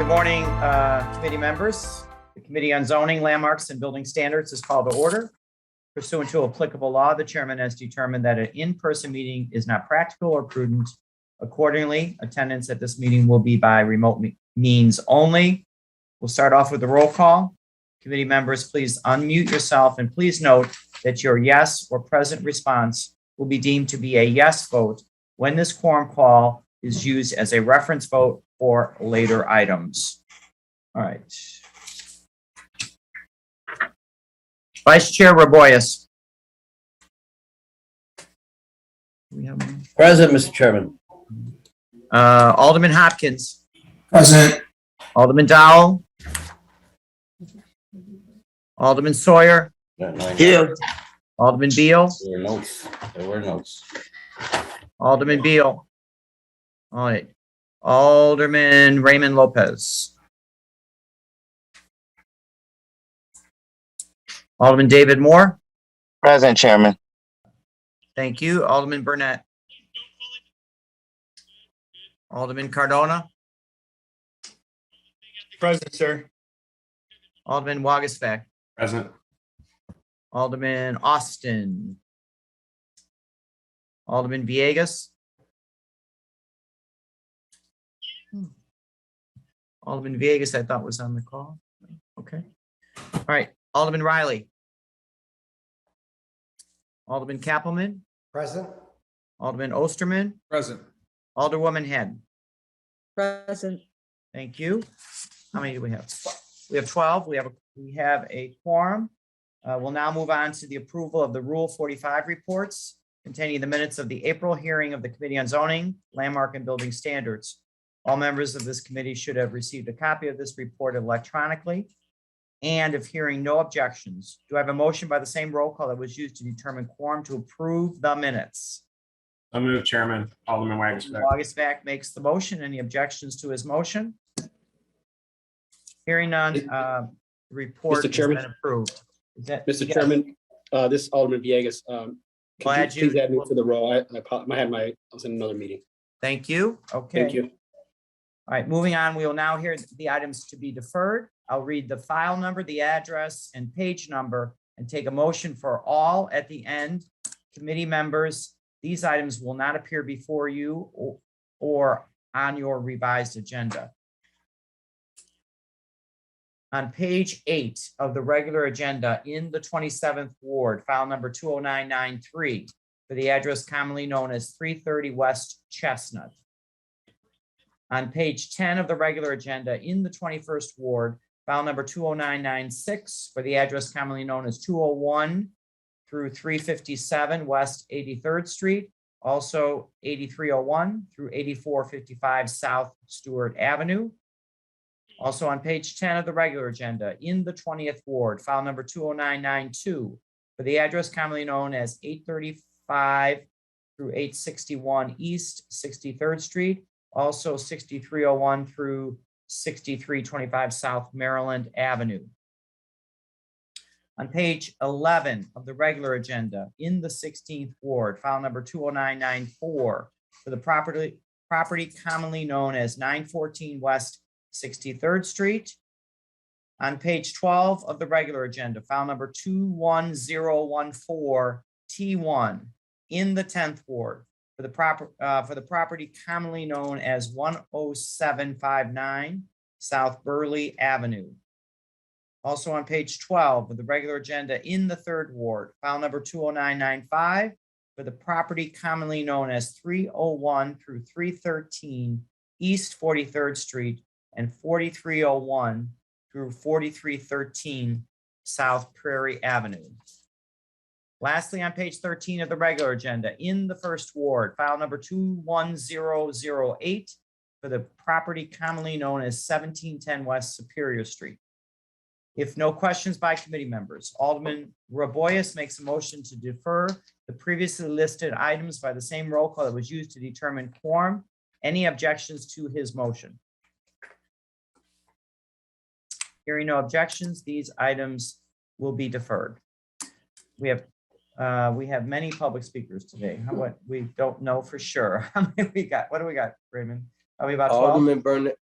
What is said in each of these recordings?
morning, committee members. The Committee on Zoning, Landmarks, and Building Standards is called to order. Pursuant to applicable law, the chairman has determined that an in-person meeting is not practical or prudent. Accordingly, attendance at this meeting will be by remote means only. We'll start off with the roll call. Committee members, please unmute yourself and please note that your yes or present response will be deemed to be a yes vote when this quorum call is used as a reference vote for later items. All right. Vice Chair Raboyes. Present, Mr. Chairman. Alderman Hopkins. Present. Alderman Dowell. Alderman Sawyer. Here. Alderman Beal. There were notes. Alderman Beal. All right. Alderman Raymond Lopez. Alderman David Moore. Present, Chairman. Thank you. Alderman Burnett. Alderman Cardona. Present, sir. Alderman Wagisvac. Present. Alderman Austin. Alderman Villegas. Alderman Villegas, I thought was on the call. Okay. All right. Alderman Riley. Alderman Kappelman. Present. Alderman Osterman. Present. Alderwoman Head. Present. Thank you. How many do we have? We have 12. We have a quorum. We'll now move on to the approval of the Rule 45 reports containing the minutes of the April hearing of the Committee on Zoning, Landmark, and Building Standards. All members of this committee should have received a copy of this report electronically. And if hearing no objections, do I have a motion by the same roll call that was used to determine quorum to approve the minutes? I move, Chairman. Alderman Wagisvac. Wagisvac makes the motion. Any objections to his motion? Hearing none, the report has been approved. Is that, Mr. Chairman, this is Alderman Villegas. Glad Could you please add me to the roll? I was in another meeting. Thank you. Okay. Thank you. All right, moving on, we will now hear the items to be deferred. I'll read the file number, the address, and page number, and take a motion for all at the end. Committee members, these items will not appear before you or on your revised agenda. On page 8 of the regular agenda in the 27th Ward, file number 20993, for the address commonly known as 330 West Chestnut. On page 10 of the regular agenda in the 21st Ward, file number 20996, for the address commonly known as 201 through 357 West 83rd Street, also 8301 through 8455 South Stewart Avenue. Also on page 10 of the regular agenda in the 20th Ward, file number 20992, for the address commonly known as 835 through 861 East 63rd Street, also 6301 through 6325 South Maryland Avenue. On page 11 of the regular agenda in the 16th Ward, file number 20994, for the property commonly known as 914 West 63rd Street. On page 12 of the regular agenda, file number 21014 T1 in the 10th Ward, for the property commonly known as 10759 South Burley Avenue. Also on page 12 of the regular agenda in the 3rd Ward, file number 20995, for the property commonly known as 301 through 313 East 43rd Street and 4301 through 4313 South Prairie Avenue. Lastly, on page 13 of the regular agenda in the 1st Ward, file number 21008, for the property commonly known as 1710 West Superior Street. If no questions by committee members, Alderman Raboyes makes a motion to defer the previously listed items by the same roll call that was used to determine quorum. Any objections to his motion? Hearing no objections, these items will be deferred. We have many public speakers today. We don't know for sure. How many we got? What do we got, Raymond? Probably about 12.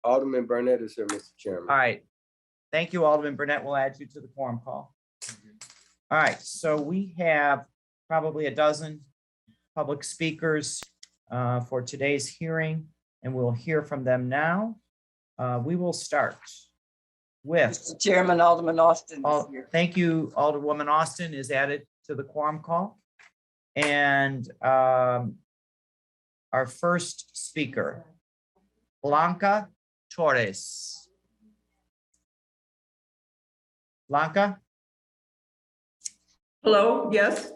Alderman Burnett is here, Mr. Chairman. All right. Thank you, Alderman Burnett. We'll add you to the quorum call. All right, so we have probably a dozen public speakers for today's hearing, and we'll hear from them now. We will start with. Mr. Chairman, Alderman Austin is here. Thank you, Alderwoman Austin is added to the quorum call. And our first speaker, Blanca Torres. Blanca? Hello, yes.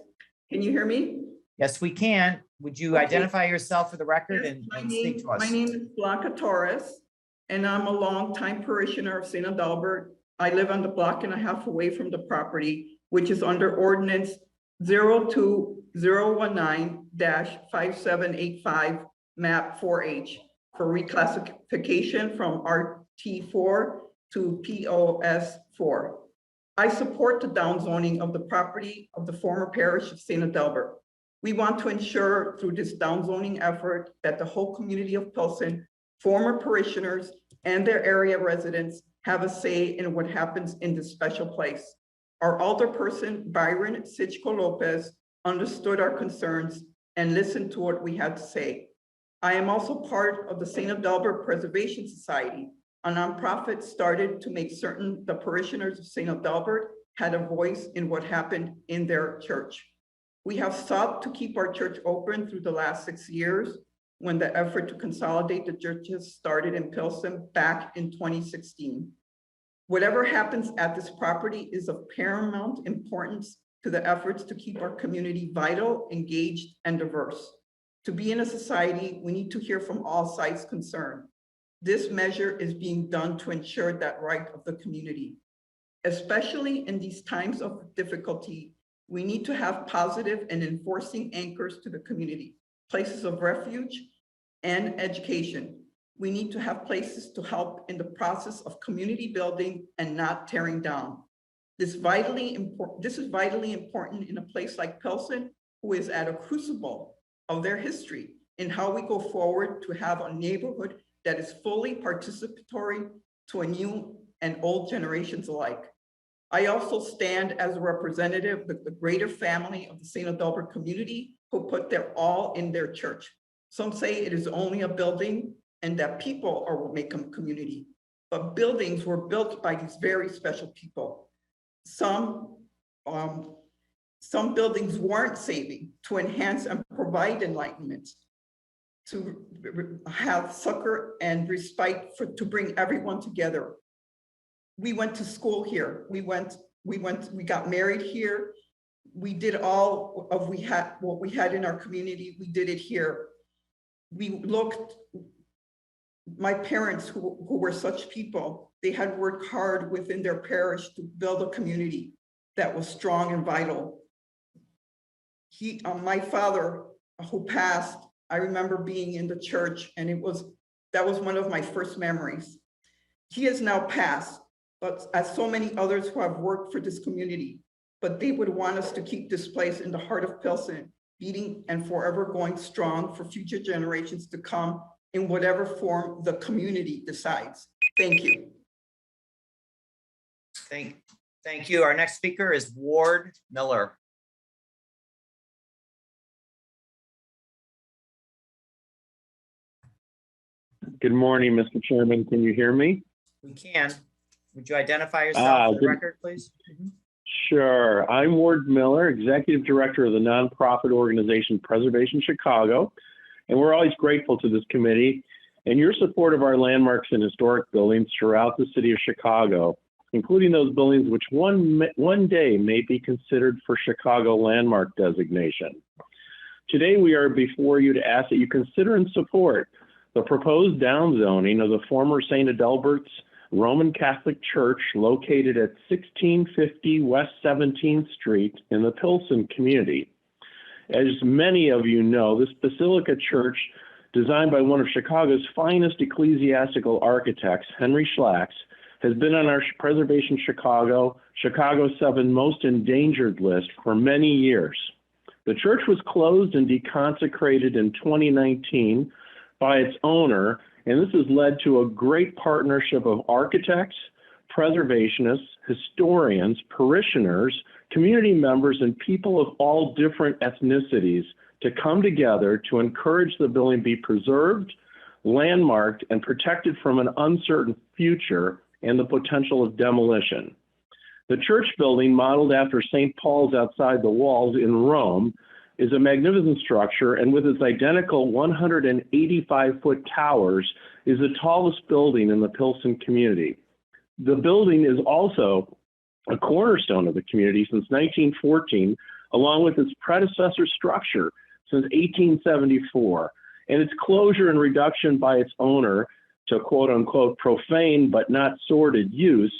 Can you hear me? Yes, we can. Would you Okay. identify yourself for the record Yes, and speak to us? My name is Blanca Torres, and I'm a longtime parishioner of St. Adalbert. I live on the block and a half away from the property, which is under ordinance 02019-5785, map 4H, for reclassification from RT4 to POS 4. I support the downzoning of the property of the former parish of St. Adalbert. We want to ensure through this downzoning effort that the whole community of Pilsen, former parishioners, and their area residents have a say in what happens in this special place. Our alderperson, Byron Sawicki Lopez, understood our concerns and listened to what we had to say. I am also part of the St. Adalbert Preservation Society, a nonprofit started to make certain the parishioners of St. Adalbert had a voice in what happened in their church. We have sought to keep our church open through the last 6 years when the effort to consolidate the churches started in Pilsen back in 2016. Whatever happens at this property is of paramount importance to the efforts to keep our community vital, engaged, and diverse. To be in a society, we need to hear from all sides concerned. This measure is being done to ensure that right of the community. Especially in these times of difficulty, we need to have positive and enforcing anchors to the community, places of refuge and education. We need to have places to help in the process of community building and not tearing down. This is vitally important in a place like Pilsen, who is at a crucible of their history in how we go forward to have a neighborhood that is fully participatory to a new and old generations alike. I also stand as a representative of the greater family of the St. Adalbert community who put their all in their church. Some say it is only a building and that people are what make them community, but buildings were built by these very special people. Some buildings weren't saving to enhance and provide enlightenment, to have succor and respite to bring everyone together. We went to school here. We got married here. We did all of what we had in our community. We did it here. My parents who were such people, they had worked hard within their parish to build a community that was strong and vital. My father who passed, I remember being in the church, and that was one of my first memories. He has now passed, but as so many others who have worked for this community, but they would want us to keep this place in the heart of Pilsen, beating and forever going strong for future generations to come in whatever form the community decides. Thank you. Thank you. Our next speaker is Ward Miller. Good morning, Mr. Chairman. Can you hear me? We can. Would you identify yourself for the record, please? Sure. I'm Ward Miller, Executive Director of the nonprofit organization Preservation Chicago, and we're always grateful to this committee and your support of our landmarks and historic buildings throughout the city of Chicago, including those buildings which one day may be considered for Chicago landmark designation. Today, we are before you to ask that you consider and support the proposed downzoning of the former St. Adalbert's Roman Catholic Church located at 1650 West 17th Street in the Pilsen community. As many of you know, this Basilica Church, designed by one of Chicago's finest ecclesiastical architects, Henry Schlacks, has been on our Preservation Chicago 7 Most Endangered list for many years. The church was closed and deconsecrated in 2019 by its owner And this has led to a great partnership of architects, preservationists, historians, parishioners, community members, and people of all different ethnicities to come together to encourage the building be preserved, landmarked, and protected from an uncertain future and the potential of demolition. The church building, modeled after St. Paul's outside the walls in Rome, is a magnificent structure, and with its identical 185-foot towers, is the tallest building in the Pilsen community. The building is also a cornerstone of the community since 1914, along with its predecessor structure since 1874, and its closure and reduction by its owner to quote-unquote profane but not sordid use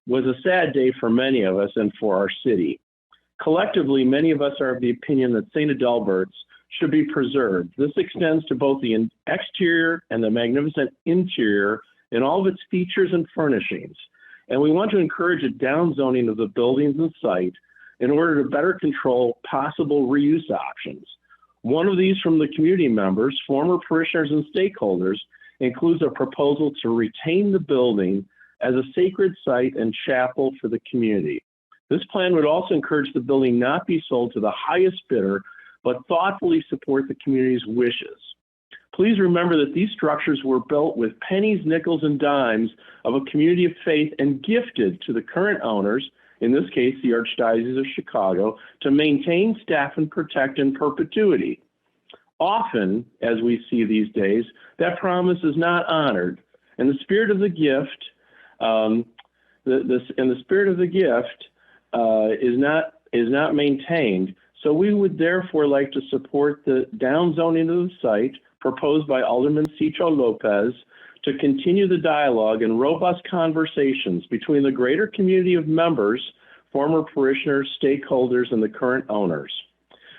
was a sad day for many of us and for our city. Collectively, many of us are of the opinion that St. Adalbert's should be preserved. This extends to both the exterior and the magnificent interior in all of its features and furnishings. And we want to encourage a downzoning of the buildings and site in order to better control possible reuse options. One of these from the community members, former parishioners, and stakeholders includes a proposal to retain the building as a sacred site and chapel for the community. This plan would also encourage the building not be sold to the highest bidder, but thoughtfully support the community's wishes. Please remember that these structures were built with pennies, nickels, and dimes of a community of faith and gifted to the current owners, in this case, the Archdiocese of Chicago, to maintain, staff, and protect in perpetuity. Often, as we see these days, that promise is not honored, and the spirit of the gift is not maintained. So we would therefore like to support the downzoning of the site proposed by Alderman Lopez to continue the dialogue and robust conversations between the greater community of members, former parishioners, stakeholders, and the current owners.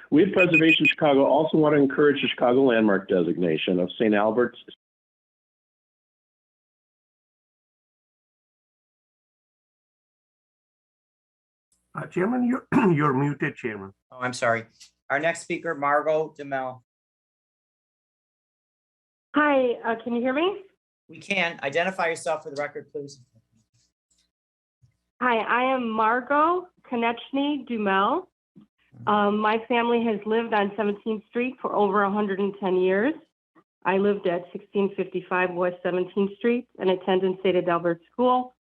We at Preservation Chicago also want to encourage the Chicago landmark designation of St. Albert's. Chairman, you're muted, Chairman. Oh, I'm sorry. Our next speaker, Margot Demelle. Hi, can you hear me? We can. Identify yourself for the record, please. Hi, I am Margot Demelle. My family has lived on 17th Street for over 110 years. I lived at 1655 West 17th Street and attended St. Adalbert School.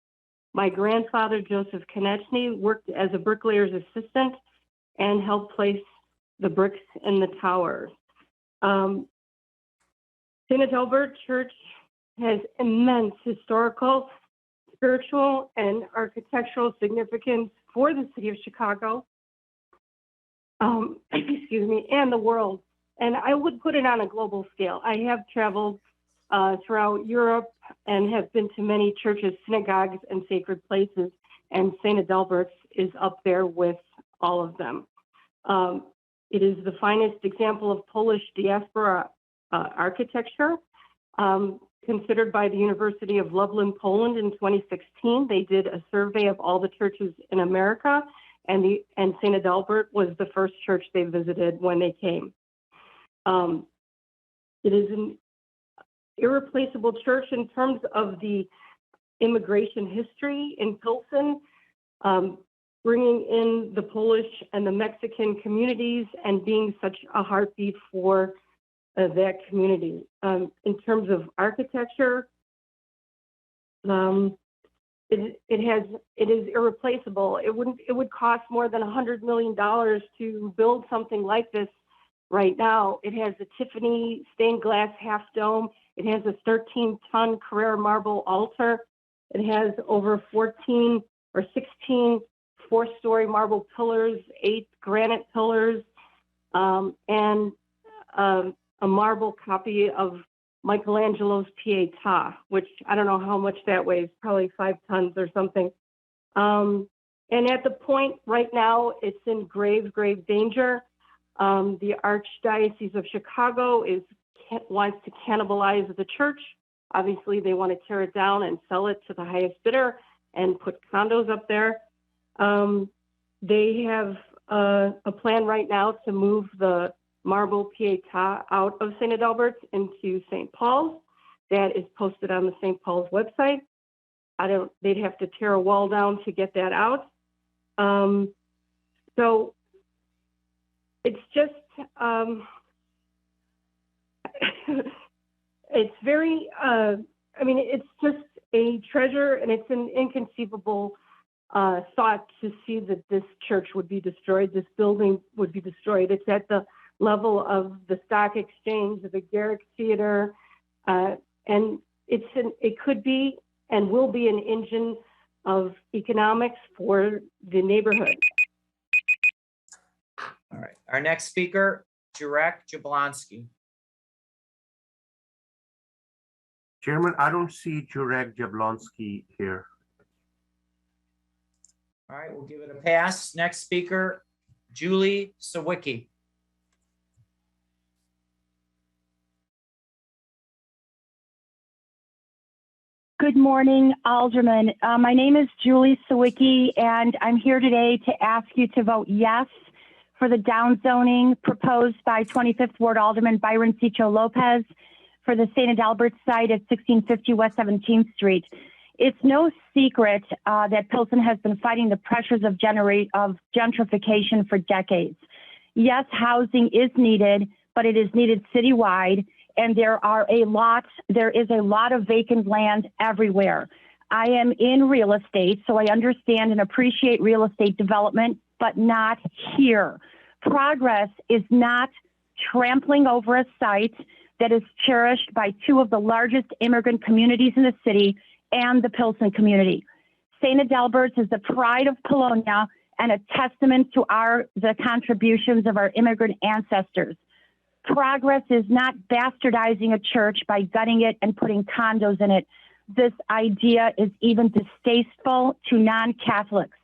My grandfather, Joseph Konechny, worked as a bricklayer's assistant and helped place the bricks in the towers. St. Adalbert Church has immense historical, spiritual, and architectural significance for the city of Chicago, excuse me, and the world. And I would put it on a global scale. I have traveled throughout Europe and have been to many churches, synagogues, and sacred places, and St. Adalbert's is up there with all of them. It is the finest example of Polish diaspora architecture, considered by the University of Lublin, Poland in 2016. They did a survey of all the churches in America, and St. Adalbert was the first church they visited when they came. It is an irreplaceable church in terms of the immigration history in Pilsen, bringing in the Polish and the Mexican communities and being such a heartbeat for that community. In terms of architecture, it is irreplaceable. It would cost more than $100 million to build something like this right now. It has a Tiffany stained glass half dome. It has a 13-ton Carrara marble altar. It has over 14 or 16 four-story marble pillars, 8 granite pillars, and a marble copy of Michelangelo's Pietà, which I don't know how much that weighs, probably 5 tons or something. And at the point right now, it's in grave danger. The Archdiocese of Chicago wants to cannibalize the church. Obviously, they want to tear it down and sell it to the highest bidder and put condos up there. They have a plan right now to move the marble Pietà out of St. Adalbert's into St. Paul's. that is posted on the St. Paul's website. They'd have to tear a wall down to get that out. So it's just, it's very, it's just a treasure, and it's an inconceivable thought to see that this church would be destroyed, this building would be destroyed. It's at the level of the Stock Exchange, the Garrick Theater, and it could be and will be an engine of economics for the neighborhood. All right, our next speaker, Jurek Jablonski. Chairman, I don't see Jurek Jablonski here. All right, we'll give it a pass. Next speaker, Julie Sawicki. Good morning, Alderman. My name is Julie Sawicki, and I'm here today to ask you to vote yes for the downzoning proposed by 25th Ward Alderman Byron Cicho Lopez for the St. Adalbert site at 1650 West 17th Street. It's no secret that Pilsen has been fighting the pressures of gentrification for decades. Yes, housing is needed, but it is needed citywide, and there is a lot of vacant land everywhere. I am in real estate, so I understand and appreciate real estate development, but not here. Progress is not trampling over a site that is cherished by two of the largest immigrant communities in the city and the Pilsen community. St. Adalbert's is the pride of Polonia and a testament to the contributions of our immigrant ancestors. Progress is not bastardizing a church by gutting it and putting condos in it. This idea is even distasteful to non-Catholics.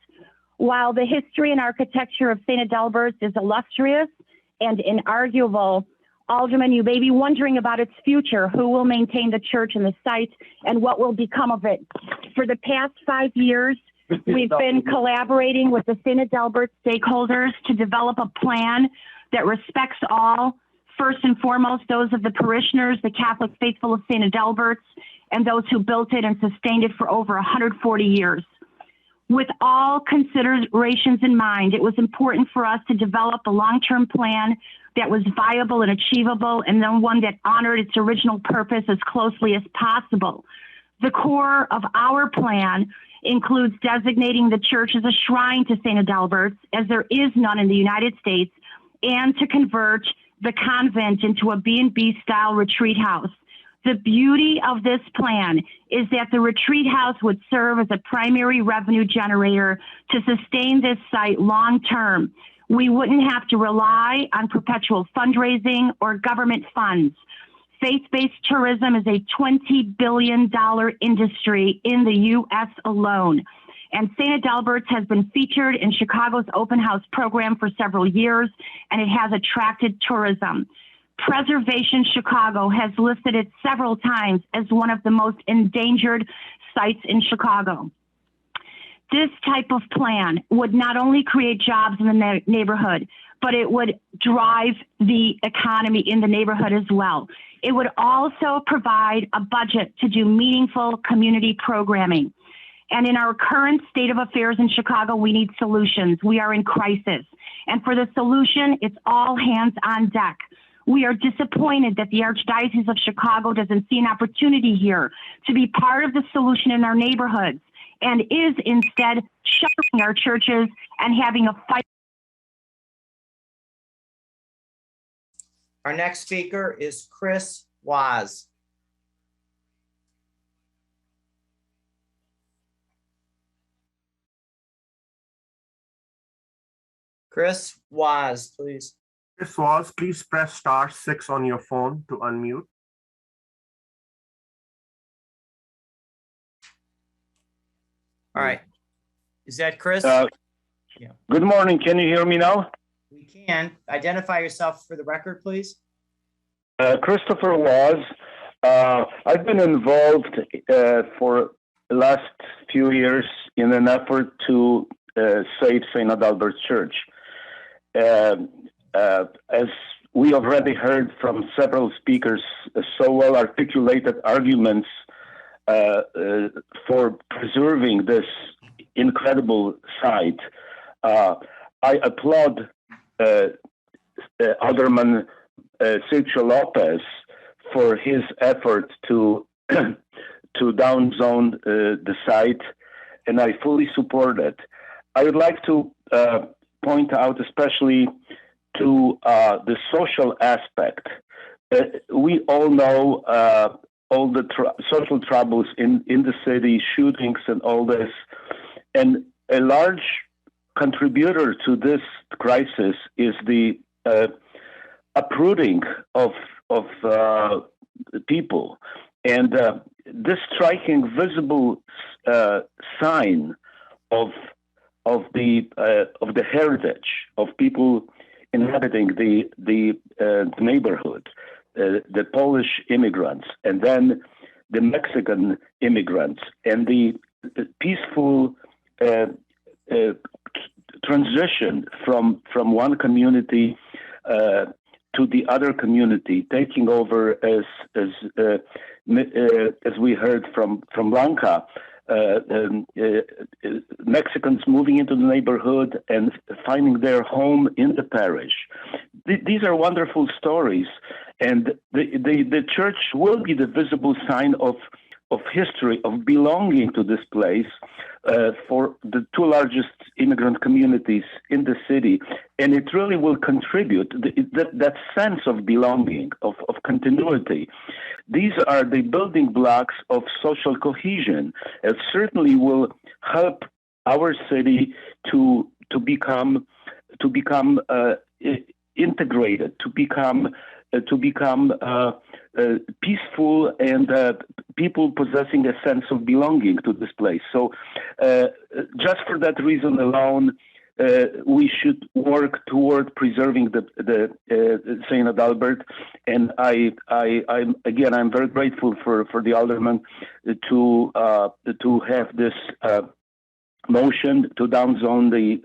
While the history and architecture of St. Adalbert's is illustrious and inarguable, Alderman, you may be wondering about its future. Who will maintain the church and the site, and what will become of it? For the past 5 years, we've been collaborating with the St. Adalbert stakeholders to develop a plan that respects all, first and foremost, those of the parishioners, the Catholic faithful of St. Adalbert's, and those who built it and sustained it for over 140 years. With all considerations in mind, it was important for us to develop a long-term plan that was viable and achievable, and then one that honored its original purpose as closely as possible. The core of our plan includes designating the church as a shrine to St. Adalbert's, as there is none in the United States, and to convert the convent into a B&B style retreat house. The beauty of this plan is that the retreat house would serve as a primary revenue generator to sustain this site long term. We wouldn't have to rely on perpetual fundraising or government funds. Faith-based tourism is a $20 billion industry in the U.S. alone. And St. Adalbert's has been featured in Chicago's open house program for several years, and it has attracted tourism. Preservation Chicago has listed it several times as one of the most endangered sites in Chicago. This type of plan would not only create jobs in the neighborhood, but it would drive the economy in the neighborhood as well. It would also provide a budget to do meaningful community programming. And in our current state of affairs in Chicago, we need solutions. We are in crisis. And for the solution, it's all hands on deck. We are disappointed that the Archdiocese of Chicago doesn't see an opportunity here to be part of the solution in our neighborhoods, and is instead shuttering our churches and having a fight. Our next speaker is Chris Waz. Chris Waz, please. Chris Waz, please press *6 on your phone to unmute. All right. Is that Chris? Yeah. Good morning. Can you hear me now? We can. Identify yourself for the record, please. Christopher Waz. I've been involved for the last few years in an effort to save St. Adalbert's Church. As we already heard from several speakers so well articulated arguments for preserving this incredible site. I applaud Alderman Lopez for his effort to downzone the site, and I fully support it. I would like to point out especially to the social aspect. We all know all the social troubles in the city, shootings and all this, and a large contributor to this crisis is the uprooting of people, and this striking visible sign of the heritage of people inhabiting the neighborhood, the Polish immigrants, and then the Mexican immigrants, and the peaceful transition from one community to the other community, taking over as we heard from Blanca, Mexicans moving into the neighborhood and finding their home in the parish. These are wonderful stories, and the church will be the visible sign of history, of belonging to this place for the two largest immigrant communities in the city. And it really will contribute that sense of belonging, of continuity. These are the building blocks of social cohesion. It certainly will help our city to become integrated, to become peaceful, and people possessing a sense of belonging to this place. So just for that reason alone, we should work toward preserving the St. Adalbert. And I'm very grateful for the alderman to have this motion to downzone the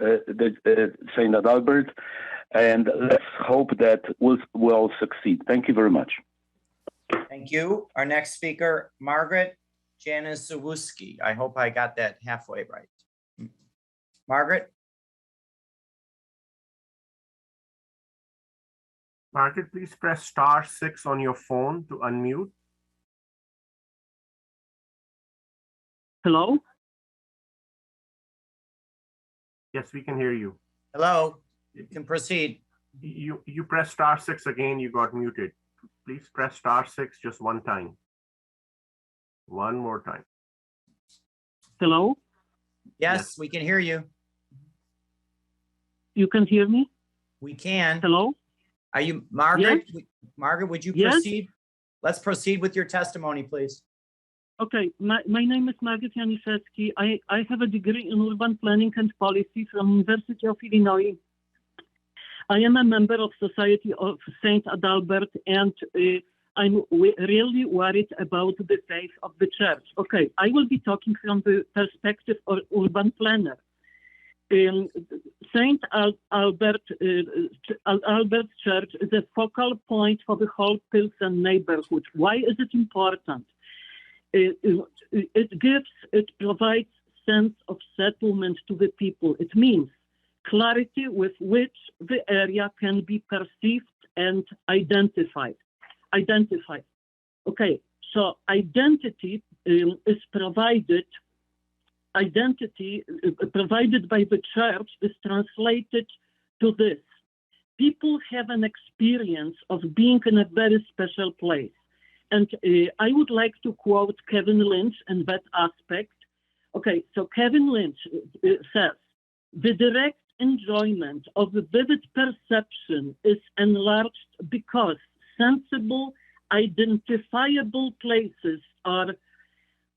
St. Adalbert. And let's hope that we'll succeed. Thank you very much. Thank you. Our next speaker, Margaretyanisetsky. I hope I got that halfway right. Margaret? Margaret, please press *6 on your phone to unmute. Hello? Yes, we can hear you. Hello, you can proceed. You press *6 again, you got muted. Please press *6 just one time. One more time. Hello? Yes, we can hear you. You can hear me? We can. Hello? Are you, Margaret? Yes? Margaret, would you Yes? proceed? Let's proceed with your testimony, please. Okay, my name is Margaretyanisetsky. I have a degree in urban planning and policy from University of Illinois. I am a member of Society of St. Adalbert, and I'm really worried about the faith of the church. Okay, I will be talking from the perspective of urban planner. St. Albert Church is a focal point for the whole Pilsen neighborhood. Why is it important? It provides sense of settlement to the people. It means clarity with which the area can be perceived and identified. Okay, so identity is provided. Identity provided by the church is translated to this. People have an experience of being in a very special place. And I would like to quote Kevin Lynch in that aspect. Okay, so Kevin Lynch says, the direct enjoyment of a vivid perception is enlarged because sensible, identifiable places are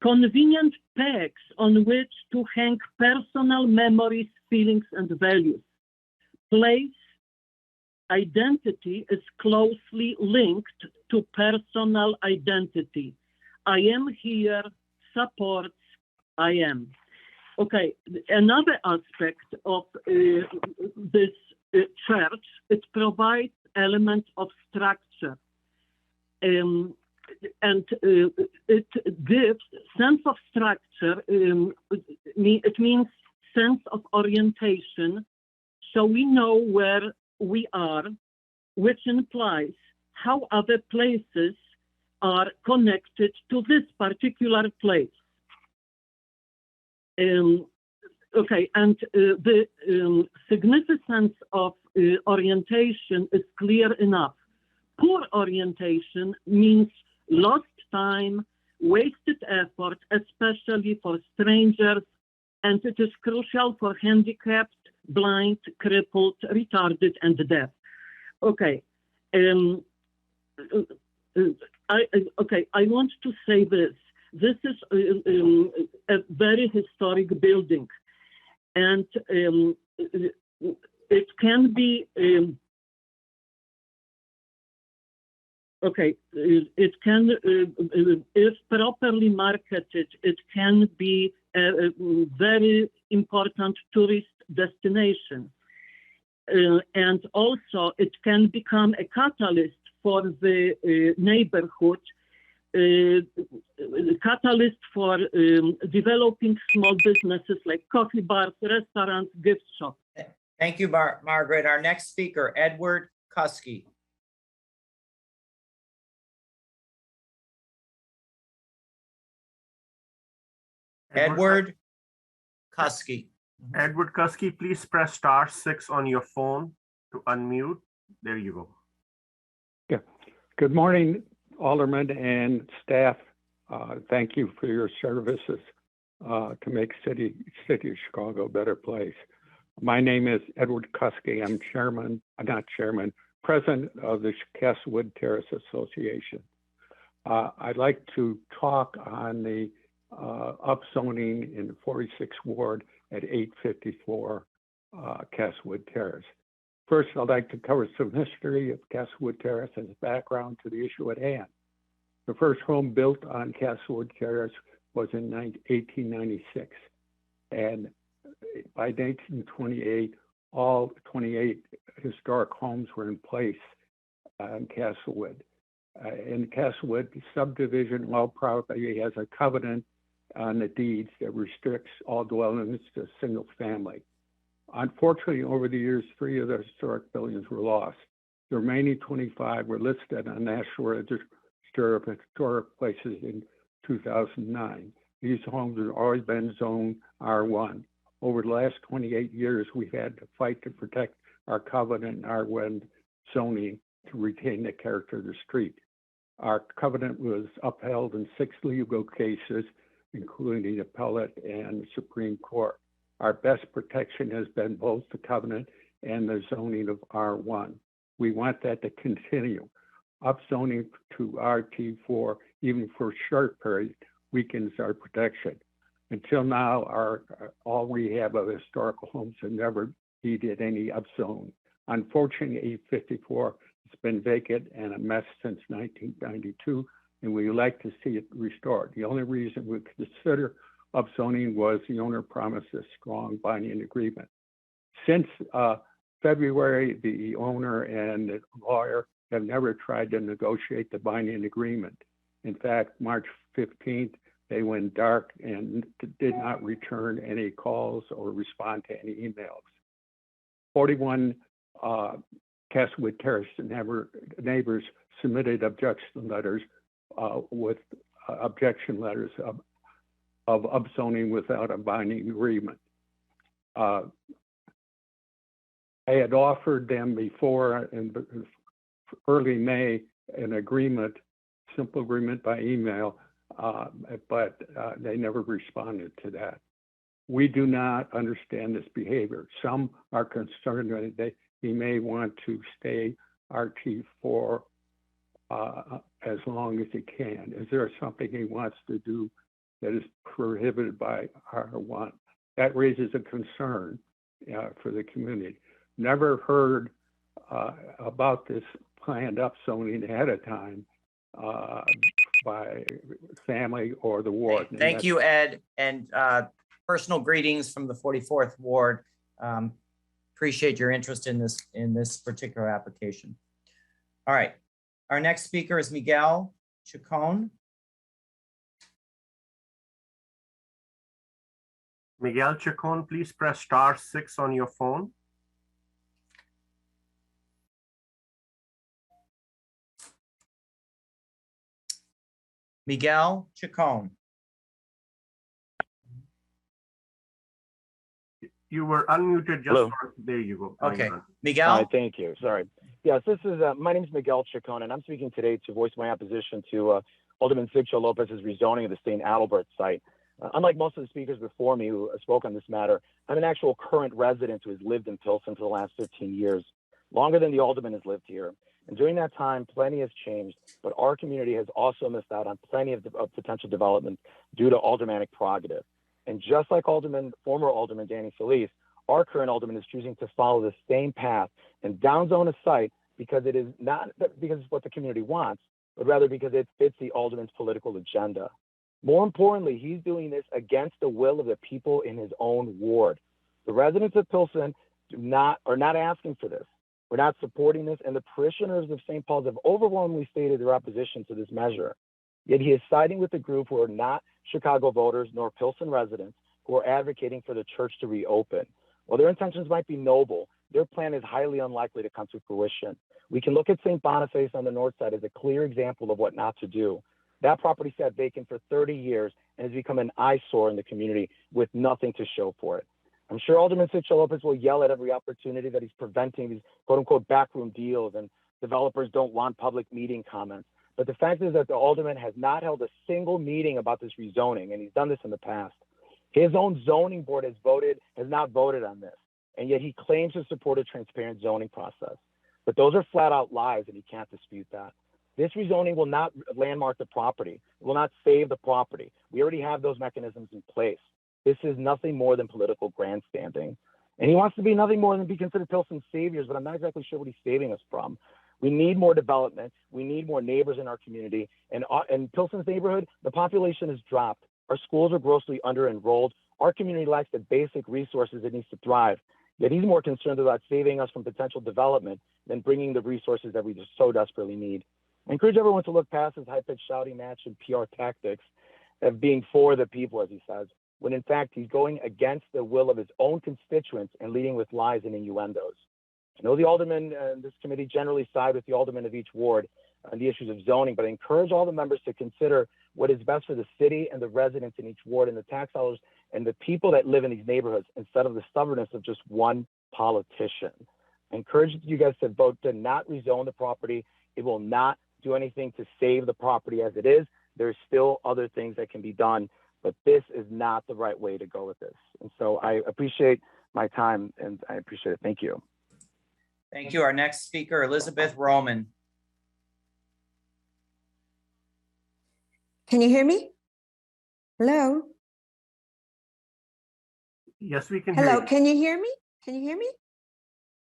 convenient pegs on which to hang personal memories, feelings, and values. Place identity is closely linked to personal identity. I am here supports I am. Okay, another aspect of this church, it provides element of structure. And it gives sense of structure. It means sense of orientation. So we know where we are, which implies how other places are connected to this particular place. Okay, and the significance of orientation is clear enough. Poor orientation means lost time, wasted effort, especially for strangers, and it is crucial for handicapped, blind, crippled, retarded, and deaf. Okay. I want to say this. This is a very historic building, and it can be it can, if properly marketed, it can be a very important tourist destination. And also it can become a catalyst for the neighborhood, catalyst for developing small businesses like coffee bars, restaurants, gift shops. Thank you, Margaret. Our next speaker, Edward Kuski. Edward Kuski. Edward Kuski, please press *6 on your phone to unmute. There you go. Yeah. Good morning, Alderman and staff. Thank you for your services to make city of Chicago a better place. My name is Edward Kuski. I'm president of the Castlewood Terrace Association. I'd like to talk on the upzoning in the 46th Ward at 854 Castlewood Terrace. First, I'd like to cover some history of Castlewood Terrace as a background to the issue at hand. The first home built on Castlewood Terrace was in 1896. And by 1928, all 28 historic homes were in place on Castlewood. In Castlewood, the subdivision law property has a covenant on the deeds that restricts all dwellings to a single family. Unfortunately, over the years, 3 of the historic buildings were lost. The remaining 25 were listed on National Register of Historic Places in 2009. These homes have always been zoned R1. Over the last 28 years, we've had to fight to protect our covenant R1 zoning to retain the character of the street. Our covenant was upheld in 6 legal cases, including the appellate and the Supreme Court. Our best protection has been both the covenant and the zoning of R1. We want that to continue. Upzoning to RT4, even for a short period, weakens our protection. Until now, all we have of historical homes have never needed any upzone. Unfortunately, 854 has been vacant and a mess since 1992, and we would like to see it restored. The only reason we consider upzoning was the owner promised a strong binding agreement. Since February, the owner and the lawyer have never tried to negotiate the binding agreement. In fact, March 15th, they went dark and did not return any calls or respond to any emails. 41 Castlewood Terrace neighbors submitted objection letters with objection letters of upzoning without a binding agreement. I had offered them before in early May an agreement, simple agreement by email, but they never responded to that. We do not understand this behavior. Some are concerned that he may want to stay RT4 as long as he can. Is there something he wants to do that is prohibited by R1? That raises a concern for the community. Never heard about this planned upzoning ahead of time by family or the ward. Thank you, Ed, and personal greetings from the 44th Ward. Appreciate your interest in this particular application. All right. Our next speaker is Miguel Chacon. Miguel Chacon, please press *6 on your phone. Miguel Chacon. You were unmuted just Hello. there you go. Okay. All Miguel? right, thank you. Sorry. Yes, this is, my name is Miguel Chacon, and I'm speaking today to voice my opposition to Alderman Miguel Lopez's rezoning of the St. Adalbert site. Unlike most of the speakers before me who spoke on this matter, I'm an actual current resident who has lived in Pilsen for the last 15 years, longer than the alderman has lived here. And during that time, plenty has changed, but our community has also missed out on plenty of potential development due to aldermanic prerogative. And just like former Alderman Danny Solis, our current alderman is choosing to follow the same path and downzone a site because it is not because it's what the community wants, but rather because it fits the alderman's political agenda. More importantly, he's doing this against the will of the people in his own ward. The residents of Pilsen are not asking for this. We're not supporting this, and the parishioners of St. Paul's have overwhelmingly stated their opposition to this measure. Yet he is siding with a group who are not Chicago voters nor Pilsen residents who are advocating for the church to reopen. While their intentions might be noble, their plan is highly unlikely to come to fruition. We can look at St. Boniface on the north side as a clear example of what not to do. That property sat vacant for 30 years and has become an eyesore in the community with nothing to show for it. I'm sure Alderman Miguel Lopez will yell at every opportunity that he's preventing these quote-unquote backroom deals and developers don't want public meeting comments. But the fact is that the alderman has not held a single meeting about this rezoning, and he's done this in the past. His own zoning board has not voted on this, and yet he claims to support a transparent zoning process. But those are flat out lies, and he can't dispute that. This rezoning will not landmark the property. It will not save the property. We already have those mechanisms in place. This is nothing more than political grandstanding. And he wants to be nothing more than be considered Pilsen's saviors, but I'm not exactly sure what he's saving us from. We need more development. We need more neighbors in our community. And in Pilsen's neighborhood, the population has dropped. Our schools are grossly under-enrolled. Our community lacks the basic resources it needs to thrive. Yet he's more concerned about saving us from potential development than bringing the resources that we so desperately need. I encourage everyone to look past his high-pitched shouting match and PR tactics of being for the people, as he says, when in fact he's going against the will of his own constituents and leading with lies and innuendos. I know the aldermen in this committee generally side with the aldermen of each ward on the issues of zoning, but I encourage all the members to consider what is best for the city and the residents in each ward and the tax dollars and the people that live in these neighborhoods instead of the stubbornness of just one politician. I encourage you guys to vote to not rezone the property. It will not do anything to save the property as it is. There's still other things that can be done, but this is not the right way to go with this. And so I appreciate my time and I appreciate it. Thank you. Thank you. Our next speaker, Elizabeth Roman. Can you hear me? Hello? Yes, we can hear Hello, you. can you hear me? Can you hear me?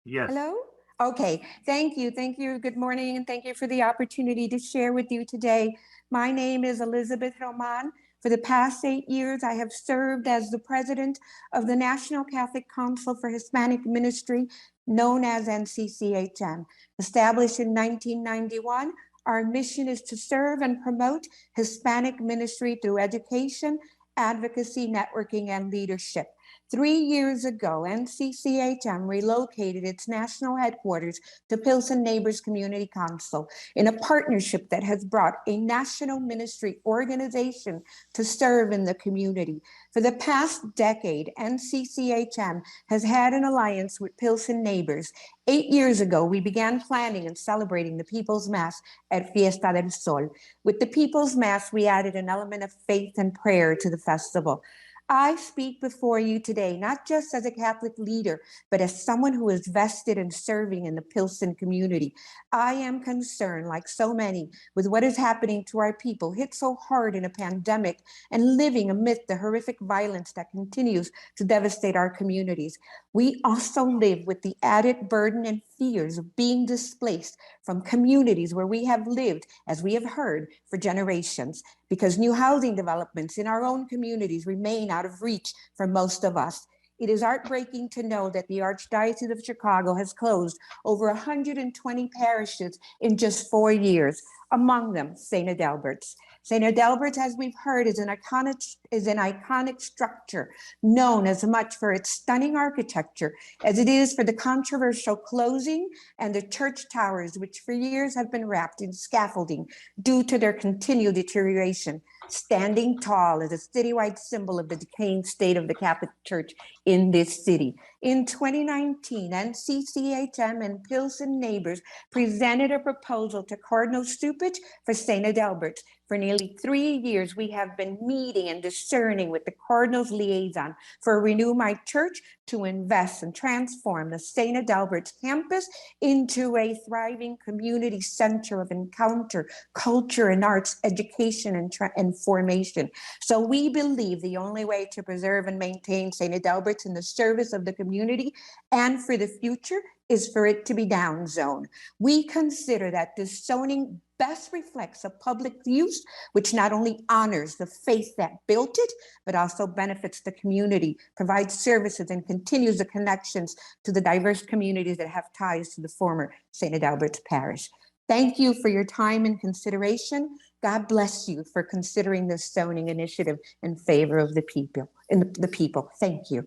Yes. Hello? Okay, thank you. Thank you. Good morning, and thank you for the opportunity to share with you today. My name is Elizabeth Roman. For the past 8 years, I have served as the president of the National Catholic Council for Hispanic Ministry, known as NCCHM. Established in 1991, our mission is to serve and promote Hispanic ministry through education, advocacy, networking, and leadership. 3 years ago, NCCHM relocated its national headquarters to Pilsen Neighbors Community Council in a partnership that has brought a national ministry organization to serve in the community. For the past decade, NCCHM has had an alliance with Pilsen Neighbors. 8 years ago, we began planning and celebrating the People's Mass at Fiesta del Sol. With the People's Mass, we added an element of faith and prayer to the festival. I speak before you today, not just as a Catholic leader, but as someone who is vested in serving in the Pilsen community. I am concerned, like so many, with what is happening to our people hit so hard in a pandemic and living amidst the horrific violence that continues to devastate our communities. We also live with the added burden and fears of being displaced from communities where we have lived, as we have heard, for generations, because new housing developments in our own communities remain out of reach for most of us. It is heartbreaking to know that the Archdiocese of Chicago has closed over 120 parishes in just 4 years, among them St. Adalbert's. St. Adalbert's, as we've heard, is an iconic structure known as much for its stunning architecture as it is for the controversial closing and the church towers, which for years have been wrapped in scaffolding due to their continued deterioration. Standing tall as a citywide symbol of the decaying state of the Catholic Church in this city. In 2019, NCCHM and Pilsen neighbors presented a proposal to Cardinal Stupich for St. Adalbert's. For nearly 3 years, we have been meeting and discerning with the Cardinal's liaison for Renew My Church to invest and transform the St. Adalbert's campus into a thriving community center of encounter, culture and arts, education and formation. So we believe the only way to preserve and maintain St. Adalbert's in the service of the community and for the future is for it to be downzoned. We consider that this zoning best reflects a public use, which not only honors the faith that built it, but also benefits the community, provides services, and continues the connections to the diverse communities that have ties to the former St. Adalbert's Parish. Thank you for your time and consideration. God bless you for considering this zoning initiative in favor of the people. Thank you.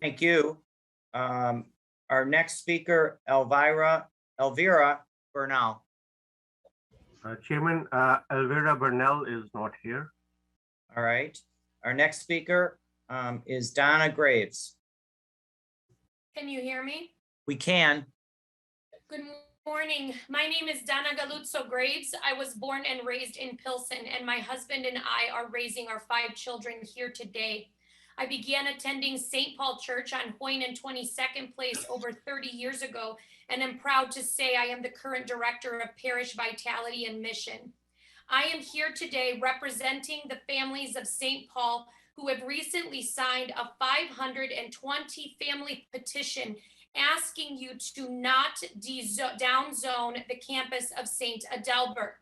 Thank you. Our next speaker, Elvira Bernal. Chairman, Elvira Bernal is not here. All right. Our next speaker is Donna Graves. Can you hear me? We can. Good morning. My name is Donna Galuzzo Graves. I was born and raised in Pilsen, and my husband and I are raising our 5 children here today. I began attending St. Paul Church on Hoyne and 22nd Place over 30 years ago, and I'm proud to say I am the current director of Parish Vitality and Mission. I am here today representing the families of St. Paul who have recently signed a 520 family petition asking you to not downzone the campus of St. Adalbert.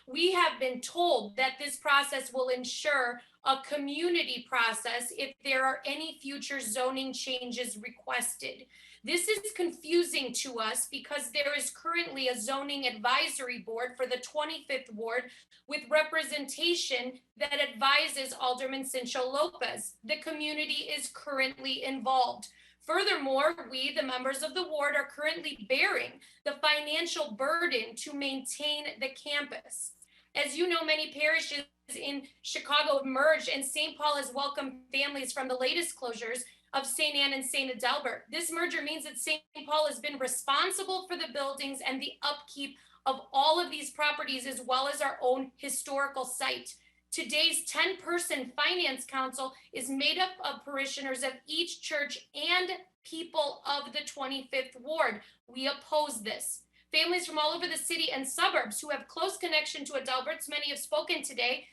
We have been told that this process will ensure a community process if there are any future zoning changes requested. This is confusing to us because there is currently a zoning advisory board for the 25th ward with representation that advises Alderman Lopez. The community is currently involved. Furthermore, we, the members of the ward, are currently bearing the financial burden to maintain the campus. As you know, many parishes in Chicago have merged, and St. Paul has welcomed families from the latest closures of St. Anne and St. Adalbert. This merger means that St. Paul has been responsible for the buildings and the upkeep of all of these properties, as well as our own historical site. Today's 10-person finance council is made up of parishioners of each church and people of the 25th ward. We oppose this. Families from all over the city and suburbs who have close connection to Adalbert's, many have spoken today,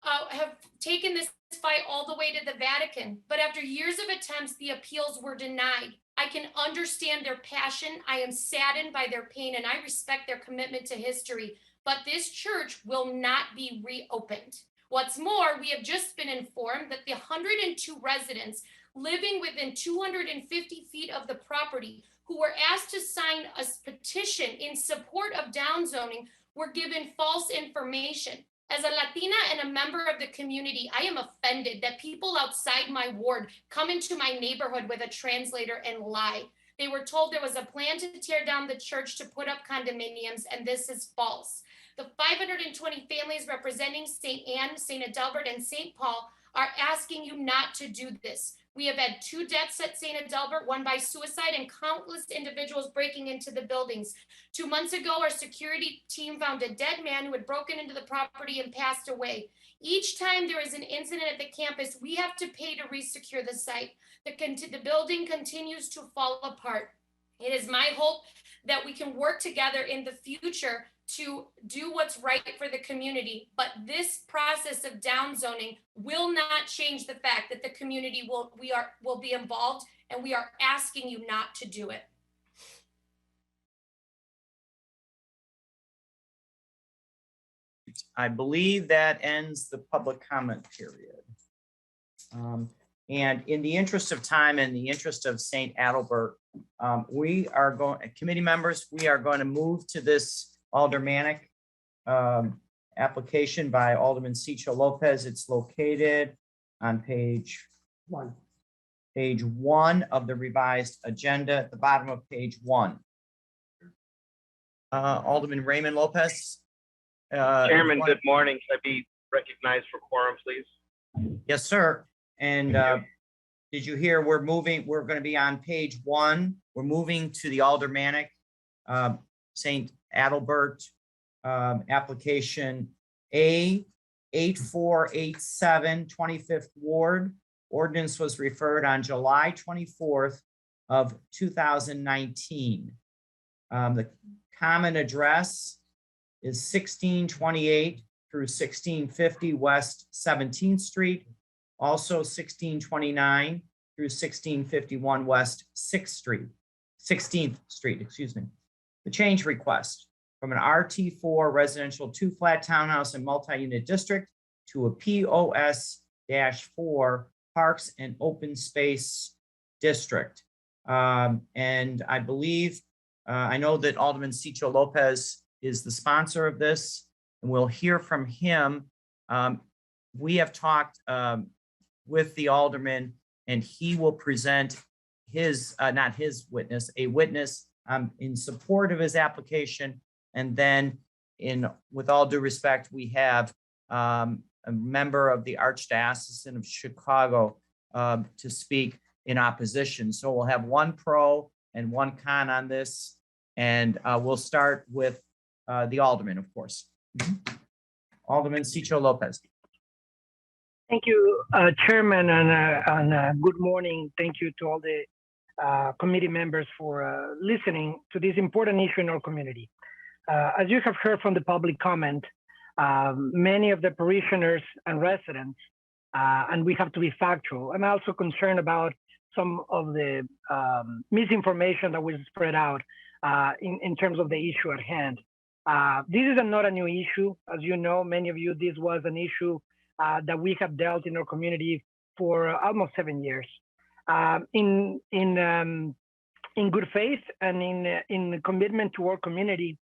have taken this fight all the way to the Vatican. But after years of attempts, the appeals were denied. I can understand their passion. I am saddened by their pain, and I respect their commitment to history. But this church will not be reopened. What's more, we have just been informed that the 102 residents living within 250 feet of the property who were asked to sign a petition in support of downzoning were given false information. As a Latina and a member of the community, I am offended that people outside my ward come into my neighborhood with a translator and lie. They were told there was a plan to tear down the church to put up condominiums, and this is false. The 520 families representing St. Anne, St. Adalbert, and St. Paul are asking you not to do this. We have had 2 deaths at St. Adalbert, one by suicide, and countless individuals breaking into the buildings. 2 months ago, our security team found a dead man who had broken into the property and passed away. Each time there is an incident at the campus, we have to pay to resecure the site. The building continues to fall apart. It is my hope that we can work together in the future to do what's right for the community, but this process of downzoning will not change the fact that the community will be involved, and we are asking you not to do it. I believe that ends the public comment period. And in the interest of time and the interest of St. Adalbert, committee members, we are going to move to this aldermanic application by Alderman Cicho Lopez. It's located on page one of the revised agenda at the bottom of page 1. Alderman Raymond Lopez. Chairman, good morning. Can I be recognized for quorum, please? Yes, sir. And did you hear we're going to be on page 1. We're moving to the aldermanic St. Adalbert application A8487, 25th Ward. Ordinance was referred on July 24th of 2019. The common address is 1628 through 1650 West 17th Street, also 1629 through 1651 West 16th Street, excuse me. The change request from an RT4 residential 2-flat townhouse and multi-unit district to a POS-4 Parks and Open Space District. And I believe, I know that Alderman Cicho Lopez is the sponsor of this, and we'll hear from him. We have talked with the alderman, and he will present his, not his witness, a witness in support of his application. And then with all due respect, we have a member of the Archdiocese of Chicago to speak in opposition. So we'll have one pro and one con on this. And we'll start with the alderman, of course. Alderman Cicho Lopez. Thank you, Chairman, and good morning. Thank you to all the committee members for listening to this important issue in our community. As you have heard from the public comment, many of the parishioners and residents, and we have to be factual, I'm also concerned about some of the misinformation that was spread out in terms of the issue at hand. This is not a new issue. As you know, many of you, this was an issue that we have dealt in our community for almost 7 years. In good faith and in commitment to our community,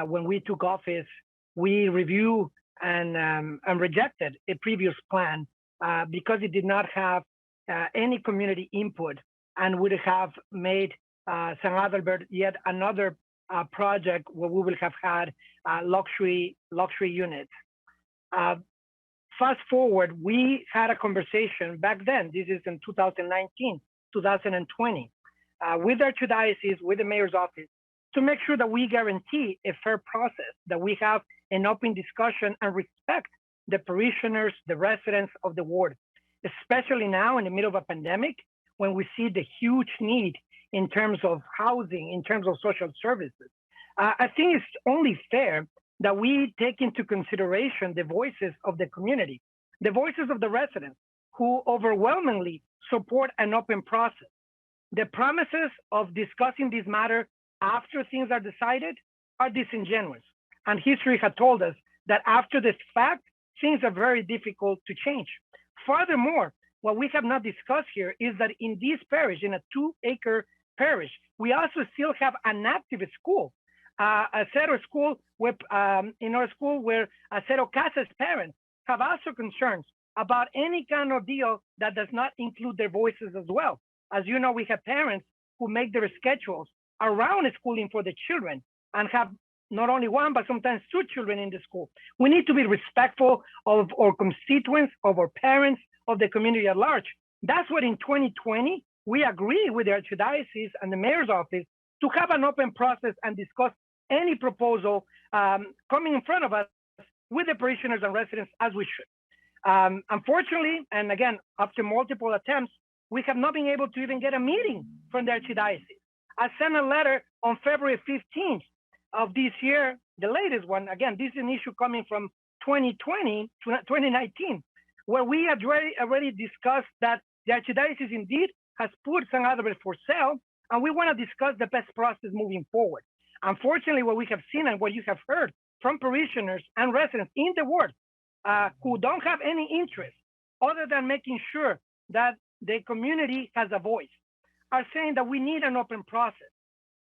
when we took office, we reviewed and rejected a previous plan because it did not have any community input and would have made St. Adalbert yet another project where we will have had luxury units. Fast forward, we had a conversation back then, this is in 2019, 2020, with our archdiocese, with the mayor's office, to make sure that we guarantee a fair process, that we have an open discussion and respect the parishioners, the residents of the ward, especially now in the middle of a pandemic, when we see the huge need in terms of housing, in terms of social services. I think it's only fair that we take into consideration the voices of the community, the voices of the residents who overwhelmingly support an open process. The promises of discussing this matter after things are decided are disingenuous. And history has told us that after this fact, things are very difficult to change. Furthermore, what we have not discussed here is that in this parish, in a 2-acre parish, we also still have an active school, a set of school where, in our school where a set of Casa's parents have also concerns about any kind of deal that does not include their voices as well. As you know, we have parents who make their schedules around schooling for the children and have not only one, but sometimes 2 children in the school. We need to be respectful of our constituents, of our parents, of the community at large. That's what in 2020, we agree with the Archdiocese and the Mayor's office to have an open process and discuss any proposal coming in front of us with the parishioners and residents as we should. Unfortunately, and again, after multiple attempts, we have not been able to even get a meeting from the Archdiocese. I sent a letter on February 15th of this year, the latest one. Again, this is an issue coming from 2019, where we had already discussed that the Archdiocese indeed has put St. Adalbert for sale, and we want to discuss the best process moving forward. Unfortunately, what we have seen and what you have heard from parishioners and residents in the ward who don't have any interest other than making sure that the community has a voice, are saying that we need an open process.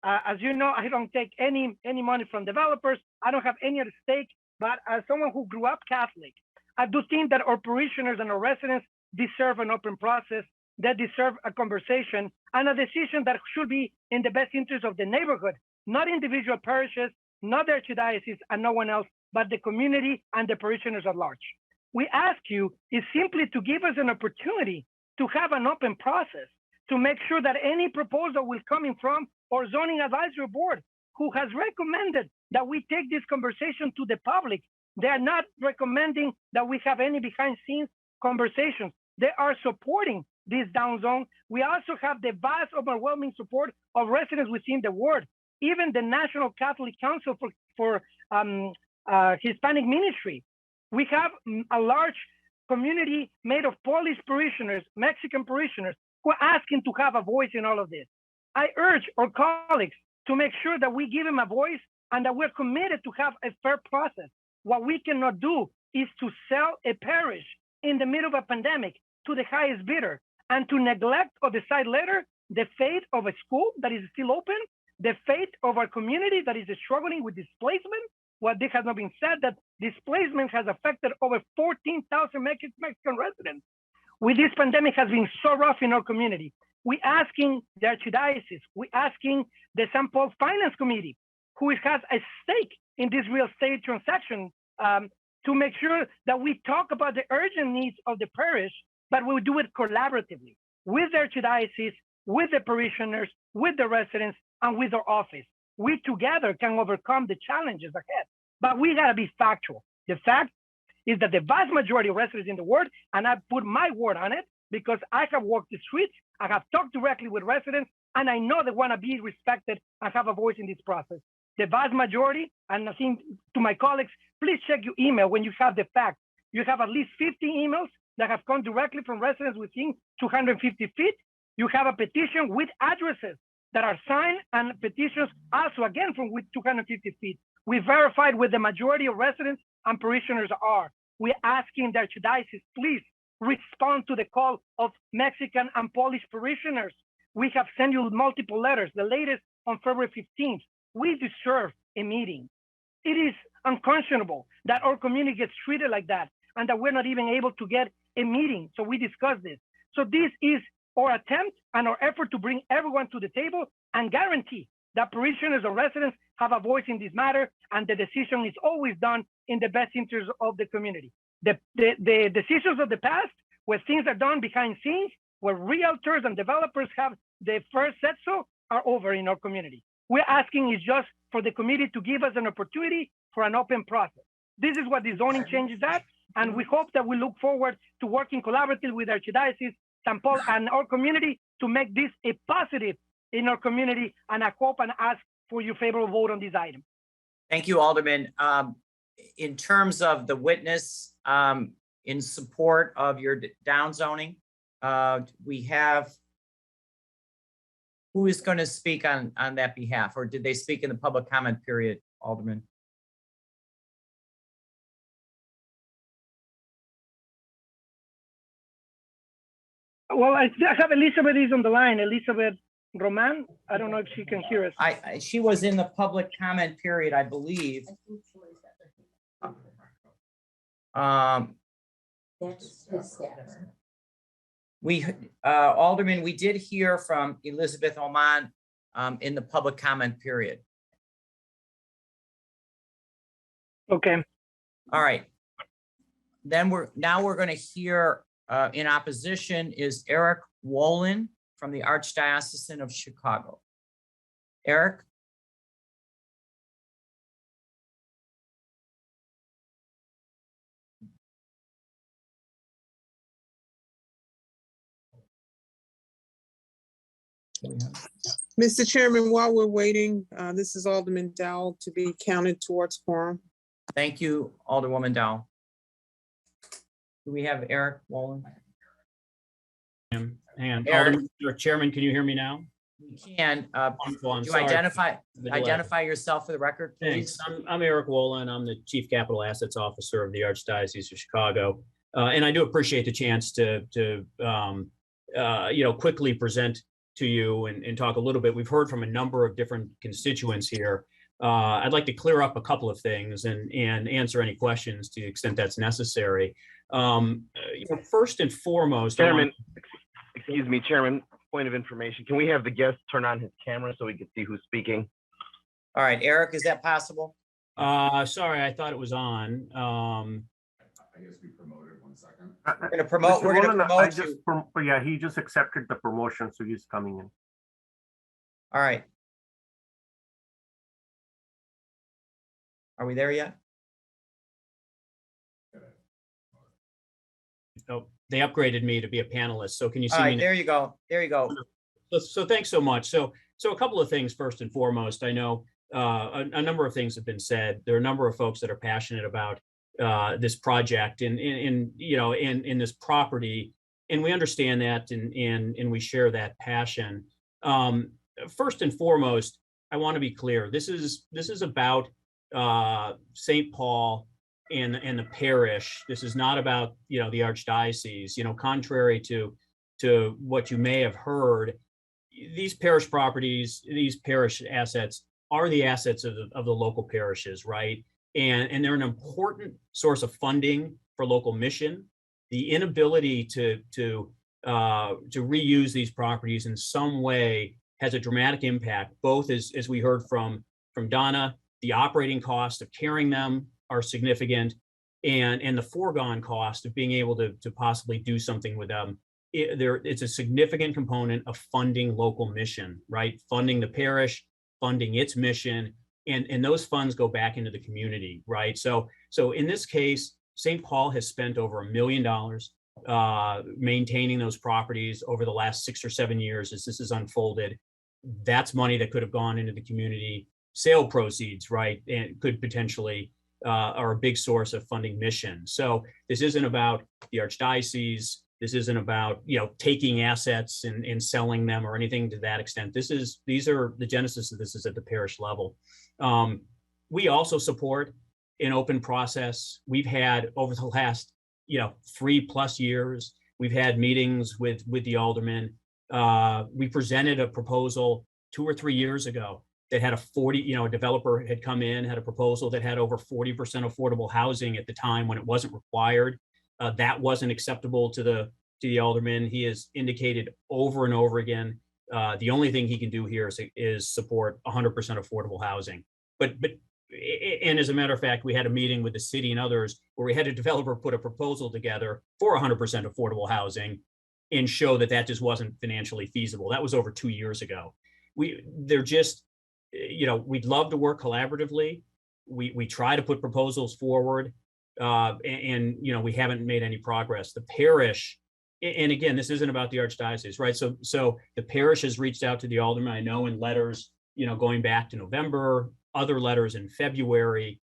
As you know, I don't take any money from developers. I don't have any other stake, but as someone who grew up Catholic, I do think that our parishioners and our residents deserve an open process, that deserve a conversation and a decision that should be in the best interest of the neighborhood, not individual parishes, not the archdiocese and no one else, but the community and the parishioners at large. We ask you is simply to give us an opportunity to have an open process, to make sure that any proposal will come in from our zoning advisory board, who has recommended that we take this conversation to the public. They are not recommending that we have any behind scenes conversations. They are supporting this down zone. We also have the vast overwhelming support of residents within the ward. Even the National Catholic Council for Hispanic Ministry. We have a large community made of Polish parishioners, Mexican parishioners, who are asking to have a voice in all of this. I urge our colleagues to make sure that we give them a voice and that we're committed to have a fair process. What we cannot do is to sell a parish in the middle of a pandemic to the highest bidder and to neglect or decide later the fate of a school that is still open, the fate of our community that is struggling with displacement. What this has not been said, that displacement has affected over 14,000 Mexican residents. With this pandemic has been so rough in our community. We asking the archdiocese, we asking the St. Paul Finance Committee, who has a stake in this real estate transaction, to make sure that we talk about the urgent needs of the parish, but we'll do it collaboratively with the archdiocese, with the parishioners, with the residents, and with our office. We together can overcome the challenges ahead, but we gotta be factual. The fact is that the vast majority of residents in the ward, and I put my word on it because I have walked the streets, I have talked directly with residents, and I know they wanna be respected and have a voice in this process. The vast majority, and I think to my colleagues, please check your email when you have the facts. You have at least 50 emails that have come directly from residents within 250 feet. You have a petition with addresses that are signed and petitions also again from with 250 feet. We verified with the majority of residents and parishioners are. We're asking the archdiocese, please respond to the call of Mexican and Polish parishioners. We have sent you multiple letters, the latest on February 15th. We deserve a meeting. It is unconscionable that our community gets treated like that and that we're not even able to get a meeting. So we discussed this. So this is our attempt and our effort to bring everyone to the table and guarantee that parishioners or residents have a voice in this matter, and the decision is always done in the best interest of the community. The decisions of the past, where things are done behind scenes, where realtors and developers have the first said so, are over in our community. We're asking is just for the committee to give us an opportunity for an open process. This is what the zoning change is at, and we hope that we look forward to working collaboratively with Archdiocese, St. Paul, and our community to make this a positive in our community, and I hope and ask for your favorable vote on this item. Thank you, Alderman. In terms of the witness in support of your downzoning, we have, who is going to speak on that behalf, or did they speak in the public comment period, Alderman? Well, I have Elizabeth is on the line. Elizabeth Roman. I don't know if she can hear us. She was in the public comment period, I believe. Alderman, we did hear from Elizabeth Oman in the public comment period. Okay. All right. Then we're going to hear in opposition is Eric Wolin from the Archdiocesan of Chicago. Eric? Mr. Chairman, while we're waiting, this is Alderman Dowell to be counted towards quorum. Thank you, Alderwoman Dowell. Do we have Eric Wolin? And Alderman, or Chairman, can you hear me now? We can. Wonderful. Do you identify yourself for the record, please? Thanks. I'm Eric Wolin. I'm the Chief Capital Assets Officer of the Archdiocese of Chicago. And I do appreciate the chance to quickly present to you and talk a little bit. We've heard from a number of different constituents here. I'd like to clear up a couple of things and answer any questions to the extent that's necessary. First and foremost, Chairman, excuse me, Chairman, point of information. Can we have the guest turn on his camera so we can see who's speaking? All right, Eric, is that possible? Sorry, I thought it was on. I guess we promoted 1 second. We're going to promote. We're going to promote you. Yeah, he just accepted the promotion, so he's coming in. All right. Are we there yet? Oh, they upgraded me to be a panelist. So can you see All right, me now? there you go. There you go. So thanks so much. So a couple of things first and foremost. I know a number of things have been said. There are a number of folks that are passionate about this project and in this property, and we understand that and we share that passion. First and foremost, I want to be clear. This is about St. Paul and the parish. This is not about the archdiocese. Contrary to what you may have heard, these parish properties, these parish assets are the assets of the local parishes, right? And they're an important source of funding for local mission. The inability to reuse these properties in some way has a dramatic impact, both as we heard from Donna, the operating cost of carrying them are significant, and the foregone cost of being able to possibly do something with them. It's a significant component of funding local mission, right? Funding the parish, funding its mission, and those funds go back into the community, right? So in this case, St. Paul has spent over $1 million maintaining those properties over the last 6 or 7 years as this has unfolded. That's money that could have gone into the community. Sale proceeds, right, and could potentially are a big source of funding mission. So this isn't about the archdiocese. This isn't about taking assets and selling them or anything to that extent. These are the genesis of this is at the parish level. We also support an open process. We've had over the last 3+ years. We've had meetings with the aldermen. We presented a proposal 2 or 3 years ago that had a developer had come in, had a proposal that had over 40% affordable housing at the time when it wasn't required. That wasn't acceptable to the alderman. He has indicated over and over again, the only thing he can do here is support 100% affordable housing. And as a matter of fact, we had a meeting with the city and others where we had a developer put a proposal together for 100% affordable housing and show that just wasn't financially feasible. That was over 2 years ago. They're just, we'd love to work collaboratively. We try to put proposals forward, and we haven't made any progress. The parish, and again, this isn't about the archdiocese, right? So the parish has reached out to the alderman, I know, in letters, going back to November, other letters in February.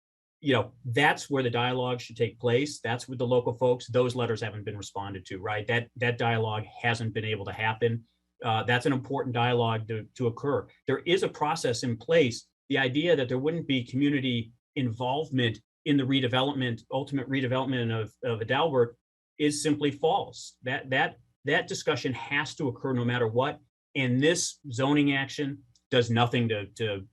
That's where the dialogue should take place. That's with the local folks. Those letters haven't been responded to, right? That dialogue hasn't been able to happen. That's an important dialogue to occur. There is a process in place. The idea that there wouldn't be community involvement in the ultimate redevelopment of Adalbert is simply false. That discussion has to occur no matter what. And this zoning action does nothing to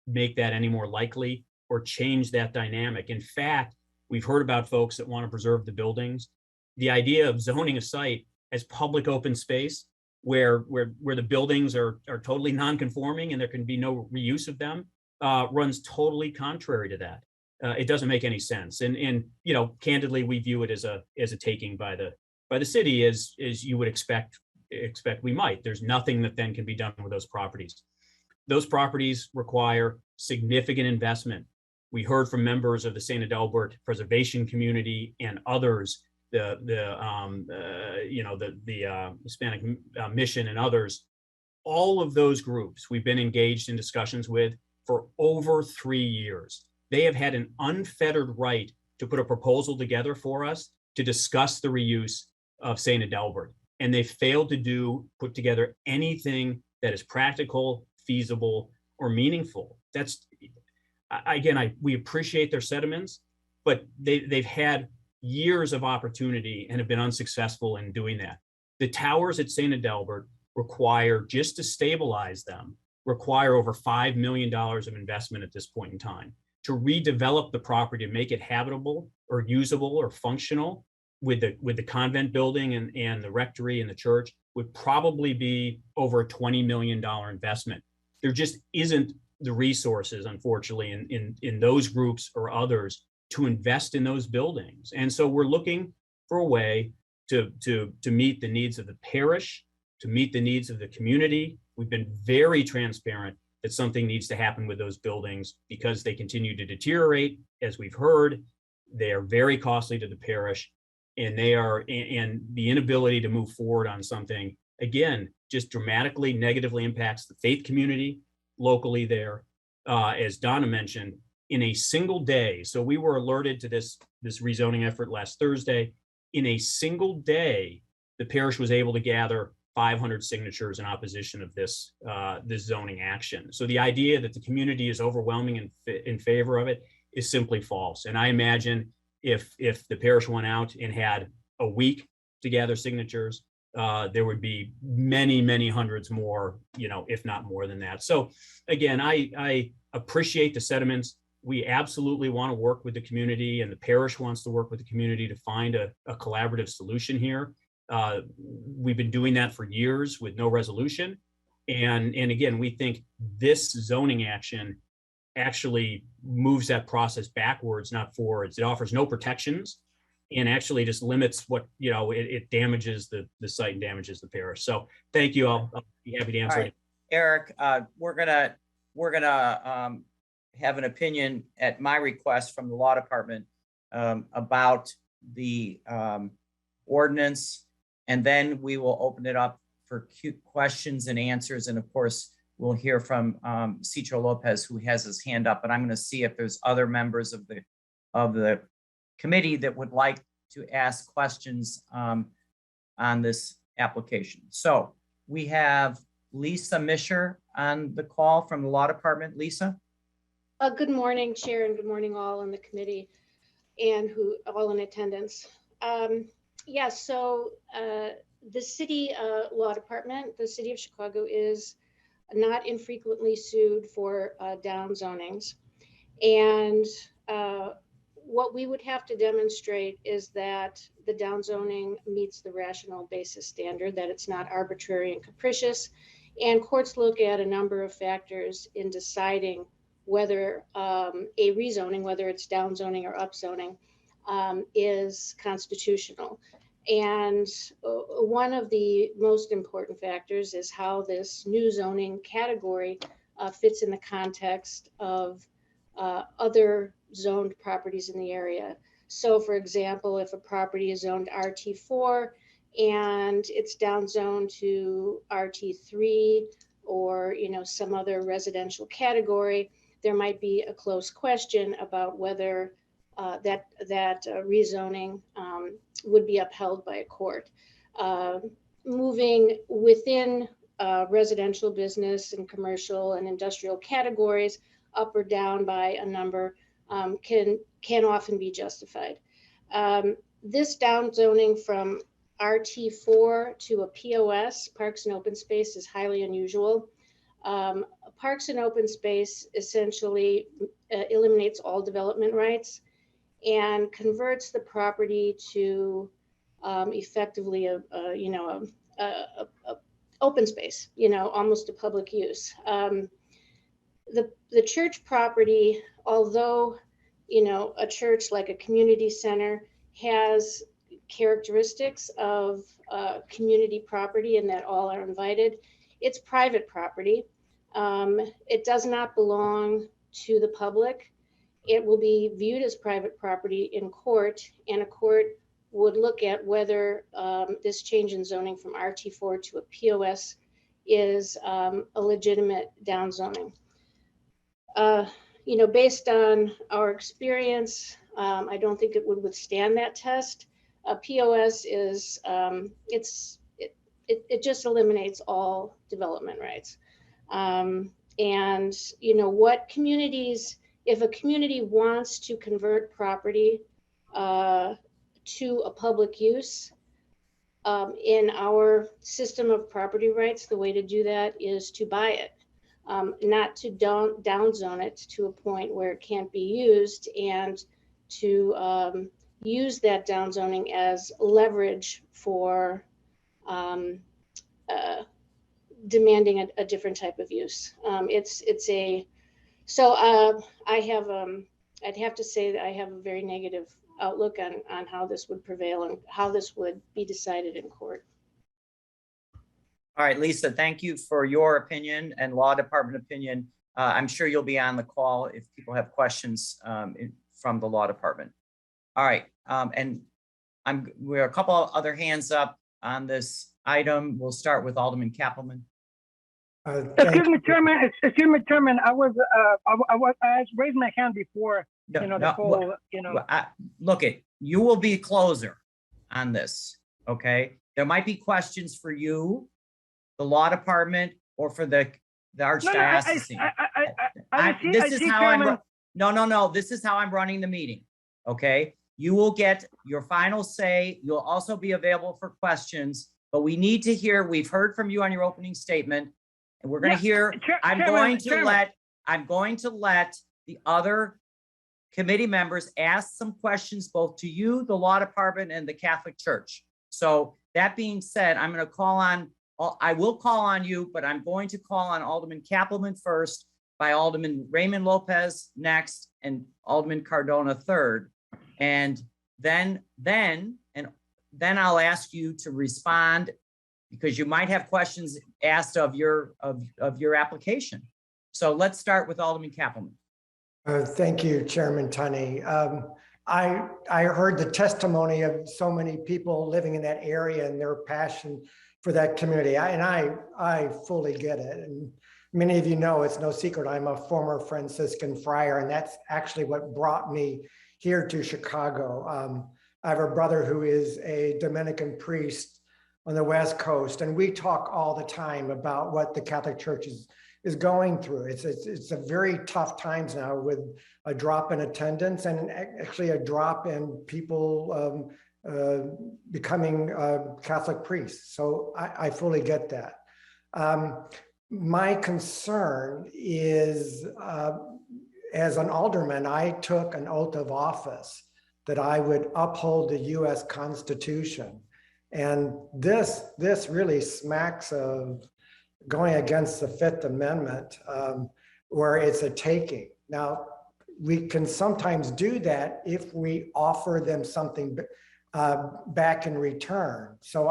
make that any more likely or change that dynamic. In fact, we've heard about folks that want to preserve the buildings. The idea of zoning a site as public open space where the buildings are totally non-conforming and there can be no reuse of them runs totally contrary to that. It doesn't make any sense. And candidly, we view it as a taking by the city as you would expect we might. There's nothing that then can be done with those properties. Those properties require significant investment. We heard from members of the St. Adalbert preservation community and others, the Hispanic mission and others. All of those groups we've been engaged in discussions with for over 3 years. They have had an unfettered right to put a proposal together for us to discuss the reuse of St. Adalbert. And they failed to put together anything that is practical, feasible, or meaningful. We appreciate their sentiments, but they've had years of opportunity and have been unsuccessful in doing that. The towers at St. Adelbert require, just to stabilize them, require over $5 million of investment at this point in time. To redevelop the property to make it habitable or usable or functional with the convent building and the rectory and the church would probably be over a $20 million investment. There just isn't the resources, unfortunately, in those groups or others to invest in those buildings. And so we're looking for a way to meet the needs of the parish, to meet the needs of the community. We've been very transparent that something needs to happen with those buildings because they continue to deteriorate. As we've heard, they are very costly to the parish, and and the inability to move forward on something, again, just dramatically negatively impacts the faith community locally there. As Donna mentioned, in a single day, so we were alerted to this rezoning effort last Thursday. In a single day, the parish was able to gather 500 signatures in opposition of this zoning action. So the idea that the community is overwhelming in favor of it is simply false. And I imagine if the parish went out and had a week to gather signatures, there would be many, many hundreds more, if not more than that. So again, I appreciate the sentiments. We absolutely want to work with the community, and the parish wants to work with the community to find a collaborative solution here. We've been doing that for years with no resolution. And again, we think this zoning action actually moves that process backwards, not forwards. It offers no protections and actually just limits what, it damages the site and damages the parish. So thank you. I'll be happy to answer. All right. Eric, we're gonna have an opinion at my request from the law department about the ordinance, and then we will open it up for questions and answers. And of course, we'll hear from Citro Lopez, who has his hand up, and I'm going to see if there's other members of the committee that would like to ask questions on this application. So we have Lisa Mischer on the call from the law department. Lisa? Good morning, Chair, and good morning all in the committee and all in attendance. Yes, so the city law department, the city of Chicago, is not infrequently sued for down zonings. And what we would have to demonstrate is that the down zoning meets the rational basis standard, that it's not arbitrary and capricious. And courts look at a number of factors in deciding whether a rezoning, whether it's down zoning or up zoning, is constitutional. And one of the most important factors is how this new zoning category fits in the context of other zoned properties in the area. So for example, if a property is zoned RT4 and it's down zoned to RT3 or some other residential category, there might be a close question about whether that rezoning would be upheld by a court. Moving within residential, business, and commercial and industrial categories up or down by a number can often be justified. This down zoning from RT4 to a POS, Parks and Open Space, is highly unusual. Parks and Open Space essentially eliminates all development rights and converts the property to effectively a open space, almost a public use. The church property, although a church like a community center has characteristics of community property in that all are invited, it's private property. It does not belong to the public. It will be viewed as private property in court, and a court would look at whether this change in zoning from RT4 to a POS is a legitimate down zoning. Based on our experience, I don't think it would withstand that test. A POS is, it just eliminates all development rights. And what communities, if a community wants to convert property to a public use. In our system of property rights, the way to do that is to buy it, not to downzone it to a point where it can't be used, and to use that downzoning as leverage for demanding a different type of use. I'd have to say that I have a very negative outlook on how this would prevail and how this would be decided in court. All right, Lisa, thank you for your opinion and law department opinion. I'm sure you'll be on the call if people have questions from the law department. All right, and we're a couple of other hands up on this item. We'll start with Alderman Kappelman. Excuse me, Chairman. I raised my hand before. Look, you will be closer on this. Okay, there might be questions for you, the law department, or for the archdiocese. This is how I'm running the meeting. Okay, you will get your final say. You'll also be available for questions, but we need to hear. We've heard from you on your opening statement, and we're going to hear. I'm going to let the other committee members ask some questions both to you, the law department, and the Catholic Church. So that being said, I'm going to call on. I will call on you, but I'm going to call on Alderman Kappelman first, by Alderman Raymond Lopez next, and Alderman Cardona third. And then I'll ask you to respond, because you might have questions asked of your application. So let's start with Alderman Kappelman. Thank you, Chairman Tunney. I heard the testimony of so many people living in that area and their passion for that community. I fully get it. And many of you know, it's no secret, I'm a former Franciscan friar, and that's actually what brought me here to Chicago. I have a brother who is a Dominican priest on the West Coast, and we talk all the time about what the Catholic Church is going through. It's a very tough times now, with a drop in attendance and actually a drop in people becoming Catholic priests. So I fully get that. My concern is, as an alderman, I took an oath of office that I would uphold the US Constitution. And this really smacks of going against the Fifth Amendment, where it's a taking. Now, we can sometimes do that if we offer them something back in return. So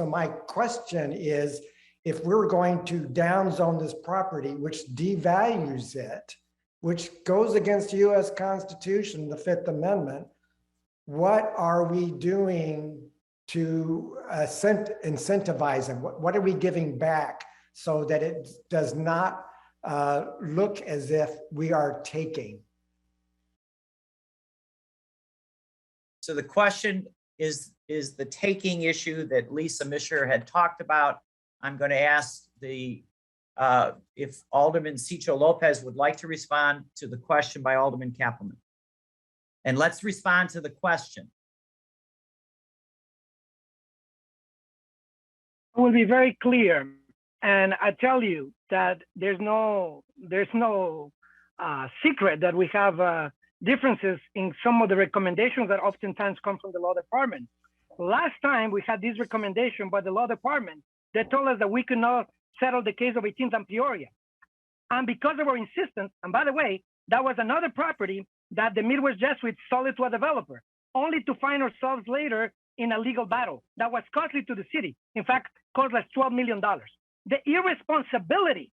my question is, if we're going to downzone this property, which devalues it, which goes against the US Constitution, the Fifth Amendment, what are we doing to incentivize them? What are we giving back so that it does not look as if we are taking? So the question is the taking issue that Lisa Mischer had talked about. I'm going to ask if Alderman Cicho Lopez would like to respond to the question by Alderman Kappelman. And let's respond to the question. I will be very clear, and I tell you that there's no secret that we have differences in some of the recommendations that oftentimes come from the law department. Last time we had this recommendation by the law department, they told us that we could not settle the case of 18th and Peoria. And because of our insistence, and by the way, that was another property that the Midwest Jesuits sold it to a developer, only to find ourselves later in a legal battle that was costly to the city. In fact, cost us $12 million. The irresponsibility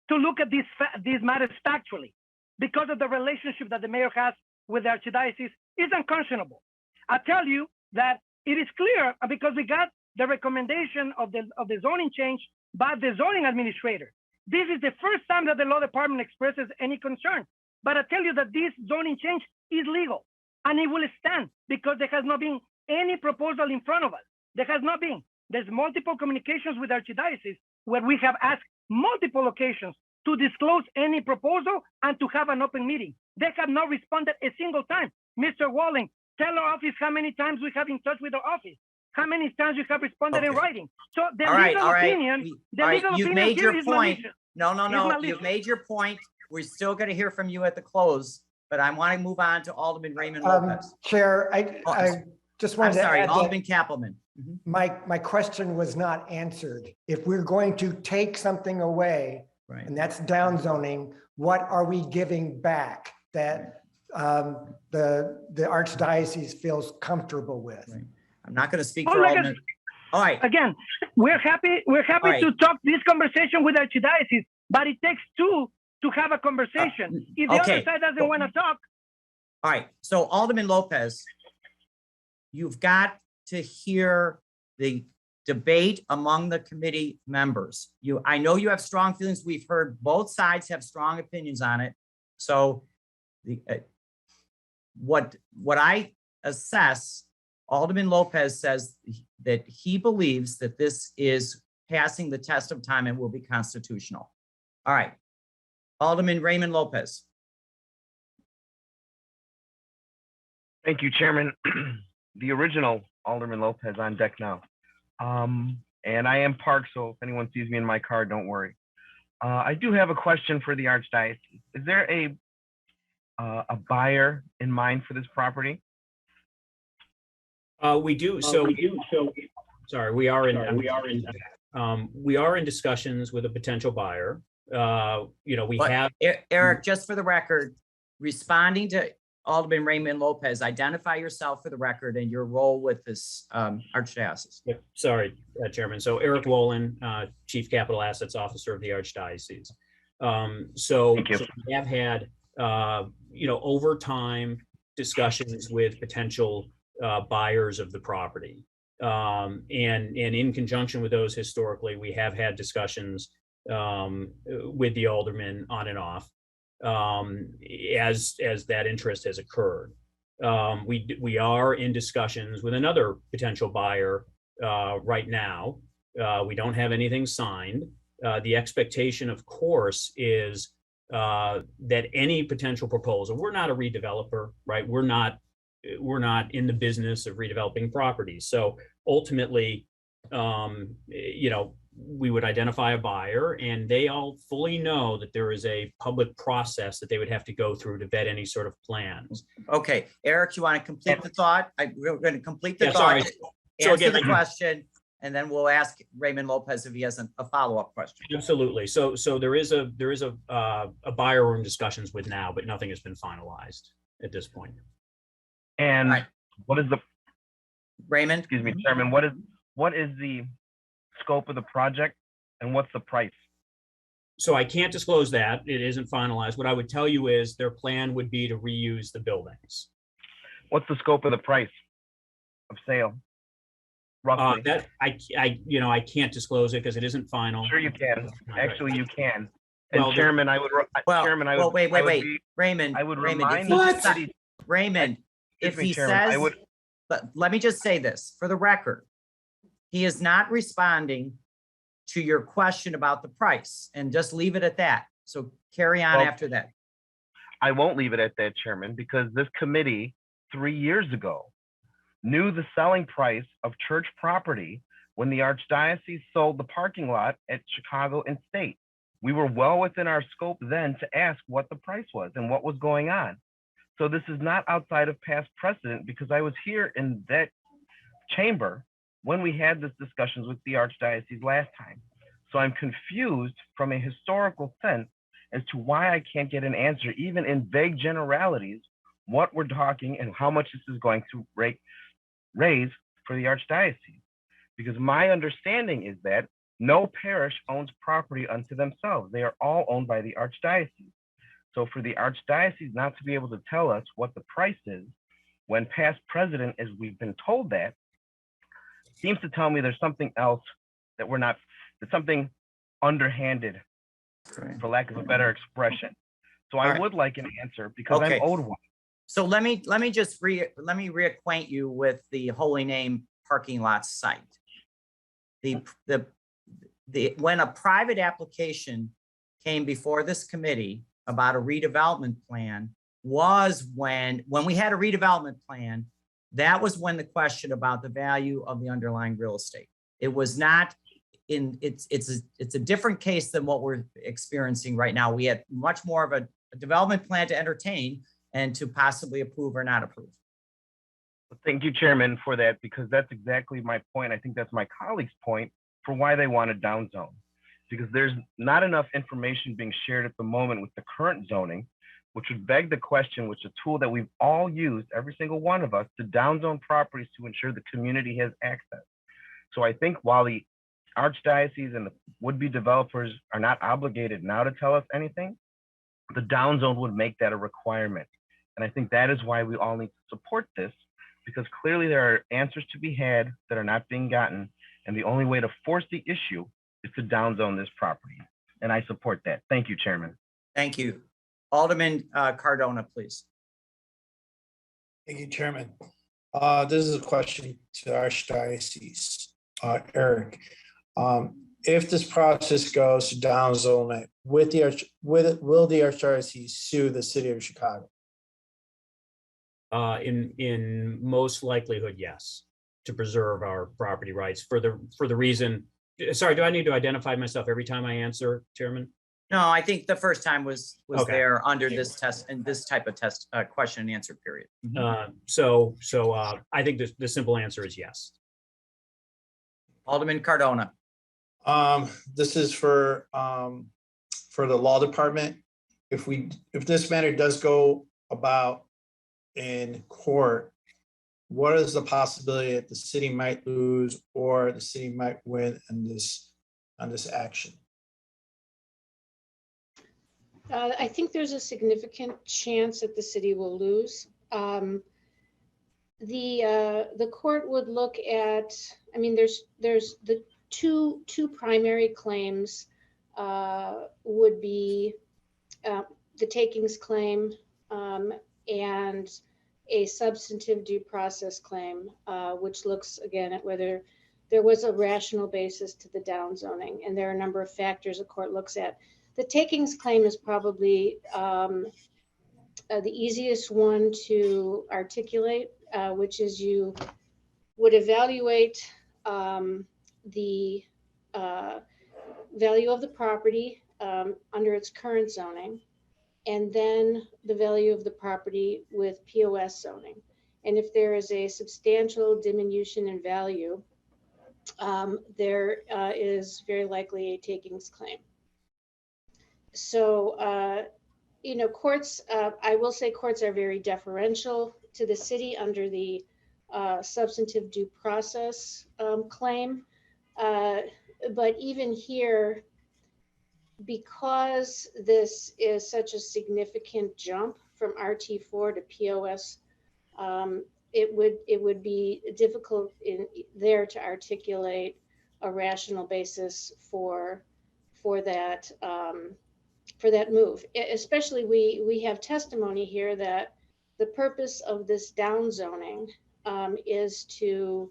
to look at these matters factually, because of the relationship that the mayor has with the archdiocese, is unconscionable. I tell you that it is clear, because we got the recommendation of the zoning change by the zoning administrator. This is the first time that the law department expresses any concern. But I tell you that this zoning change is legal, and it will stand, because there has not been any proposal in front of us. There has not been. There's multiple communications with archdiocese where we have asked multiple occasions to disclose any proposal and to have an open meeting. They have not responded a single time. Mr. Walling, Tell our office how many times we have in touch with our office, how many times we have responded in Okay. writing. So the All right, legal all right. opinion, the All right, legal you've opinion made here your is point. malicious. No, It's you've malicious. made your point. We're still going to hear from you at the close, but I want to move on to Alderman Raymond Lopez. Chair, I just I'm wanted to sorry, add that Alderman Kappelman. Mhm. my question was not answered. If we're going to take something away, Right. and that's downzoning, what are we giving back that the Archdiocese feels comfortable with? Right. I'm not going to speak Oh, for like Alderman. All right. Again, we're happy right. to talk this conversation with Archdiocese, but it takes two to have a conversation. If the okay. other side doesn't want to talk, All right, so Alderman Lopez, you've got to hear the debate among the committee members. I know you have strong feelings. We've heard both sides have strong opinions on it. So what I assess, Alderman Lopez says that he believes that this is passing the test of time and will be constitutional. All right, Alderman Raymond Lopez. Thank you, Chairman. The original Alderman Lopez on deck now. And I am parked, so if anyone sees me in my car, don't worry. I do have a question for the Archdiocese. Is there a buyer in mind for this property? We do. Sorry, we are in discussions with a potential buyer. Eric, just for the record, responding to Alderman Raymond Lopez, identify yourself for the record and your role with this Archdiocese. Sorry, Chairman. So Eric Wolin, Chief Capital Assets Officer of the Archdiocese. So we have had, over time discussions with potential buyers of the property. And in conjunction with those, historically, we have had discussions with the alderman on and off as that interest has occurred. We are in discussions with another potential buyer right now. We don't have anything signed. The expectation, of course, is that any potential proposal, we're not a redeveloper, right? We're not in the business of redeveloping properties. So ultimately, we would identify a buyer, and they all fully know that there is a public process that they would have to go through to vet any sort of plans. Okay, Eric, you want to complete the thought? We're going to complete the thought. Sorry. Answer the question, and then we'll ask Raymond Lopez if he has a follow-up question. Absolutely. So there is a buyer we're in discussions with now, but nothing has been finalized at this point. And what is the Raymond? Excuse me, Chairman. What is the scope of the project, and what's the price? So I can't disclose that. It isn't finalized. What I would tell you is their plan would be to reuse the buildings. What's the scope of the price of sale? Roughly. That I can't disclose it because it isn't final. Sure, you can. Actually, you can. Well, And Chairman, Wait, Raymond. I would Raymond, remind if the he city. Raymond, if he Chairman, says, let me just say this for the record. He is not responding to your question about the price, and just leave it at that. So carry on after that. I won't leave it at that, Chairman, because this committee 3 years ago knew the selling price of church property when the Archdiocese sold the parking lot at Chicago and State. We were well within our scope then to ask what the price was and what was going on. So this is not outside of past precedent, because I was here in that chamber when we had this discussions with the Archdiocese last time. So I'm confused from a historical sense as to why I can't get an answer, even in vague generalities, what we're talking and how much this is going to raise for the Archdiocese. Because my understanding is that no parish owns property unto themselves. They are all owned by the Archdiocese. So for the Archdiocese not to be able to tell us what the price is, when past precedent, as we've been told that, seems to tell me there's something else that there's something underhanded, for lack of a better expression. So I would like an answer, because I'm owed one. So let me reacquaint you with the Holy Name parking lot site. When a private application came before this committee about a redevelopment plan was when we had a redevelopment plan, that was when the question about the value of the underlying real estate. It was not in, it's a different case than what we're experiencing right now. We had much more of a development plan to entertain and to possibly approve or not approve. Thank you, Chairman, for that, because that's exactly my point. I think that's my colleague's point for why they want a down zone, because there's not enough information being shared at the moment with the current zoning, which would beg the question, which is a tool that we've all used, every single one of us, to downzone properties to ensure the community has access. So I think while the Archdiocese and the would-be developers are not obligated now to tell us anything, the downzone would make that a requirement. And I think that is why we all need to support this, because clearly there are answers to be had that are not being gotten. And the only way to force the issue is to downzone this property. And I support that. Thank you, Chairman. Thank you. Alderman Cardona, please. Thank you, Chairman. This is a question to the Archdiocese. Eric, if this process goes to downzone it, will the Archdiocese sue the city of Chicago? In most likelihood, yes, to preserve our property rights for the reason. Sorry, do I need to identify myself every time I answer, Chairman? No, I think the first time was Okay. there under this test and this type of test question and answer period. So I think the simple answer is yes. Alderman Cardona. This is for the law department. If this matter does go about in court, what is the possibility that the city might lose or the city might win on this action? I think there's a significant chance that the city will lose. The court would look at, I mean, there's the two primary claims would be the takings claim and a substantive due process claim, which looks again at whether there was a rational basis to the downzoning. And there are a number of factors the court looks at. The takings claim is probably the easiest one to articulate, which is you would evaluate the value of the property under its current zoning, and then the value of the property with POS zoning. And if there is a substantial diminution in value, there is very likely a takings claim. So, you know, courts, I will say courts are very deferential to the city under the substantive due process claim. But even here, because this is such a significant jump from RT4 to POS, it would be difficult in there to articulate a rational basis for that move. Especially we have testimony here that the purpose of this downzoning is to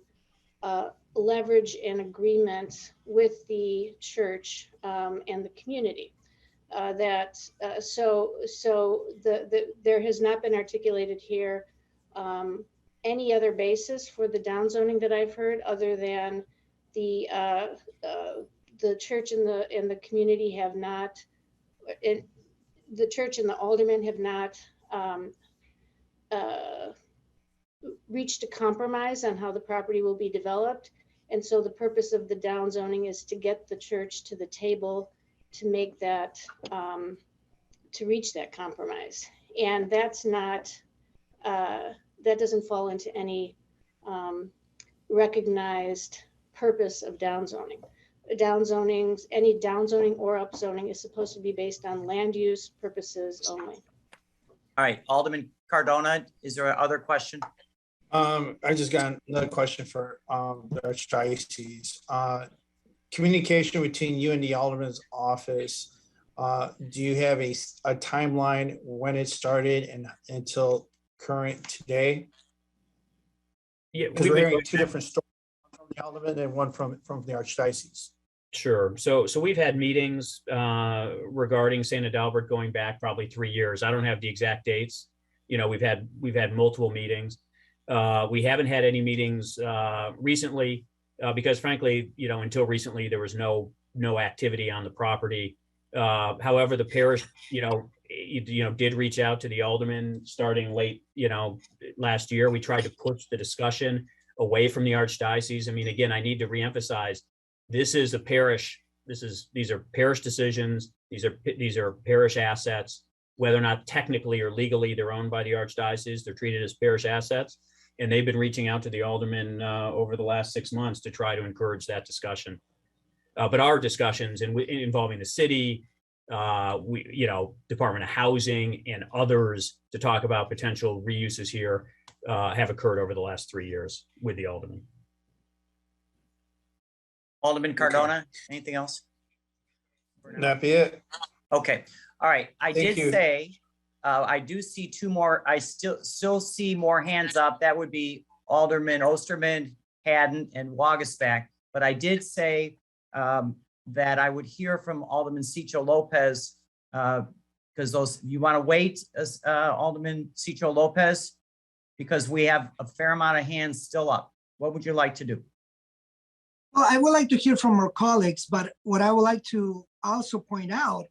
leverage an agreement with the church and the community. There has not been articulated here any other basis for the downzoning that I've heard, other than the church and the community have not. The church and the aldermen have not reached a compromise on how the property will be developed. And so the purpose of the downzoning is to get the church to the table to make that, to reach that compromise. And that's not, that doesn't fall into any recognized purpose of downzoning. Downzonings, any downzoning or upzoning is supposed to be based on land use purposes only. All right, Alderman Cardona, is there other question? I just got another question for the Archdiocese. Communication between you and the Alderman's office. Do you have a timeline when it started and until current today? Yeah, because we're hearing two different stories, one from the Alderman and one from the Archdiocese. Sure. So we've had meetings regarding St. Adalbert going back probably 3 years. I don't have the exact dates. You know, we've had multiple meetings. We haven't had any meetings recently because frankly, until recently, there was no activity on the property. However, the parish, did reach out to the alderman starting late, last year. We tried to push the discussion away from the archdiocese. I mean, again, I need to reemphasize, this is a parish. These are parish decisions. These are parish assets. Whether or not technically or legally they're owned by the archdiocese, they're treated as parish assets. And they've been reaching out to the alderman over the last 6 months to try to encourage that discussion. But our discussions involving the city, Department of Housing and others to talk about potential reuses here have occurred over the last 3 years with the alderman. Alderman Cardona, anything else? That'd be it. Okay, all right. I Thank did you. say, I do see two more, I still see more hands up. That would be Alderman Osterman, Haddon, and Wagasback. But I did say that I would hear from Alderman Cicho Lopez, because you want to wait, Alderman Cicho Lopez, because we have a fair amount of hands still up. What would you like to do? Well, I would like to hear from our colleagues, but what I would like to also point out,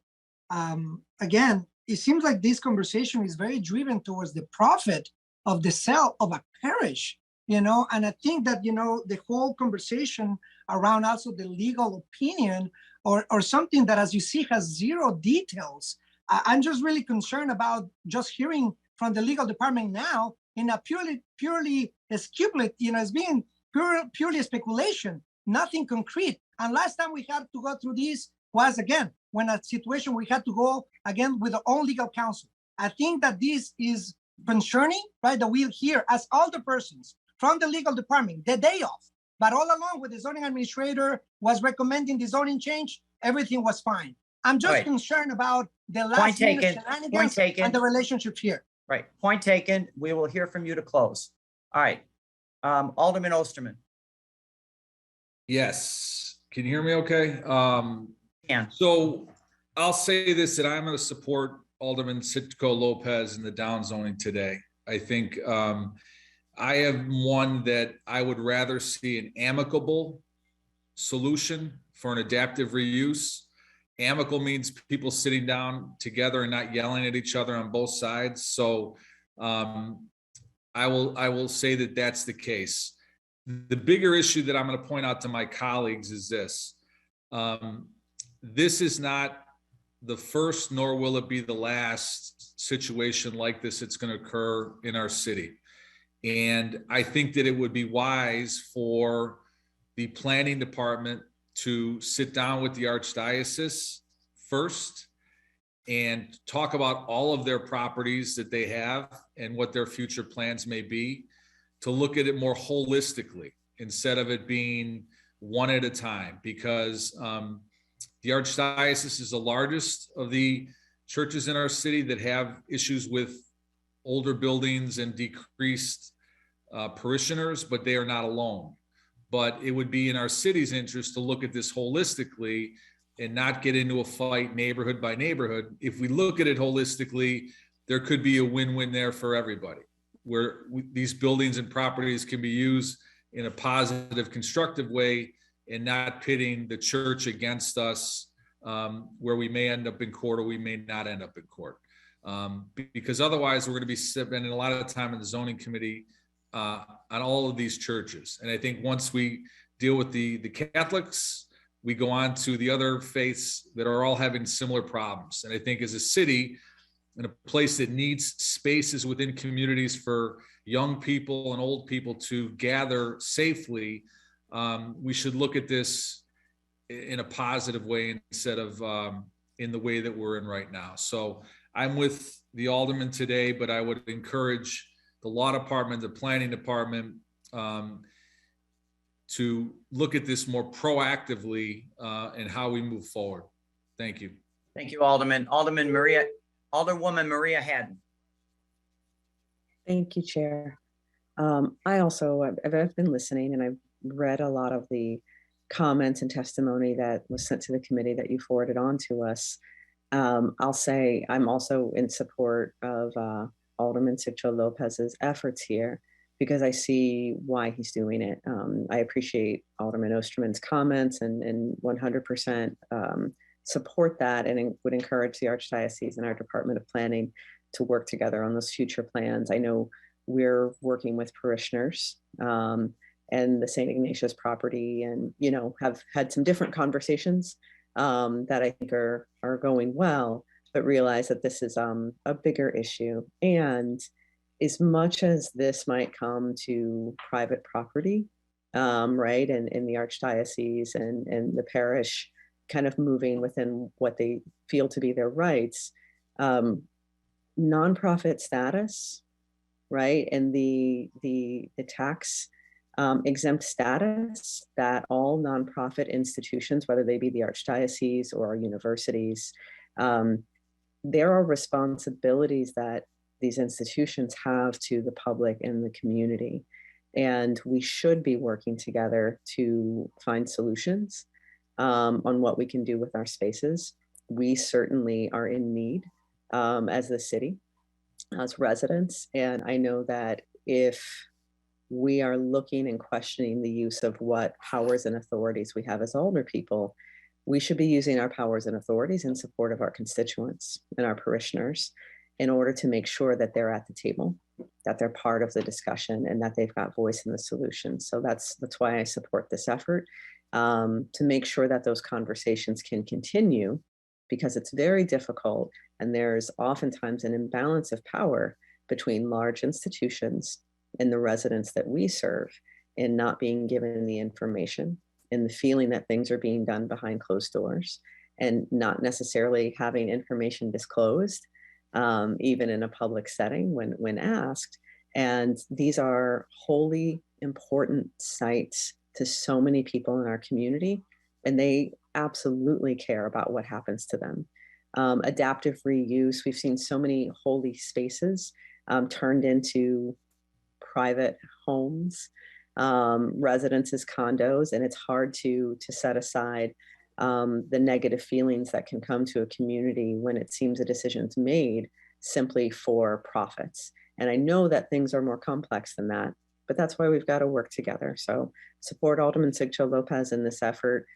again, it seems like this conversation is very driven towards the profit of the sale of a parish, and I think that, the whole conversation around also the legal opinion or something that, as you see, has zero details. I'm just really concerned about just hearing from the legal department now in a purely speculative, it's being purely speculation, nothing concrete. And last time we had to go through this was, again, when a situation we had to go again with our own legal counsel. I think that this is concerning, right? That we'll hear as all the persons from the legal department the day off, but all along with the zoning administrator was recommending the zoning change, everything was fine. I'm just concerned about the last minute shenanigans and the relationship here. Right, point taken. We will hear from you to close. All right, Alderman Osterman. Yes, can you hear me okay? Yeah. So I'll say this, that I'm going to support Alderman Cicho Lopez in the downzoning today. I think I have one that I would rather see an amicable solution for an adaptive reuse. Amicable means people sitting down together and not yelling at each other on both sides. So I will say that that's the case. The bigger issue that I'm going to point out to my colleagues is this. This is not the first, nor will it be the last situation like this that's going to occur in our city. And I think that it would be wise for the planning department to sit down with the archdiocese first and talk about all of their properties that they have and what their future plans may be, to look at it more holistically instead of it being one at a time, because the archdiocese is the largest of the churches in our city that have issues with older buildings and decreased parishioners, but they are not alone. But it would be in our city's interest to look at this holistically and not get into a fight neighborhood by neighborhood. If we look at it holistically, there could be a win-win there for everybody, where these buildings and properties can be used in a positive, constructive way and not pitting the church against us, where we may end up in court or we may not end up in court. Because otherwise we're going to be spending a lot of time in the zoning committee on all of these churches. And I think once we deal with the Catholics, we go on to the other faiths that are all having similar problems. And I think as a city, in a place that needs spaces within communities for young people and old people to gather safely, we should look at this in a positive way instead of in the way that we're in right now. So I'm with the alderman today, but I would encourage the law department, the planning department, to look at this more proactively and how we move forward. Thank you. Thank you, Alderman. Alderwoman Maria Haddon. Thank you, Chair. I also, I've been listening and I've read a lot of the comments and testimony that was sent to the committee that you forwarded on to us. I'll say I'm also in support of Alderman Cicho Lopez's efforts here. because I see why he's doing it. I appreciate Alderman Osterman's comments and 100% support that, and would encourage the Archdiocese and our Department of Planning to work together on those future plans. I know we're working with parishioners and the St. Ignatius property, and have had some different conversations that I think are going well, but realize that this is a bigger issue. And as much as this might come to private property, right, and in the Archdiocese and the parish kind of moving within what they feel to be their rights, nonprofit status, right, and the tax exempt status that all nonprofit institutions, whether they be the Archdiocese or universities, there are responsibilities that these institutions have to the public and the community. And we should be working together to find solutions on what we can do with our spaces. We certainly are in need as the city, as residents. And I know that if we are looking and questioning the use of what powers and authorities we have as older people, we should be using our powers and authorities in support of our constituents and our parishioners in order to make sure that they're at the table, that they're part of the discussion, and that they've got voice in the solution. So that's why I support this effort, to make sure that those conversations can continue, because it's very difficult, and there's oftentimes an imbalance of power between large institutions and the residents that we serve in not being given the information and the feeling that things are being done behind closed doors and not necessarily having information disclosed, even in a public setting when asked. And these are wholly important sites to so many people in our community, and they absolutely care about what happens to them. Adaptive reuse, we've seen so many holy spaces turned into private homes, residences, condos, and it's hard to set aside the negative feelings that can come to a community when it seems a decision's made simply for profits. And I know that things are more complex than that, but that's why we've got to work together. So support Alderman Sigcho Lopez in this effort,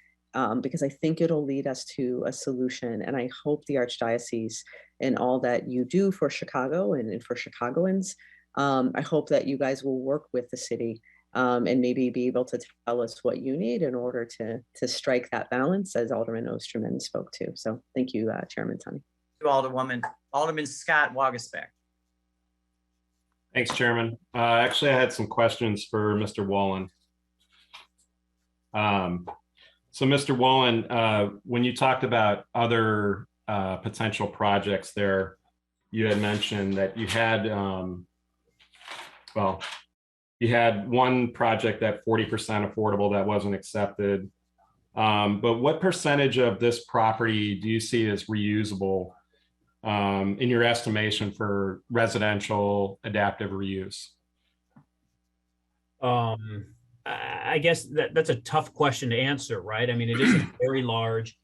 because I think it'll lead us to a solution. And I hope the Archdiocese and all that you do for Chicago and for Chicagoans, I hope that you guys will work with the city and maybe be able to tell us what you need in order to strike that balance, as Alderman Osterman spoke to. So thank you, Chairman Tunney. Alderwoman. Alderman Scott Waguespack. Thanks, Chairman. Actually, I had some questions for Mr. Wallen. So Mr. Wallen, when you talked about other potential projects there, you had mentioned that you had, you had one project at 40% affordable that wasn't accepted. But what percentage of this property do you see as reusable in your estimation for residential adaptive reuse? I guess that's a tough question to answer, right? I mean, it is a very large,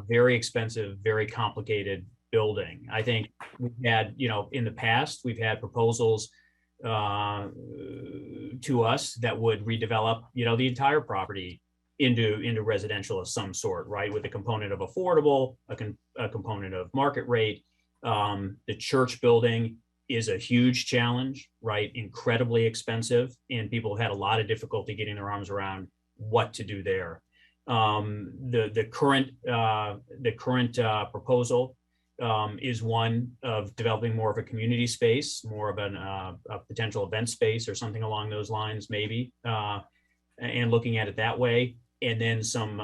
very expensive, very complicated building. I think we've had, in the past, we've had proposals to us that would redevelop, the entire property into residential of some sort, right? With a component of affordable, a component of market rate. The church building is a huge challenge, right? Incredibly expensive, and people had a lot of difficulty getting their arms around what to do there. The current proposal is one of developing more of a community space, more of a potential event space or something along those lines, maybe, and looking at it that way, and then some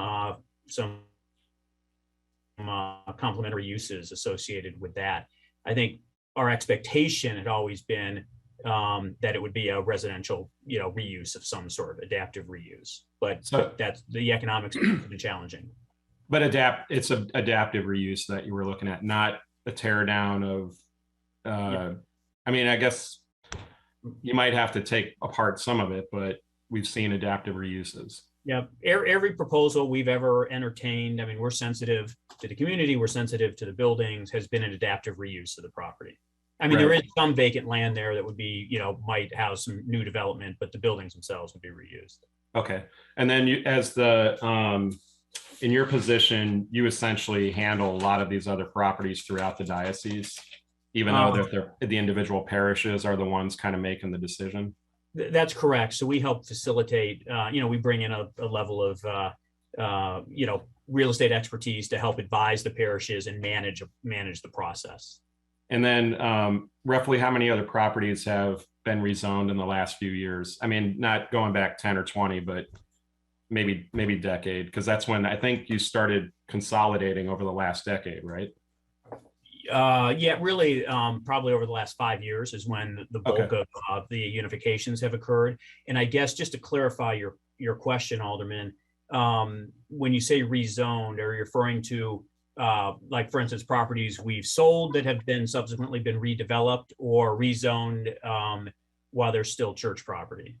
complementary uses associated with that. I think our expectation had always been that it would be a residential, reuse of some sort, adaptive reuse. But that's the economics have been challenging. But it's an adaptive reuse that you were looking at, not a tear down of. I mean, I guess you might have to take apart some of it, but we've seen adaptive reuses. Yeah, every proposal we've ever entertained, I mean, we're sensitive to the community, we're sensitive to the buildings, has been an adaptive reuse of the property. I mean, Right. there is some vacant land there that would be, might house some new development, but the buildings themselves would be reused. Okay. And then you, as the, in your position, you essentially handle a lot of these other properties throughout the diocese, even though the individual parishes are the ones kind of making the decision. That's correct. So we help facilitate, we bring in a level of, real estate expertise to help advise the parishes and manage the process. And then roughly how many other properties have been rezoned in the last few years? I mean, not going back 10 or 20, but maybe decade, because that's when I think you started consolidating over the last decade, right? Yeah, really, probably over the last 5 years is when the bulk of the unifications have occurred. And I guess just to clarify your question, Alderman, when you say rezoned, are you referring to like, for instance, properties we've sold that have been subsequently been redeveloped, or rezoned while they're still church property?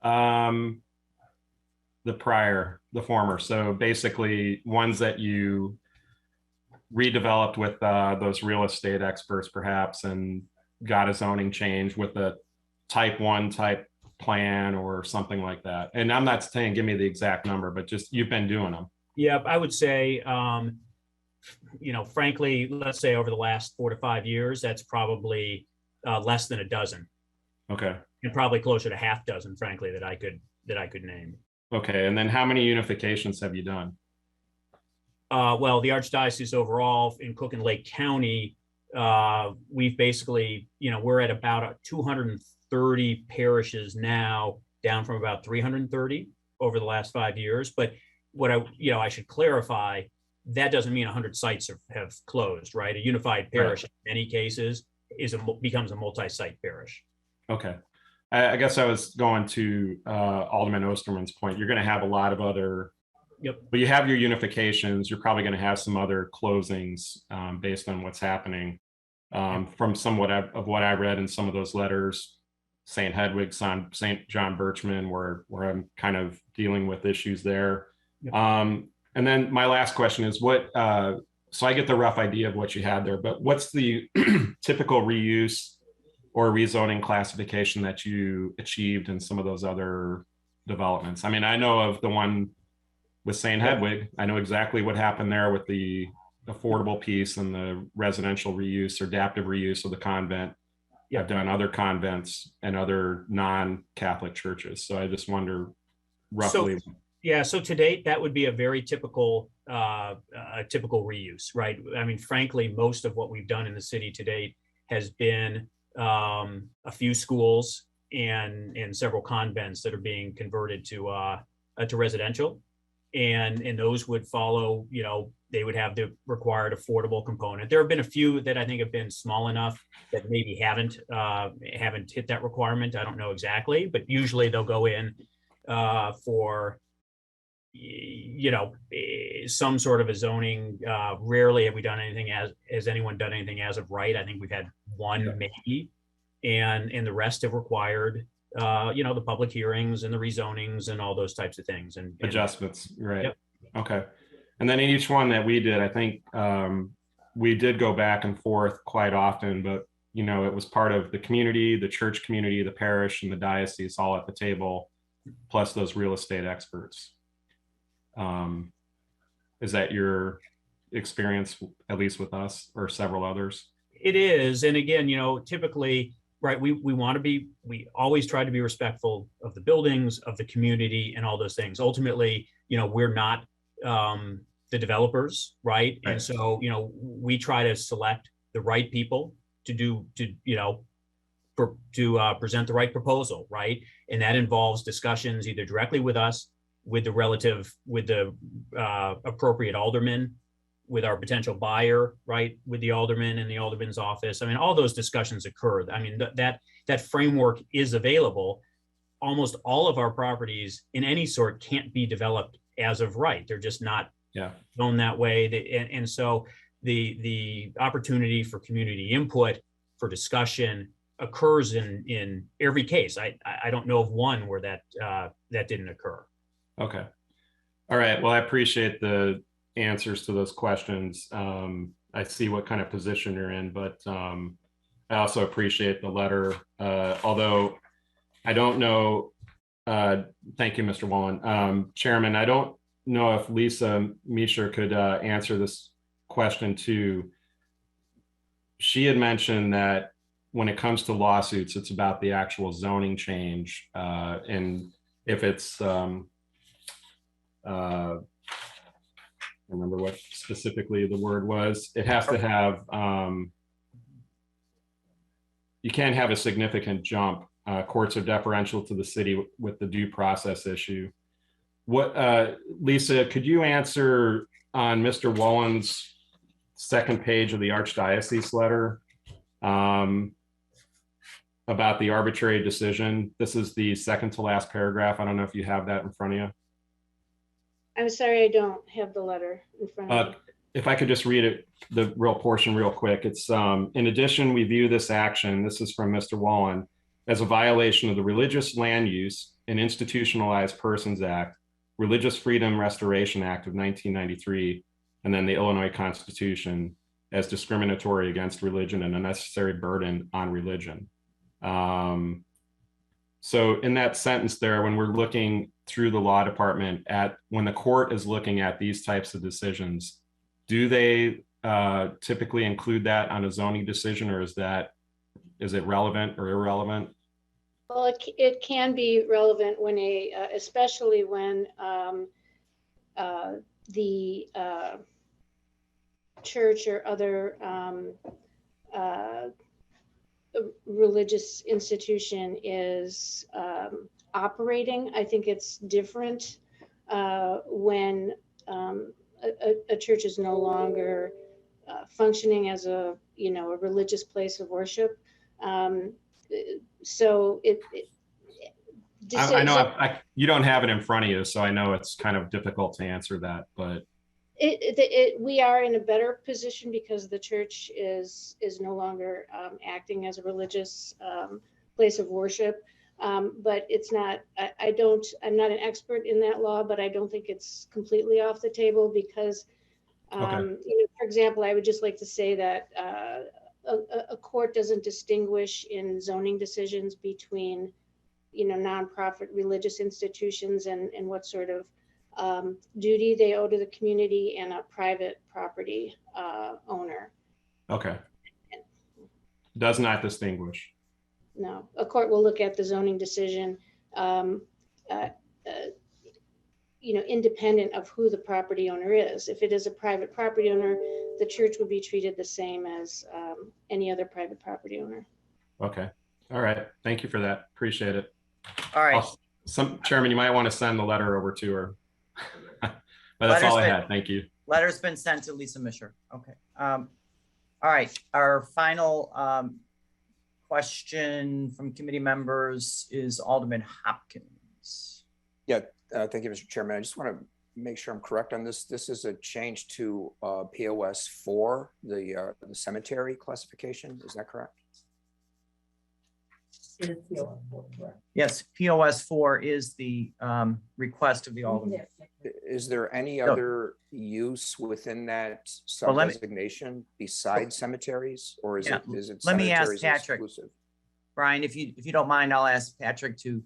The former. So basically ones that you redeveloped with those real estate experts perhaps, and got a zoning change with a type 1 type plan or something like that. And I'm not saying give me the exact number, but just you've been doing them. Yeah, I would say, frankly, let's say over the last 4 to 5 years, that's probably less than a dozen. Okay. And probably closer to half dozen, frankly, that I could name. Okay. And then how many unifications have you done? Well, the Archdiocese overall in Cook and Lake County, we've basically, we're at about 230 parishes now, down from about 330 over the last 5 years. But what I should clarify, that doesn't mean 100 sites have closed, right? A unified parish in many cases becomes a multi-site parish. Okay. I guess I was going to Alderman Osterman's point. You're going to have a lot of other, but you have your unifications. You're probably going to have some other closings based on what's happening. From somewhat of what I read in some of those letters, St. Hedwig, St. John Birchman, where I'm kind of dealing with issues there. And then my last question is so I get the rough idea of what you had there, but what's the typical reuse or rezoning classification that you achieved in some of those other developments? I mean, I know of the one with St. Hedwig. I know exactly what happened there with the affordable piece and the residential reuse or adaptive reuse of the convent. I've done other convents and other non-Catholic churches. So I just wonder roughly. So to date, that would be a very typical reuse, right? I mean, frankly, most of what we've done in the city to date has been a few schools and several convents that are being converted to residential, and those would follow. They would have the required affordable component. There have been a few that I think have been small enough that maybe haven't hit that requirement. I don't know exactly, but usually they'll go in for some sort of a zoning. Rarely have we done anything has anyone done anything as of right. I think we've had one maybe, and the rest have required the public hearings and the rezonings and all those types of things and adjustments. Right. Okay. And then in each one that we did, I think we did go back and forth quite often, but it was part of the community, the church community, the parish, and the diocese all at the table, plus those real estate experts. Is that your experience, at least with us or several others? It is. And again, typically, right, we always try to be respectful of the buildings, of the community, and all those things. Ultimately, we're not the developers, right? And so, we try to select the right people to present the right proposal, right? And that involves discussions either directly with us, with the appropriate alderman, with our potential buyer, right? With the alderman and the alderman's office. I mean, all those discussions occur. I mean, that framework is available. Almost all of our properties in any sort can't be developed as of right. They're just not known that way. And so the opportunity for community input, for discussion, occurs in every case. I don't know of one where that didn't occur. Okay. All right. Well, I appreciate the answers to those questions. I see what kind of position you're in, but I also appreciate the letter, although I don't know. Thank you, Mr. Wallen. Chairman, I don't know if Lisa Mischer could answer this question too. She had mentioned that when it comes to lawsuits, it's about the actual zoning change. And if it's, I remember what specifically the word was, it has to have, you can't have a significant jump. Courts are deferential to the city with the due process issue. What, Lisa, could you answer on Mr. Wallen's second page of the Archdiocese letter about the arbitrary decision? This is the second to last paragraph. I don't know if you have that in front of you. I'm sorry, I don't have the letter in front of me. If I could just read it, the real portion real quick. It's, in addition, we view this action, this is from Mr. Wallen, as a violation of the Religious Land Use and Institutionalized Persons Act, Religious Freedom Restoration Act of 1993, and then the Illinois Constitution as discriminatory against religion and a necessary burden on religion. So in that sentence there, when we're looking through the law department at when the court is looking at these types of decisions, do they typically include that on a zoning decision, or is it relevant or irrelevant? Well, it can be relevant when especially when the church or other religious institution is operating. I think it's different when a church is no longer functioning as a religious place of worship. So I know you don't have it in front of you, so I know it's kind of difficult to answer that, but we are in a better position because the church is no longer acting as a religious place of worship. But it's not, I'm not an expert in that law, but I don't think it's completely off the table because, for example, I would just like to say that a court doesn't distinguish in zoning decisions between, nonprofit religious institutions and what sort of duty they owe to the community and a private property owner. Okay. Does not distinguish. No, a court will look at the zoning decision, independent of who the property owner is. If it is a private property owner, the church would be treated the same as any other private property owner. Okay. All right. Thank you for that. Appreciate it. All right. Chairman, you might want to send the letter over to her. But that's all I had. Thank you. Letter's been sent to Lisa Mischer. Okay. All right. Our final question from committee members is Alderman Hopkins. Yeah, thank you, Mr. Chairman. I just want to make sure I'm correct on this. This is a change to POS 4, the cemetery classification. Is that correct? Yes, POS 4 is the request of the Alderman. Is there any other use within that sub-designation besides cemeteries, or is it let me ask cemeteries Patrick. exclusive? Brian, if you don't mind, I'll ask Patrick to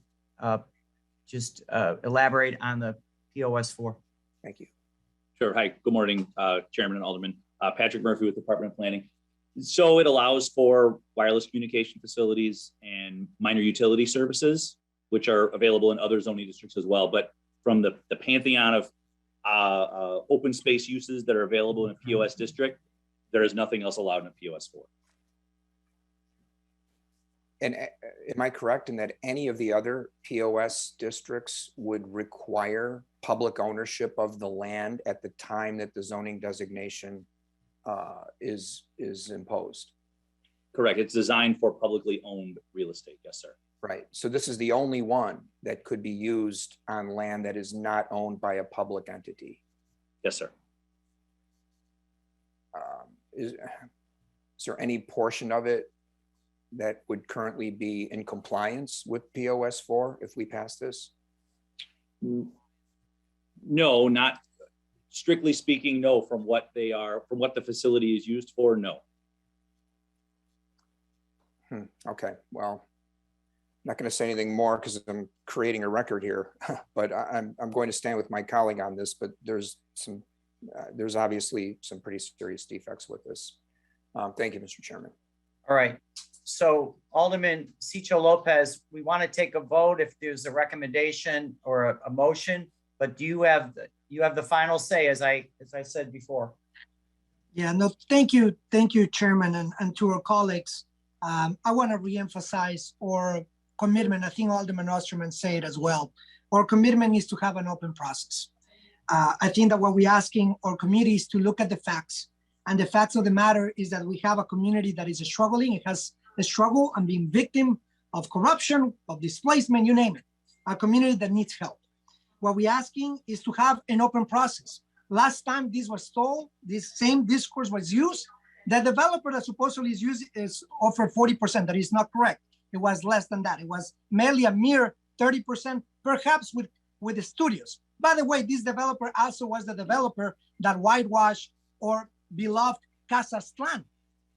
just elaborate on the POS 4. Thank you. Sure. Hi, good morning, Chairman and Alderman. Patrick Murphy with the Department of Planning. So it allows for wireless communication facilities and minor utility services, which are available in other zoning districts as well. But from the pantheon of open space uses that are available in a POS district, there is nothing else allowed in a POS 4. And am I correct in that any of the other POS districts would require public ownership of the land at the time that the zoning designation is imposed? Correct. It's designed for publicly owned real estate. Yes, sir. Right. So this is the only one that could be used on land that is not owned by a public entity. Yes, sir. Is there any portion of it that would currently be in compliance with POS 4 if we pass this? No, not strictly speaking. No, from what they are, from what the facility is used for. No. Okay, well, I'm not going to say anything more because I'm creating a record here, but I'm going to stand with my colleague on this, but there's obviously some pretty serious defects with this. Thank you, Mr. Chairman. All right. So Alderman Cicho Lopez, we want to take a vote if there's a recommendation or a motion, but do you have the final say, as I said before? Yeah, no, thank you, Chairman, and to our colleagues. I want to reemphasize our commitment. I think Alderman Osterman said as well. Our commitment is to have an open process. I think that what we're asking our community is to look at the facts. And the facts of the matter is that we have a community that is struggling. It has a struggle and being victim of corruption, of displacement, you name it. A community that needs help. What we're asking is to have an open process. Last time this was told, this same discourse was used. The developer that supposedly is offered 40%. That is not correct. It was less than that. It was merely a mere 30%, perhaps with the studios. By the way, this developer also was the developer that whitewashed or beloved Casastlan.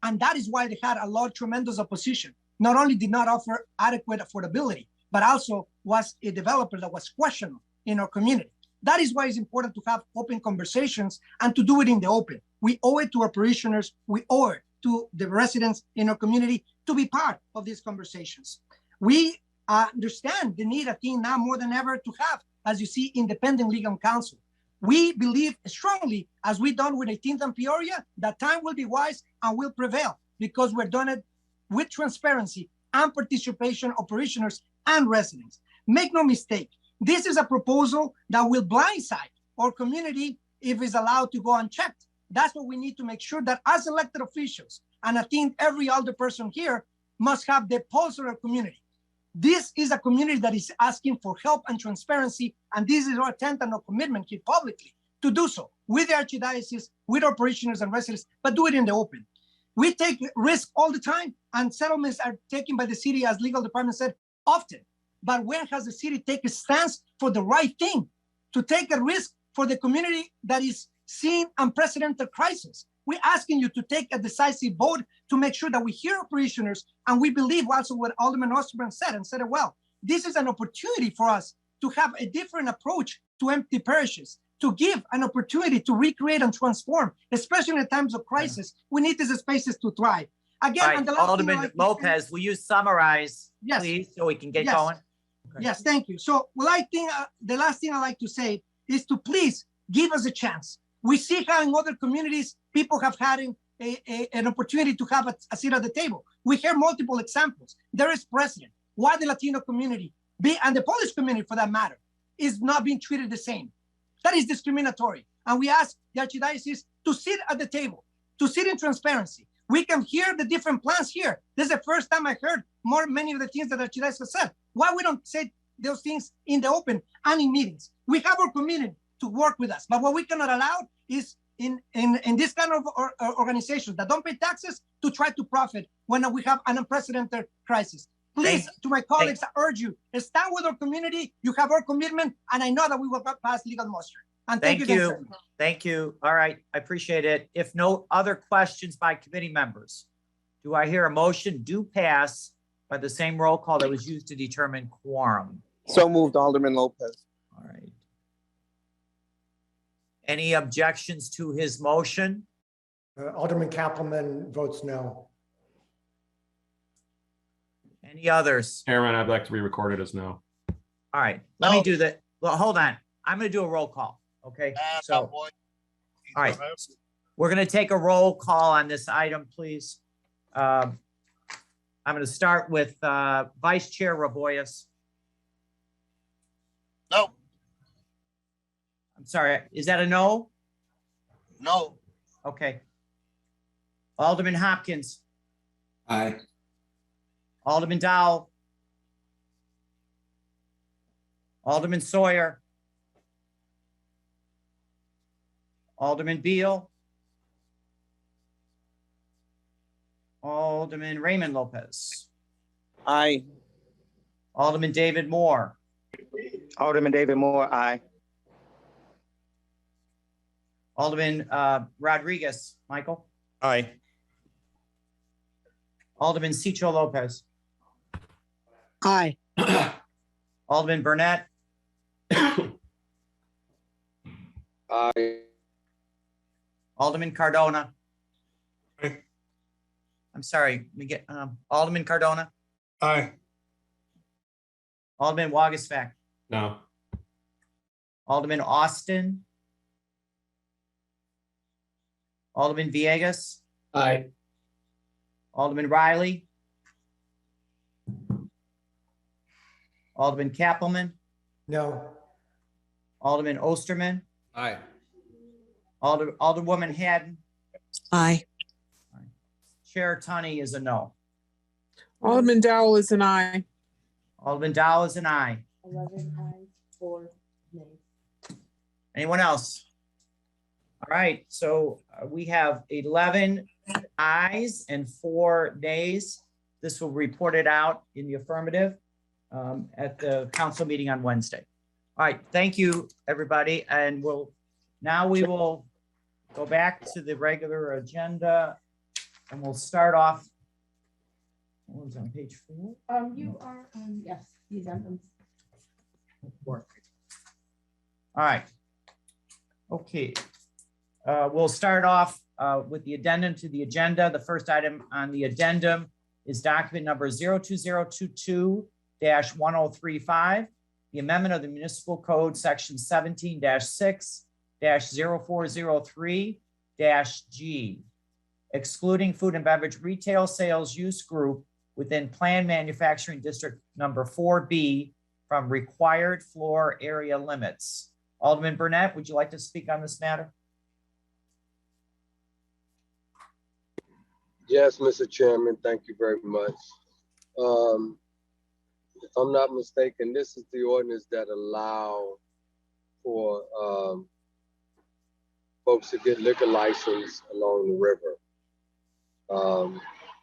And that is why they had a lot of tremendous opposition. Not only did not offer adequate affordability, but also was a developer that was questionable in our community. That is why it's important to have open conversations and to do it in the open. We owe it to our parishioners. We owe it to the residents in our community to be part of these conversations. We understand the need, I think now more than ever, to have, as you see, independent legal counsel. We believe strongly, as we've done with 18th and Peoria, that time will be wise and will prevail because we're doing it with transparency and participation of parishioners and residents. Make no mistake, this is a proposal that will blindside our community if it's allowed to go unchecked. That's what we need to make sure that as elected officials, and I think every other person here must have the pulse of our community. This is a community that is asking for help and transparency, and this is our intent and our commitment here publicly to do so with the Archdiocese, with our parishioners and residents, but do it in the open. We take risk all the time, and settlements are taken by the city, as legal department said, often. But when has the city taken a stance for the right thing, to take a risk for the community that is seeing unprecedented crisis? We're asking you to take a decisive vote to make sure that we hear our parishioners, and we believe also what Alderman Osterman said, and said it well. This is an opportunity for us to have a different approach to empty parishes, to give an opportunity to recreate and transform, especially in times of crisis. We need these spaces to thrive. Again, Right. and the last Alderman thing Lopez, will you summarize, Yes. please, so we can get Yes. going? Okay. Yes, thank you. So, well, I think the last thing I like to say is to please give us a chance. We see how in other communities, people have had an opportunity to have a seat at the table. We hear multiple examples. There is precedent. Why the Latino community, and the Polish community for that matter, is not being treated the same. That is discriminatory. And we ask the Archdiocese to sit at the table, to sit in transparency. We can hear the different plans here. This is the first time I heard many of the things that the Archdiocese said. Why we don't say those things in the open and in meetings? We have our community to work with us. But what we cannot allow is in this kind of organizations that don't pay taxes to try to profit when we have an unprecedented crisis. Please, to my colleagues, I urge you, stand with our community. You have our commitment, and I know that we will pass legal muster. And thank you. Again, sir. Thank you. All right, I appreciate it. If no other questions by committee members, do I hear a motion do pass by the same roll call that was used to determine quorum? So moved, Alderman Lopez. All right. Any objections to his motion? Alderman Kappelman votes no. Any others? Chairman, I'd like to be recorded as no. All right, let me do that. Well, hold on. I'm going to do a roll call. Okay. So, all right. We're going to take a roll call on this item, please. I'm going to start with Vice Chair Raboyes. No. I'm sorry. Is that a no? No. Okay. Alderman Hopkins. Aye. Alderman Dowell. Alderman Sawyer. Alderman Beal. Alderman Raymond Lopez. Aye. Alderman David Moore. Alderman David Moore, aye. Alderman Rodriguez. Michael. Aye. Alderman Cicho Lopez, Aye. Alderman Burnett, Aye. Alderman Cardona. Aye. I'm sorry, we get Alderman Cardona, Aye. Alderman Wagisvac, No. Alderman Austin, Alderman Villegas, Aye. Alderman Riley, Alderman Kappelman, No. Alderman Osterman, Aye. Alderwoman Haddon, Aye. Chair Tunney is a no. Alderman Dowell is an aye. Alderman Dow is an aye. 11 ayes, 4 nays. Anyone else? All right, so we have 11 ayes and 4 nays. This will be reported out in the affirmative at the council meeting on Wednesday. All right, thank you, everybody. And we will go back to the regular agenda and we'll start off. What was on page 4? You are, yes, the addendums. Work. All right. Okay. We'll start off with the addendum to the agenda. The first item on the addendum is document number 02022-1035, the amendment of the municipal code section 17-6-0403-G, excluding food and beverage retail sales use group within planned manufacturing district number 4B from required floor area limits. Alderman Burnett, would you like to speak on this matter? Yes, Mr. Chairman, thank you very much. If I'm not mistaken, this is the ordinance that allow for folks to get liquor license along the river.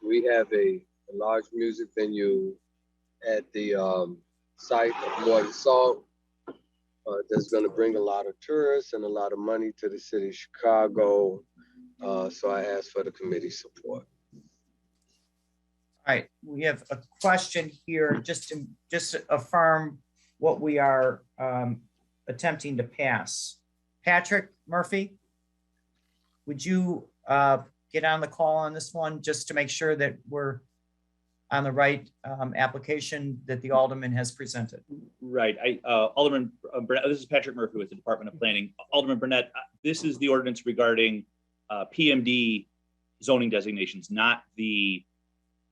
We have a large music venue at the site of Morton Salt that's going to bring a lot of tourists and a lot of money to the city of Chicago. So I ask for the committee support. All right, we have a question here just to affirm what we are attempting to pass. Patrick Murphy, would you get on the call on this one just to make sure that we're on the right application that the Alderman has presented? Right. Alderman Burnett, this is Patrick Murphy with the Department of Planning. Alderman Burnett, this is the ordinance regarding PMD zoning designations, not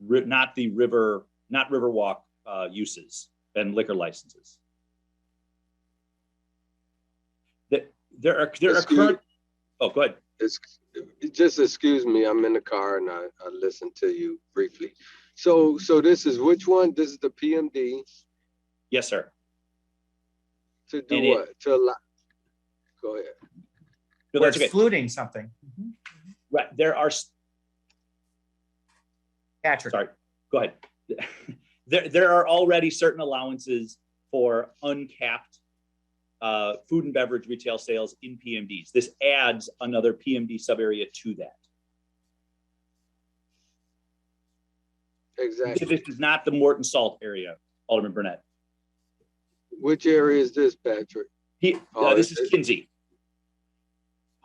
Riverwalk uses and liquor licenses. There are current. Oh, go ahead. Just excuse me. I'm in the car and I listened to you briefly. So this is which one? This is the PMD. Yes, sir. To do what? To allow. Go ahead. No, that's excluding something. Right. There are. Patrick. Sorry. Go ahead. There are already certain allowances for uncapped food and beverage retail sales in PMDs. This adds another PMD subarea to that. Exactly. This is not the Morton Salt area, Alderman Burnett. Which area is this, Patrick? This is Kinsey.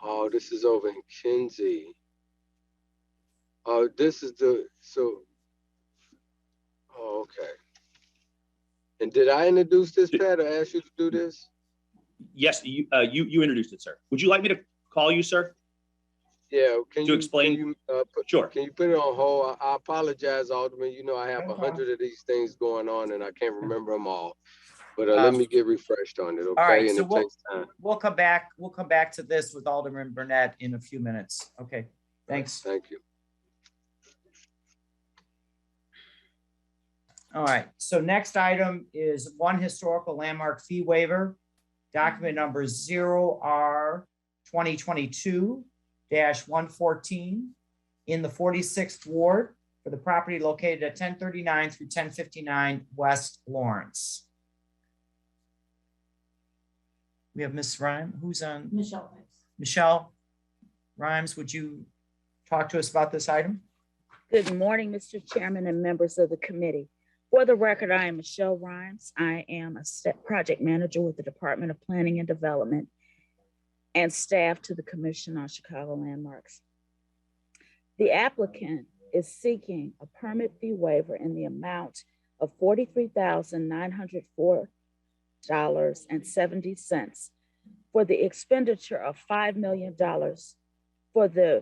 Oh, this is over in Kinsey. Oh, this is oh, okay. And did I introduce this, Pat, or ask you to do this? Yes, you introduced it, sir. Would you like me to call you, sir? Yeah, can you explain? Sure. Can you put it on hold? I apologize, Alderman. You know, I have 100 of these things going on and I can't remember them all. But let me get refreshed on it, okay? All right, and so it takes time. we'll come back to this with Alderman Burnett in a few minutes. Okay, thanks. Thank you. All right, so next item is one historical landmark fee waiver, document number 0R2022-114 in the 46th Ward for the property located at 1039 through 1059 West Lawrence. We have Ms. Rhymes, who's on? Michelle. Michelle Rhymes, would you talk to us about this item? Good morning, Mr. Chairman and members of the committee. For the record, I am Michelle Rhymes. I am a project manager with the Department of Planning and Development and staff to the Commission on Chicago Landmarks. The applicant is seeking a permit fee waiver in the amount of $43,904.70 for the expenditure of $5 million for the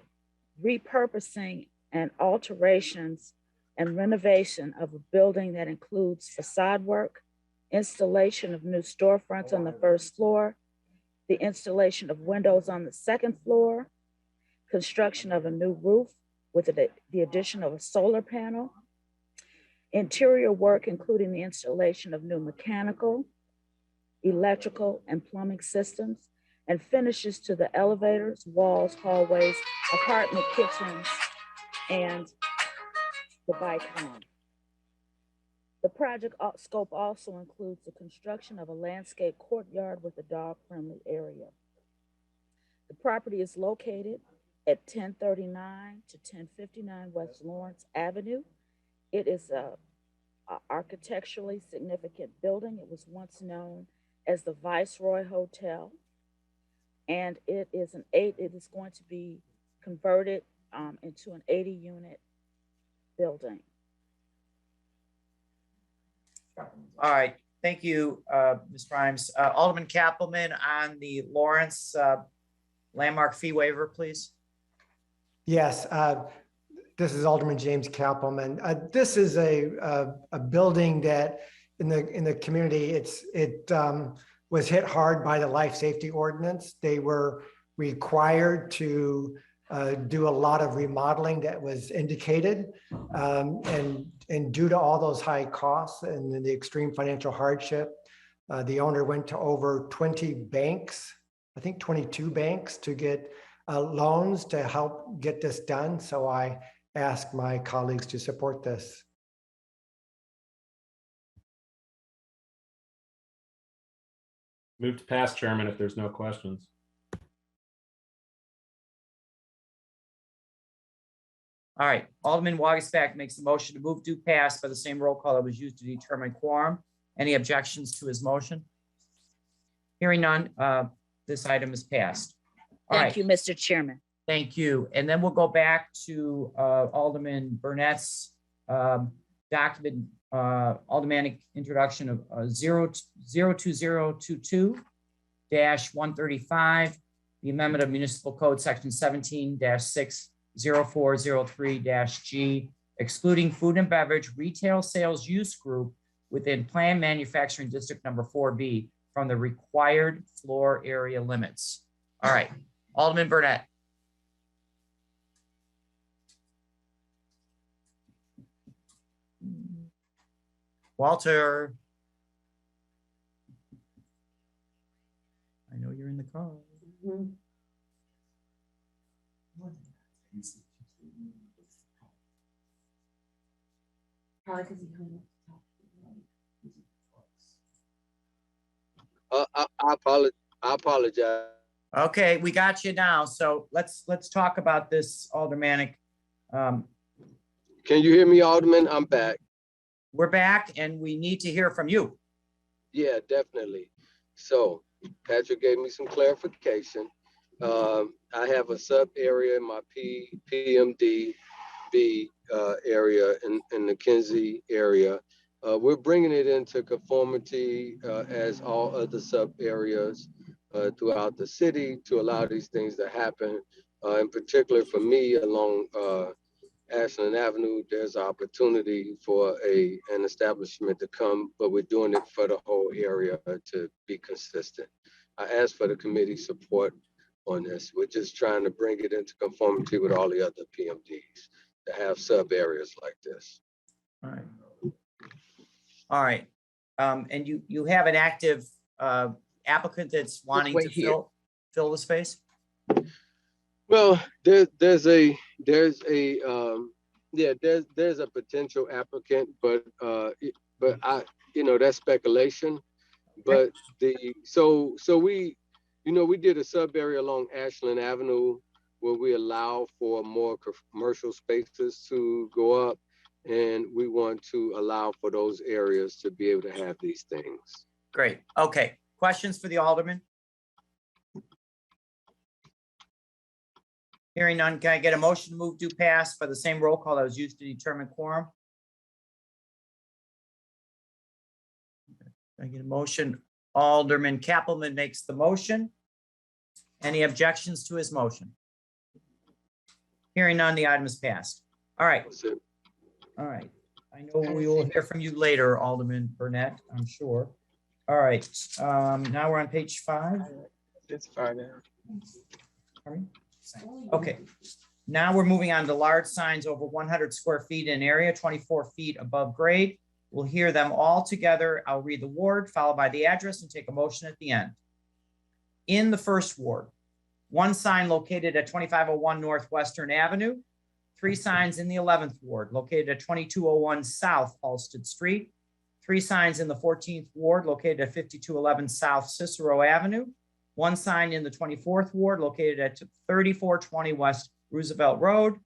repurposing and alterations and renovation of a building that includes facade work, installation of new storefronts on the first floor, the installation of windows on the second floor, construction of a new roof with the addition of a solar panel, interior work including the installation of new mechanical, electrical, and plumbing systems, and finishes to the elevators, walls, hallways, apartment kitchens, and the bike lane. The project scope also includes the construction of a landscape courtyard with a dog-friendly area. The property is located at 1039 to 1059 West Lawrence Avenue. It is a architecturally significant building. It was once known as the Viceroy Hotel, and it is going to be converted into an 80-unit building. All right, thank you, Ms. Rhymes. Alderman Kappelman on the Lawrence landmark fee waiver, please. Yes, this is Alderman James Kappelman. This is a building that in the community, it was hit hard by the life safety ordinance. They were required to do a lot of remodeling that was indicated, and due to all those high costs and the extreme financial hardship, the owner went to over 20 banks, I think 22 banks, to get loans to help get this done. So I ask my colleagues to support this. Move to pass, Chairman, if there's no questions. All right, Alderman Wagisback makes a motion to move to pass by the same roll call that was used to determine quorum. Any objections to his motion? Hearing none, this item is passed. All right. Thank you, Mr. Chairman. Thank you. And then we'll go back to Alderman Burnett's document, aldermanic introduction of 02022-135, the amendment of Municipal Code Section 17-60403-G, excluding food and beverage retail sales use group within planned manufacturing district number 4B from the required floor area limits. All right, Alderman Burnett. Walter. I know you're in the car. Probably because he hung I apologize. Okay, we got you now. So let's talk about this aldermanic. Can you hear me, Alderman? I'm back. We're back and we need to hear from you. Yeah, definitely. So Patrick gave me some clarification. I have a sub area in my PMDB area in the Kinsey area. We're bringing it into conformity as all other sub areas throughout the city to allow these things to happen. In particular for me along Ashland Avenue, there's opportunity for an establishment to come, but we're doing it for the whole area to be consistent. I asked for the committee support on this. We're just trying to bring it into conformity with all the other PMDs to have sub areas like this. All right. All right. And you have an active applicant that's wanting to fill the space? Well, there's a potential applicant, but I, that's speculation. But we did a sub area along Ashland Avenue where we allow for more commercial spaces to go up. And we want to allow for those areas to be able to have these things. Great. Okay. Questions for the Alderman? Hearing none, can I get a motion to move do pass for the same roll call that was used to determine quorum? Can I get a motion? Alderman Kappelman makes the motion. Any objections to his motion? Hearing none, the item is passed. All right. All right. I know we will hear from you later, Alderman Burnett, I'm sure. All right. Now we're on page 5. It's fine. Okay. Now we're moving on to large signs over 100 square feet in area, 24 feet above grade. We'll hear them all together. I'll read the ward, followed by the address, and take a motion at the end. In the first ward, 1 sign located at 2501 Northwestern Avenue, 3 signs in the 11th ward located at 2201 South Halsted Street, 3 signs in the 14th ward located at 5211 South Cicero Avenue, 1 sign in the 24th ward located at 3420 West Roosevelt Road,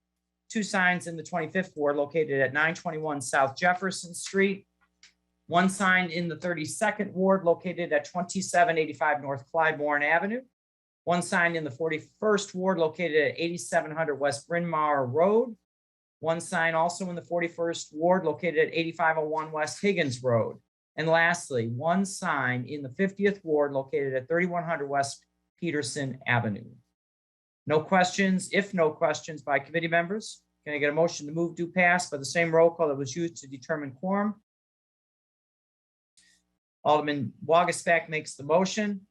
2 signs in the 25th ward located at 921 South Jefferson Street, 1 sign in the 32nd ward located at 2785 North Clybourne Avenue, 1 sign in the 41st ward located at 8700 West Bryn Mawr Road, 1 sign also in the 41st ward located at 8501 West Higgins Road. And lastly, 1 sign in the 50th ward located at 3100 West Peterson Avenue. No questions. If no questions by committee members, can I get a motion to move do pass by the same roll call that was used to determine quorum? Alderman Wagasback makes the motion.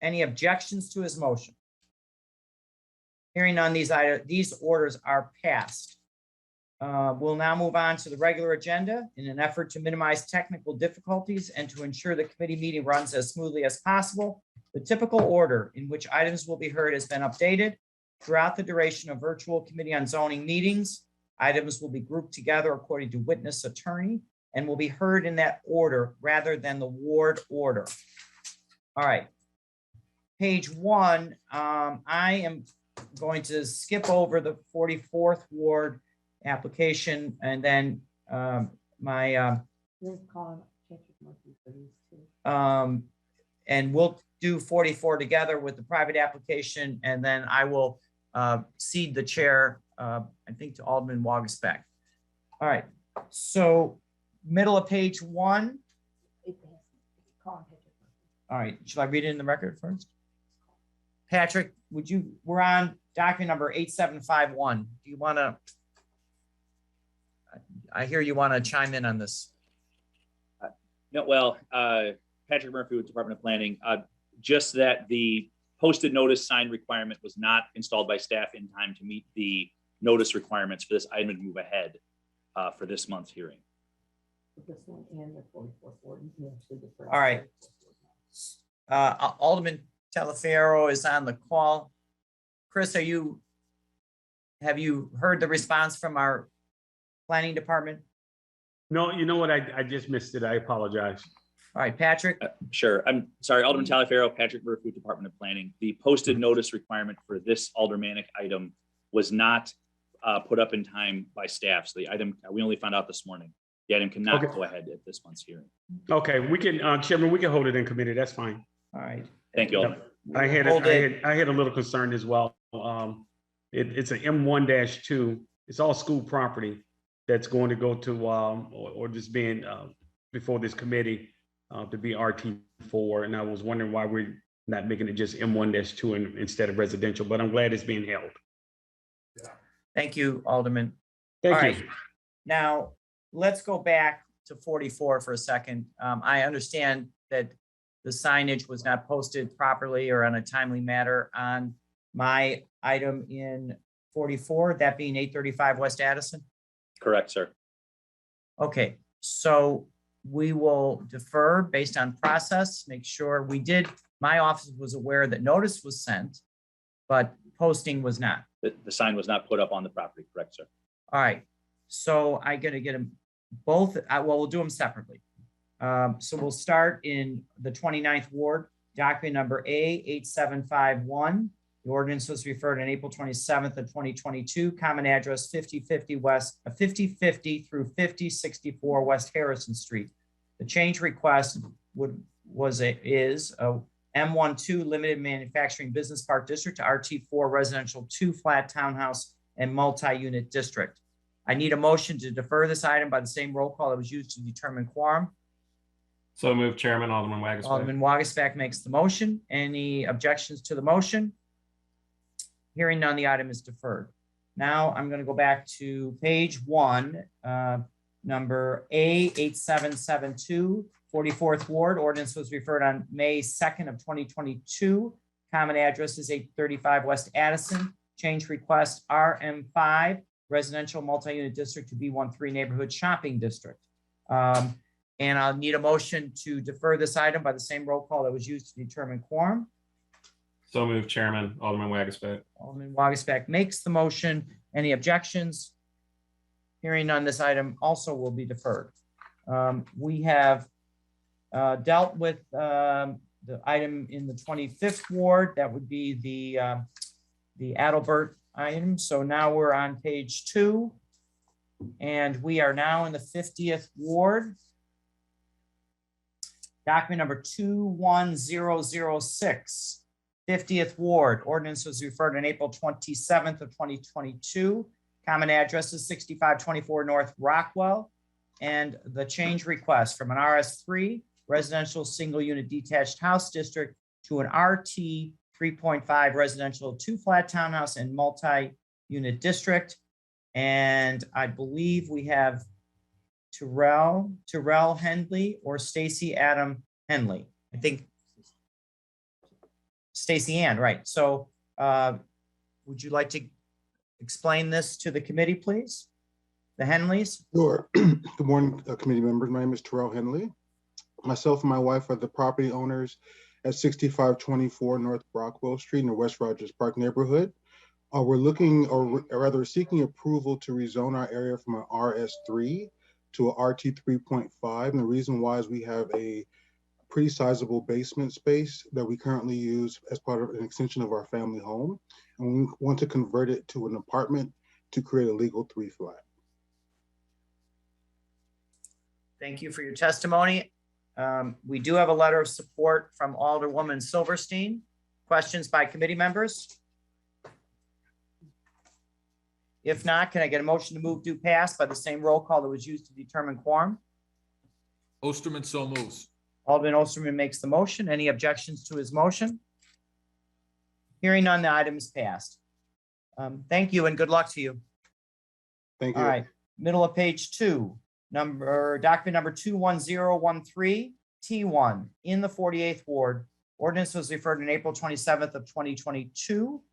Any objections to his motion? Hearing none, these orders are passed. We'll now move on to the regular agenda in an effort to minimize technical difficulties and to ensure the committee meeting runs as smoothly as possible. The typical order in which items will be heard has been updated. Throughout the duration of virtual Committee on Zoning meetings, items will be grouped together according to witness attorney and will be heard in that order rather than the ward order. All right. Page 1, I am going to skip over the 44th ward application and then and we'll do 44 together with the private application, and then I will cede the chair, I think, to Alderman Wagasback. All right, so middle of page 1. All right, should I read it in the record first? Patrick, we're on document number 8751. Do you want to, I hear you want to chime in on this. No, well, Patrick Murphy with Department of Planning, just that the posted notice sign requirement was not installed by staff in time to meet the notice requirements for this item to move ahead for this month's hearing. All right. Alderman Talaferro is on the call. Chris, have you heard the response from our planning department? No, you know what? I just missed it. I apologize. All right, Patrick. Sure. I'm sorry, Alderman Talaferro, Patrick Murphy with Department of Planning. The posted notice requirement for this aldermanic item was not put up in time by staff. So the item, we only found out this morning. The item cannot go ahead at this month's hearing. Okay, we can, Chairman, we can hold it in committee. That's fine. All right. Thank you, Alderman. I had a little concern as well. It's an M1-2. It's all school property that's going to go to, or just being before this committee to be RT4. And I was wondering why we're not making it just M1-2 instead of residential, but I'm glad it's being held. Thank you, Alderman. Thank All you. right. Now, let's go back to 44 for a second. I understand that the signage was not posted properly or on a timely manner on my item in 44, that being 835 West Addison. Correct, sir. Okay, so we will defer based on process, make sure my office was aware that notice was sent, but posting was not. The sign was not put up on the property, correct, sir? All right, so I gotta get them both, well, we'll do them separately. So we'll start in the 29th ward, document number A8751. The ordinance was referred on April 27th of 2022, common address 5050 through 5064 West Harrison Street. The change request is a M12 Limited Manufacturing Business Park District to RT4 Residential 2 Flat Townhouse and Multi-Unit District. I need a motion to defer this item by the same roll call that was used to determine quorum. So moved, Chairman. Alderman Wagasback. Alderman Wagasback makes the motion. Any objections to the motion? Hearing none, the item is deferred. Now I'm going to go back to page 1, number A8772, 44th Ward. Ordinance was referred on May 2nd of 2022. Common address is 835 West Addison. Change request RM5 Residential Multi-Unit District to B13 Neighborhood Shopping District. And I'll need a motion to defer this item by the same roll call that was used to determine quorum. So moved, Chairman. Alderman Wagasback. Alderman Wagasback makes the motion. Any objections? Hearing none, this item also will be deferred. We have dealt with the item in the 25th Ward. That would be the Adalbert item. So now we're on page 2, and we are now in the 50th Ward. Document number 21006. 50th Ward. Ordinance was referred on April 27th of 2022. Common address is 6524 North Rockwell. And the change request from an RS3 residential single unit detached house district to an RT 3.5 residential 2 flat townhouse and multi-unit district. And I believe we have Terrell Henley or Stacy Adam Henley. I think Stacy Ann, right. So would you like to explain this to the committee, please? The Henleys? Sure. Good morning, committee members. My name is Terrell Henley. Myself and my wife are the property owners at 6524 North Brockwell Street in the West Rogers Park neighborhood. We're looking, or rather seeking approval to rezone our area from an RS3 to a RT 3.5. And the reason why is we have a pretty sizable basement space that we currently use as part of an extension of our family home. And we want to convert it to an apartment to create a legal 3 flat. Thank you for your testimony. We do have a letter of support from Alderwoman Silverstein. Questions by committee members? If not, can I get a motion to move do pass by the same roll call that was used to determine quorum? Osterman so moves. Alderman Osterman makes the motion. Any objections to his motion? Hearing none, the item is passed. Thank you and good luck to you. Thank you. All right, middle of page 2, document number 21013, T1 in the 48th Ward. Ordinance was referred on April 27th of 2022.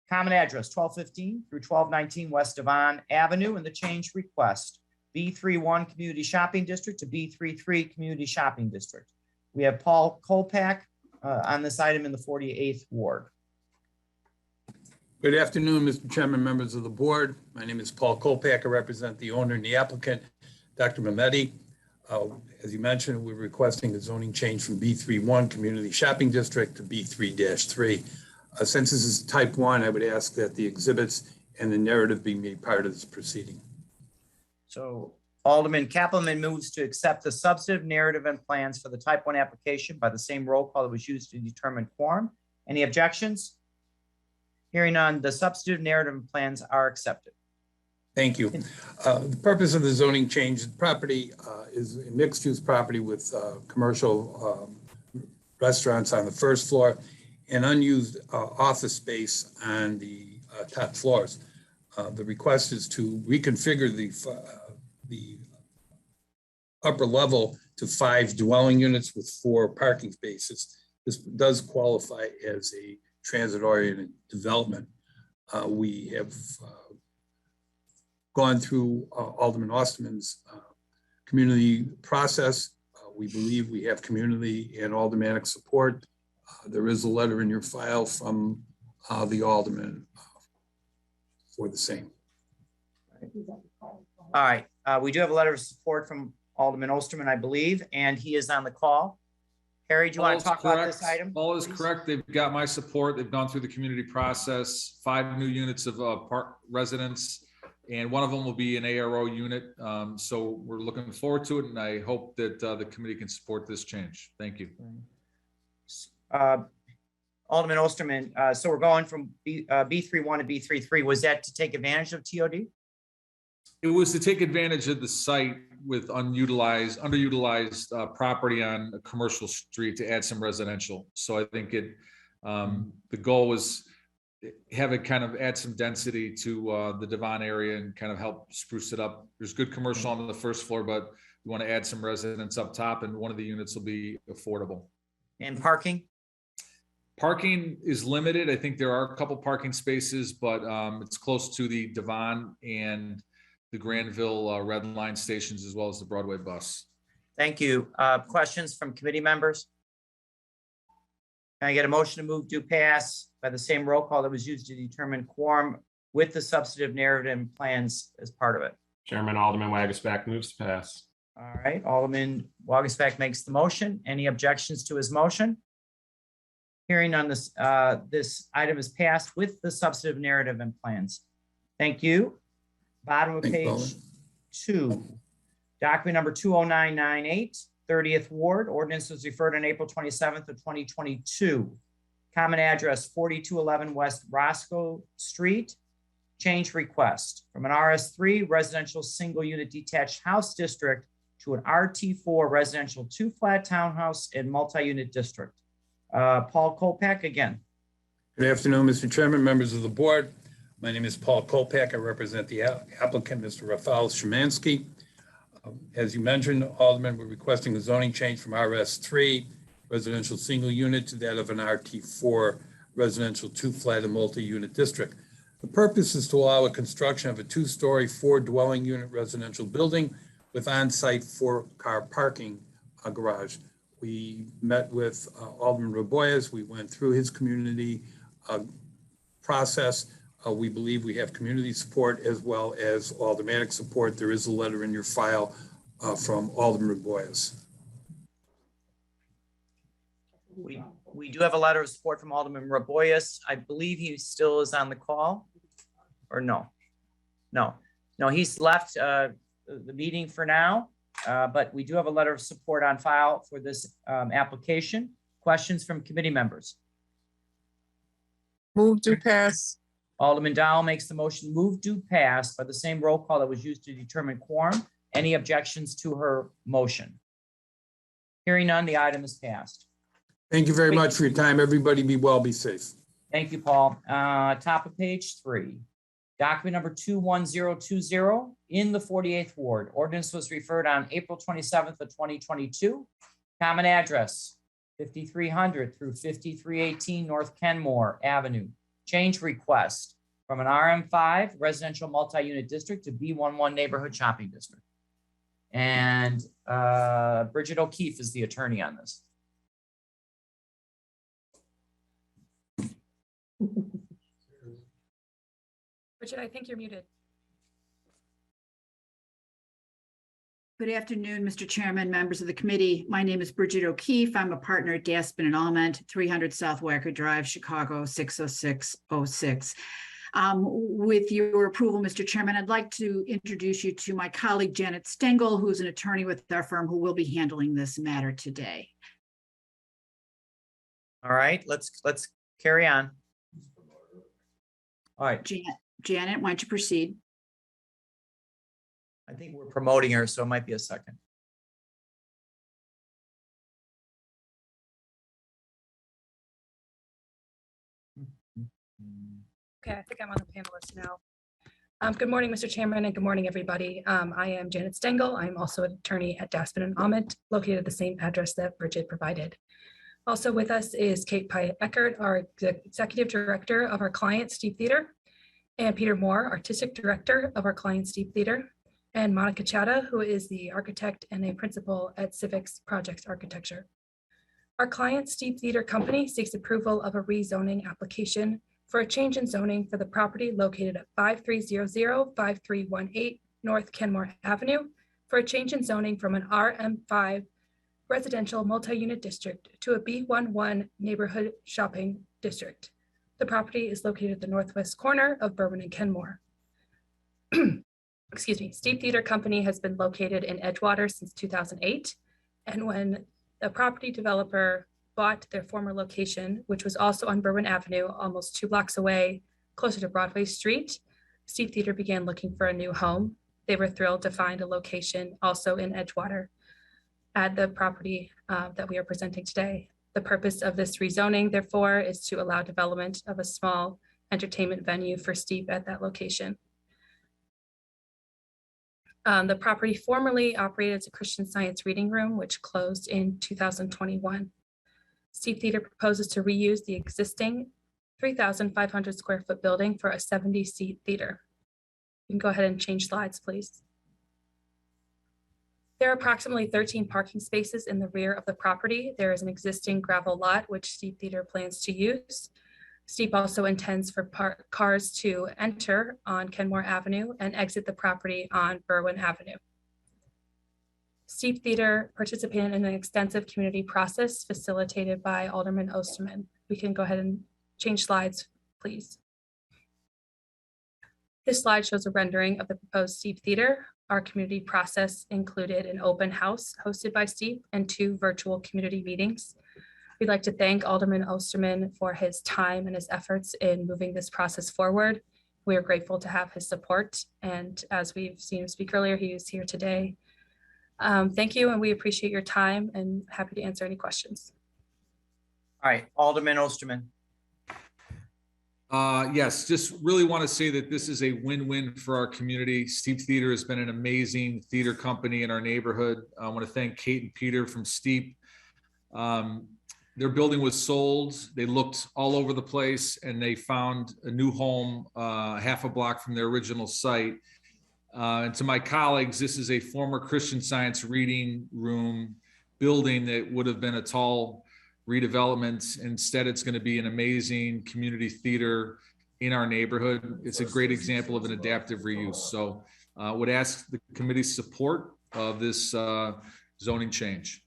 Common address 1215 through 1219 West Devon Avenue, and the change request B31 Community Shopping District to B33 Community Shopping District. We have Paul Kolpak on this item in the 48th Ward. Good afternoon, Mr. Chairman, members of the board. My name is Paul Kolpak. I represent the owner and the applicant, Dr. Mehmeti. As you mentioned, we're requesting a zoning change from B31 Community Shopping District to B3-3. Since this is type 1, I would ask that the exhibits and the narrative be made part of this proceeding. So Alderman Kappelman moves to accept the substantive narrative and plans for the type 1 application by the same roll call that was used to determine quorum. Any objections? Hearing none, the substantive narrative and plans are accepted. Thank you. The purpose of the zoning change, the property is a mixed-use property with commercial restaurants on the first floor and unused office space on the top floors. The request is to reconfigure the upper level to 5 dwelling units with 4 parking spaces. This does qualify as a transit-oriented development. We have gone through Alderman Osterman's community process. We believe we have community and aldermanic support. There is a letter in your file from the alderman for the same. All right, we do have a letter of support from Alderman Osterman, I believe, and he is on the call. Harry, do you want to talk about this item? All is please? correct. They've got my support. They've gone through the community process, 5 new units of park residents, and one of them will be an ARO unit. So we're looking forward to it, and I hope that the committee can support this change. Thank you. Alderman Osterman, so we're going from B31 to B33. Was that to take advantage of TOD? It was to take advantage of the site with underutilized property on a commercial street to add some residential. So I think the goal was have it kind of add some density to the Devon area and kind of help spruce it up. There's good commercial on the first floor, but we want to add some residents up top, and one of the units will be affordable. And parking? Parking is limited. I think there are a couple parking spaces, but it's close to the Devon and the Granville Red Line stations, as well as the Broadway bus. Thank you. Questions from committee members? Can I get a motion to move do pass by the same roll call that was used to determine quorum with the substantive narrative and plans as part of it? Chairman Alderman Wagasback moves to pass. All right, Alderman Wagasback makes the motion. Any objections to his motion? Hearing on this, this item is passed with the substantive narrative and plans. Thank you. Bottom of page 2, document number 20998, 30th Ward. Ordinance was referred on April 27th of 2022. Common address 4211 West Roscoe Street. Change request from an RS3 residential single unit detached house district to an RT4 residential 2-flat townhouse and multi-unit district. Paul Kolpak again. Good afternoon, Mr. Chairman, members of the board. My name is Paul Kolpak. I represent the applicant, Mr. Rafal Szymanski. As you mentioned, Alderman, we're requesting a zoning change from RS3 residential single unit to that of an RT4 residential 2-flat and multi-unit district. The purpose is to allow a construction of a 2-story, 4-dwelling unit residential building with on-site 4-car parking garage. We met with Alderman Raboyes. We went through his community process. We believe we have community support as well as aldermanic support. There is a letter in your file from Alderman Raboyes. We do have a letter of support from Alderman Raboyes. I believe he still is on the call, or no? No, he's left the meeting for now, but we do have a letter of support on file for this application. Questions from committee members? Move to pass. Alderman Dowell makes the motion, move do pass by the same roll call that was used to determine quorum. Any objections to her motion? Hearing none, the item is passed. Thank you very much for your time. Everybody be well, be safe. Thank you, Paul. Top of page 3. Document number 21020 in the 48th Ward. Ordinance was referred on April 27th of 2022. Common address 5300 through 5318 North Kenmore Avenue. Change request from an RM5 residential multi-unit district to B11 neighborhood shopping district. And Bridget O'Keefe is the attorney on this. Bridget, I think you're muted. Good afternoon, Mr. Chairman, members of the committee. My name is Bridget O'Keefe. I'm a partner at Daspin and Alment, 300 South Wacker Drive, Chicago, 60606. With your approval, Mr. Chairman, I'd like to introduce you to my colleague, Janet Stengel, who's an attorney with our firm who will be handling this matter today. All right, let's carry on. All right. Janet, why don't you proceed? I think we're promoting her, so it might be a second. Okay, I think I'm on the panelist now. Good morning, Mr. Chairman, and good morning, everybody. I am Janet Stengel. I'm also an attorney at Daspin and Alment, located at the same address that Bridget provided. Also with us is Kate Pyatt Eckert, our executive director of our client, Steep Theater, and Peter Moore, artistic director of our client, Steep Theater, and Monica Chata, who is the architect and a principal at Civics Projects Architecture. Our client, Steep Theater Company, seeks approval of a rezoning application for a change in zoning for the property located at 5300-5318 North Kenmore Avenue for a change in zoning from an RM5 residential multi-unit district to a B11 neighborhood shopping district. The property is located at the northwest corner of Berwyn and Kenmore. Excuse me. Steep Theater Company has been located in Edgewater since 2008. And when the property developer bought their former location, which was also on Berwyn Avenue, almost 2 blocks away, closer to Broadway Street, Steep Theater began looking for a new home. They were thrilled to find a location also in Edgewater at the property that we are presenting today. The purpose of this rezoning, therefore, is to allow development of a small entertainment venue for Steep at that location. The property formerly operated as a Christian Science reading room, which closed in 2021. Steep Theater proposes to reuse the existing 3,500 square foot building for a 70-seat theater. You can go ahead and change slides, please. There are approximately 13 parking spaces in the rear of the property. There is an existing gravel lot, which Steep Theater plans to use. Steep also intends for cars to enter on Kenmore Avenue and exit the property on Berwyn Avenue. Steep Theater participated in an extensive community process facilitated by Alderman Osterman. We can go ahead and change slides, please. This slide shows a rendering of the proposed Steep Theater. Our community process included an open house hosted by Steep and 2 virtual community meetings. We'd like to thank Alderman Osterman for his time and his efforts in moving this process forward. We are grateful to have his support. And as we've seen him speak earlier, he is here today. Thank you, and we appreciate your time and happy to answer any questions. All right, Alderman Osterman. Yes, just really want to say that this is a win-win for our community. Steep Theater has been an amazing theater company in our neighborhood. I want to thank Kate and Peter from Steep. Their building was sold. They looked all over the place and they found a new home half a block from their original site. And to my colleagues, this is a former Christian Science reading room building that would have been a tall redevelopment. Instead, it's going to be an amazing community theater in our neighborhood. It's a great example of an adaptive reuse. So would ask the committee's support of this zoning change.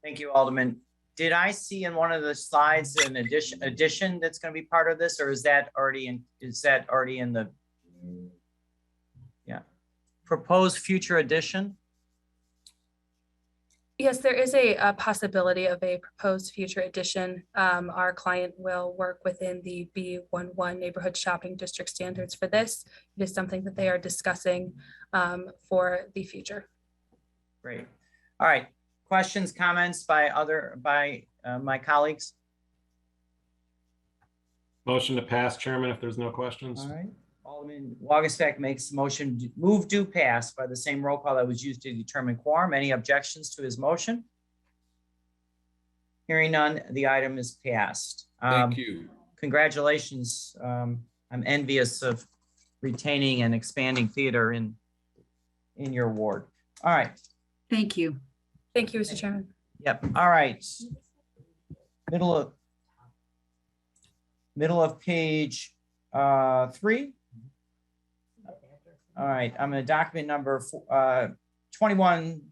Thank you, Alderman. Did I see in one of the slides an addition that's going to be part of this, or is that already in the proposed future addition? Yes, there is a possibility of a proposed future addition. Our client will work within the B11 neighborhood shopping district standards for this. It is something that they are discussing for the future. Great. All right. Questions, comments by my colleagues? Motion to pass, Chairman, if there's no questions. All right. Alderman Waguespack makes the motion, move do pass by the same roll call that was used to determine quorum. Any objections to his motion? Hearing none, the item is passed. Thank you. Congratulations. I'm envious of retaining and expanding theater in your ward. All right. Thank you. Thank you, Mr. Chairman. Yep. All right. Middle of page 3. All right. I'm in document number 21000,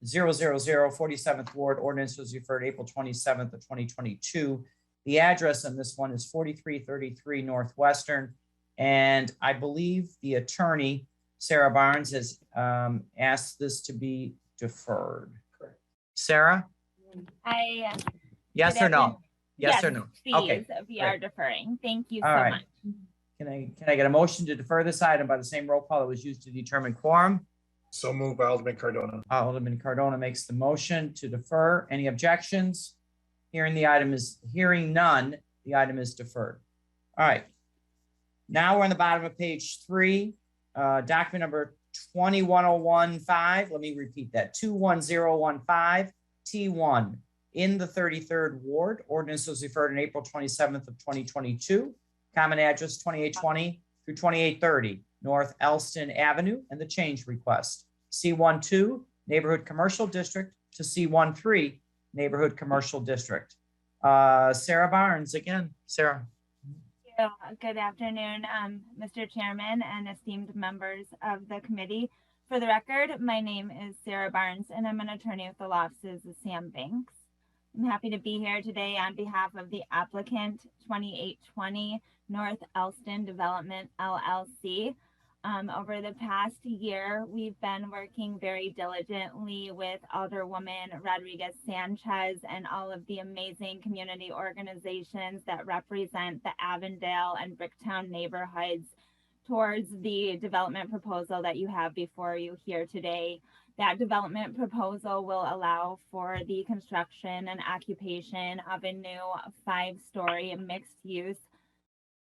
47th Ward. Ordinance was referred April 27th of 2022. The address on this one is 4333 Northwestern. And I believe the attorney, Sarah Barnes, has asked this to be deferred. Sarah? Yes or no? Yes or no? Please, okay. We are deferring. Thank you All so right. much. Can I get a motion to defer this item by the same roll call that was used to determine quorum? So moved by Alderman Cardona. Alderman Cardona makes the motion to defer. Any objections? Hearing none, the item is deferred. All right. Now we're on the bottom of page 3, document number 21015. Let me repeat that. 21015 T1 in the 33rd Ward. Ordinance was referred on April 27th of 2022. Common address 2820 through 2830 North Elston Avenue, and the change request. C12 Neighborhood Commercial District to C13 Neighborhood Commercial District. Sarah Barnes again. Sarah. Good afternoon, Mr. Chairman and esteemed members of the committee. For the record, my name is Sarah Barnes, and I'm an attorney with the law offices of Sam Banks. I'm happy to be here today on behalf of the applicant 2820 North Elston Development LLC. Over the past year, we've been working very diligently with Alderwoman Rodriguez Sanchez and all of the amazing community organizations that represent the Avondale and Bricktown neighborhoods towards the development proposal that you have before you here today. That development proposal will allow for the construction and occupation of a new 5-story mixed-use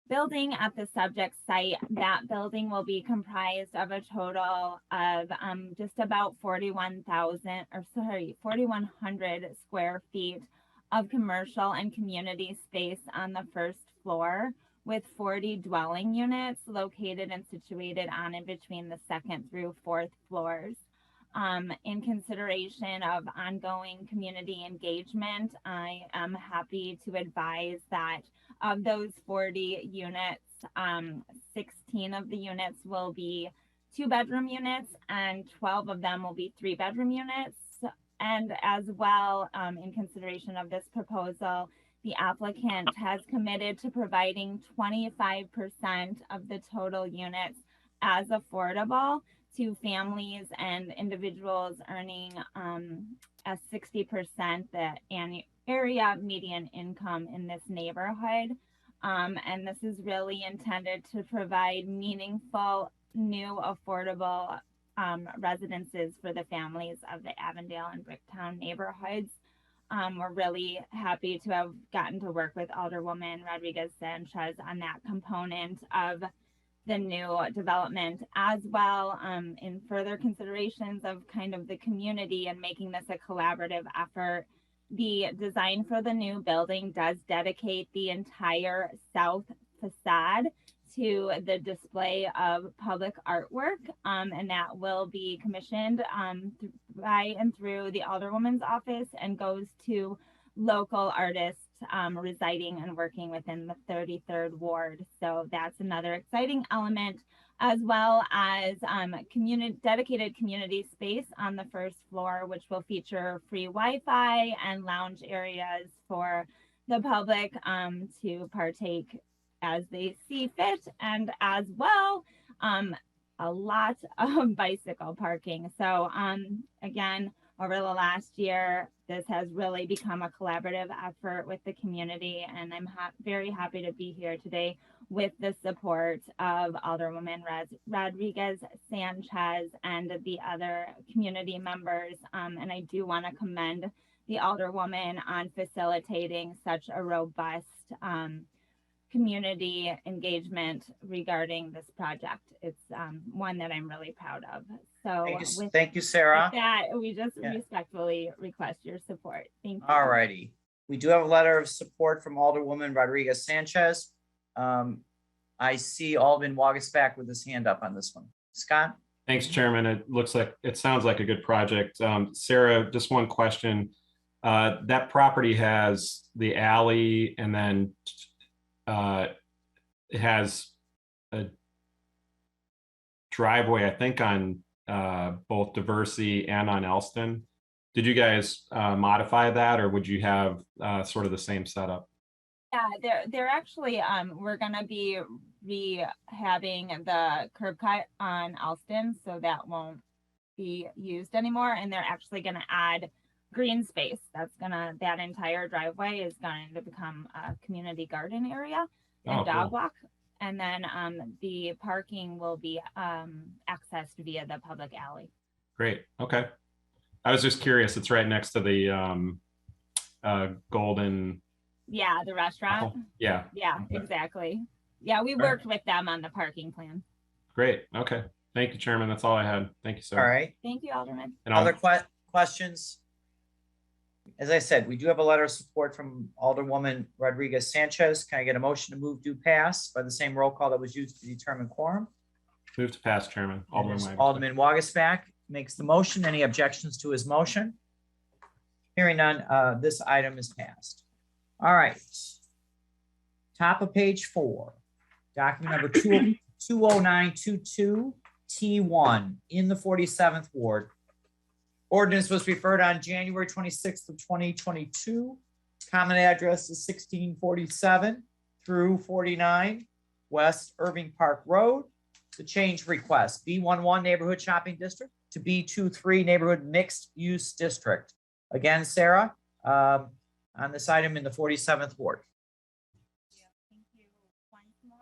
building at the subject site. That building will be comprised of a total of just about 4,100 square feet of commercial and community space on the first floor, with 40 dwelling units located and situated on and between the 2nd through 4th floors. In consideration of ongoing community engagement, I am happy to advise that of those 40 units, 16 of the units will be 2-bedroom units and 12 of them will be 3-bedroom units. And as well, in consideration of this proposal, the applicant has committed to providing 25% of the total units as affordable to families and individuals earning a 60% the area median income in this neighborhood. And this is really intended to provide meaningful, new, affordable residences for the families of the Avondale and Bricktown neighborhoods. We're really happy to have gotten to work with Alderwoman Rodriguez Sanchez on that component of the new development, as well in further considerations of kind of the community and making this a collaborative effort. The design for the new building does dedicate the entire south facade to the display of public artwork, and that will be commissioned by and through the Alderwoman's office and goes to local artists residing and working within the 33rd Ward. So that's another exciting element, as well as dedicated community space on the first floor, which will feature free Wi-Fi and lounge areas for the public to partake as they see fit, and as well a lot of bicycle parking. So again, over the last year, this has really become a collaborative effort with the community, and I'm very happy to be here today with the support of Alderwoman Rodriguez Sanchez and the other community members. And I do want to commend the Alderwoman on facilitating such a robust community engagement regarding this project. It's one that I'm really proud of. So thank you, Sarah. With that, we just respectfully request your support. Thank you. All righty. We do have a letter of support from Alderwoman Rodriguez Sanchez. I see Alderman Wagasback with his hand up on this one. Scott? Thanks, Chairman. It sounds like a good project. Sarah, just one question. That property has the alley, and then it has a driveway, I think, on both Diversey and on Elston. Did you guys modify that, or would you have sort of the same setup? Yeah, they're actually, we're gonna be rehabbing the curb cut on Elston, so that won't be used anymore. And they're actually gonna add green space. That entire driveway is going to become a community garden area and dog walk. And then the parking will be accessed via the public alley. Great. Okay. I was just curious. It's right next to the Golden. Yeah, the restaurant. Oh, yeah. Yeah, okay. Exactly. Yeah, we worked with them on the parking plan. Great. Okay. Thank you, Chairman. That's all I had. Thank you, sir. All right. Thank you, Alderman. And other questions? As I said, we do have a letter of support from Alderwoman Rodriguez Sanchez. Can I get a motion to move do pass by the same roll call that was used to determine quorum? Move to pass, Chairman. Alderman Wagasback makes the motion. Any objections to his motion? Hearing none, this item is passed. All right. Top of page 4, document number 20922 T1 in the 47th Ward. Ordinance was referred on January 26th of 2022. Common address is 1647 through 49 West Irving Park Road. The change request, B11 Neighborhood Shopping District to B23 Neighborhood Mixed Use District. Again, Sarah, on this item in the 47th Ward.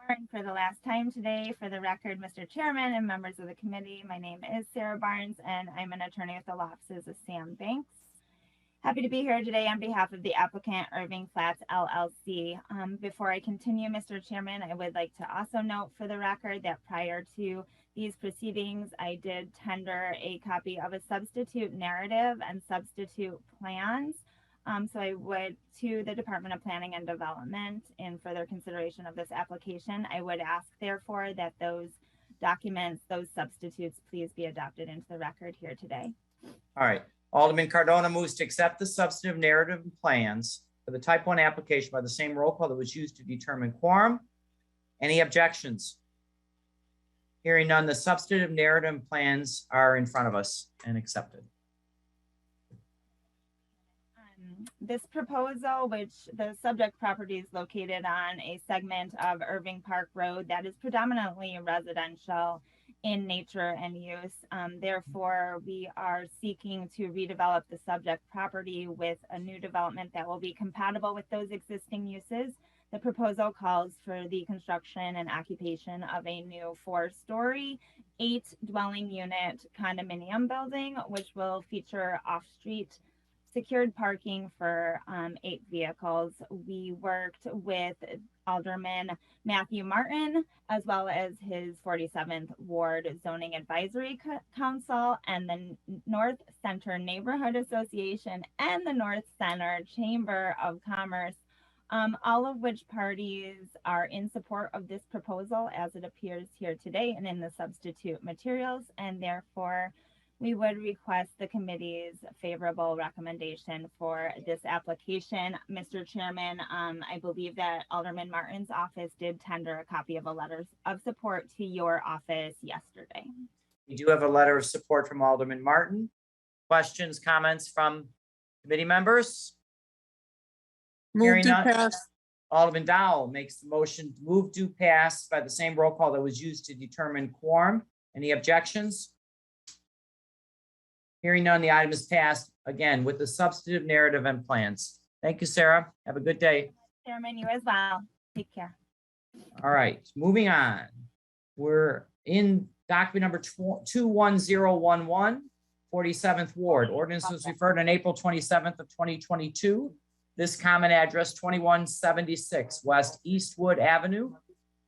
And for the last time today, for the record, Mr. Chairman and members of the committee, my name is Sarah Barnes and I'm an attorney with the law offices of Sam Banks. Happy to be here today on behalf of the applicant Irving Flats LLC. Before I continue, Mr. Chairman, I would like to also note for the record that prior to these proceedings, I did tender a copy of a substitute narrative and substitute plans. So I would, to the Department of Planning and Development, in further consideration of this application, I would ask therefore that those documents, those substitutes, please be adopted into the record here today. All right. Alderman Cardona moves to accept the substantive narrative and plans for the type 1 application by the same roll call that was used to determine quorum. Any objections? Hearing none, the substantive narrative and plans are in front of us and accepted. This proposal, which the subject property is located on a segment of Irving Park Road that is predominantly residential in nature and use. Therefore, we are seeking to redevelop the subject property with a new development that will be compatible with those existing uses. The proposal calls for the construction and occupation of a new 4-story, 8-dwelling unit condominium building, which will feature off-street secured parking for 8 vehicles. We worked with Alderman Matthew Martin, as well as his 47th Ward Zoning Advisory Council and the North Center Neighborhood Association and the North Center Chamber of Commerce, all of which parties are in support of this proposal as it appears here today and in the substitute materials, and therefore we would request the committee's favorable recommendation for this application. Mr. Chairman, I believe that Alderman Martin's office did tender a copy of a letter of support to your office yesterday. We do have a letter of support from Alderman Martin. Questions, comments from committee members? Move to pass. Alderman Dowell makes the motion, move to pass by the same roll call that was used to determine quorum. Any objections? Hearing none, the item is passed again with the substantive narrative and plans. Thank you, Sarah. Have a good day. Chairman, you as well. Take care. All right, moving on. We're in document number 21011, 47th Ward. Ordinance was referred on April 27th of 2022. This common address, 2176 West Eastwood Avenue.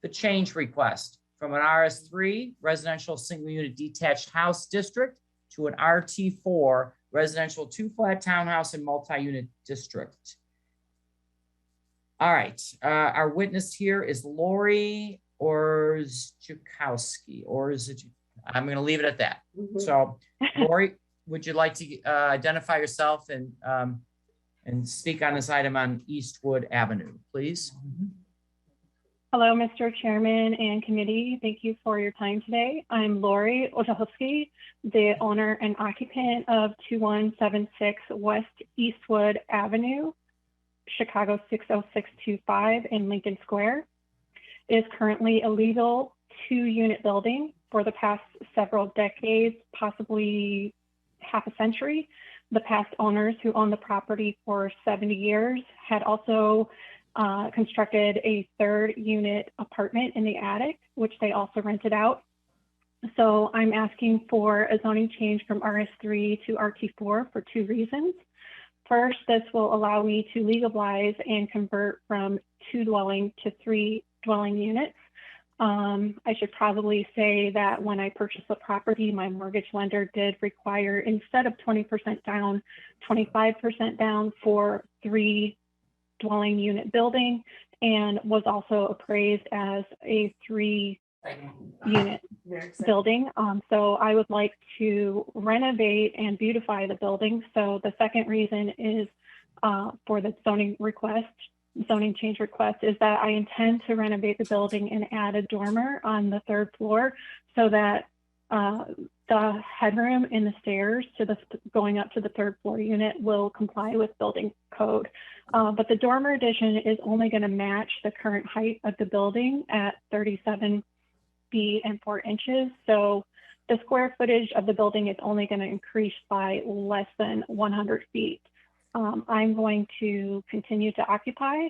The change request from an RS3 residential single unit detached house district to an RT4 residential 2-flat townhouse and multi-unit district. All right, our witness here is Lori Orzechowski, or is it? I'm going to leave it at that. So, Lori, would you like to identify yourself and speak on this item on Eastwood Avenue, please? Hello, Mr. Chairman and committee. Thank you for your time today. I'm Lori Orzechowski, the owner and occupant of 2176 West Eastwood Avenue, Chicago 60625 in Lincoln Square. It is currently a legal 2-unit building. For the past several decades, possibly half a century, the past owners who owned the property for 70 years had also constructed a 3rd-unit apartment in the attic, which they also rented out. So I'm asking for a zoning change from RS3 to RT4 for 2 reasons. First, this will allow me to legalize and convert from 2-dwelling to 3-dwelling units. I should probably say that when I purchased the property, my mortgage lender did require, instead of 20% down, 25% down for 3-dwelling unit building, and was also appraised as a 3-unit building. So I would like to renovate and beautify the building. So the second reason is for the zoning change request is that I intend to renovate the building and add a dormer on the 3rd floor so that The headroom in the stairs going up to the third floor unit will comply with building code. But the dormer addition is only going to match the current height of the building at 37 feet and 4 inches. So the square footage of the building is only going to increase by less than 100 feet. I'm going to continue to occupy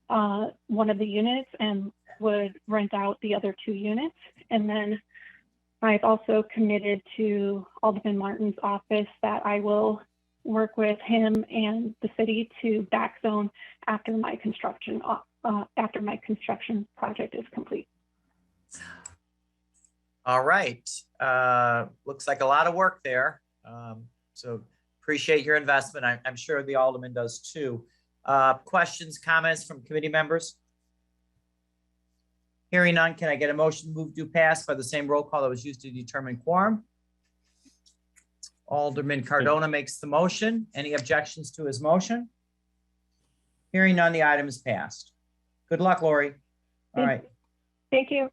one of the units and would rent out the other 2 units. And then I've also committed to Alderman Martin's office that I will work with him and the city to back zone after my construction project is complete. All right. Looks like a lot of work there. So appreciate your investment. I'm sure the Alderman does too. Questions, comments from committee members? Hearing none, can I get a motion to move due pass by the same roll call that was used to determine quorum? Alderman Cardona makes the motion. Any objections to his motion? Hearing none, the item is passed. Good luck, Lori. All right. Thank you.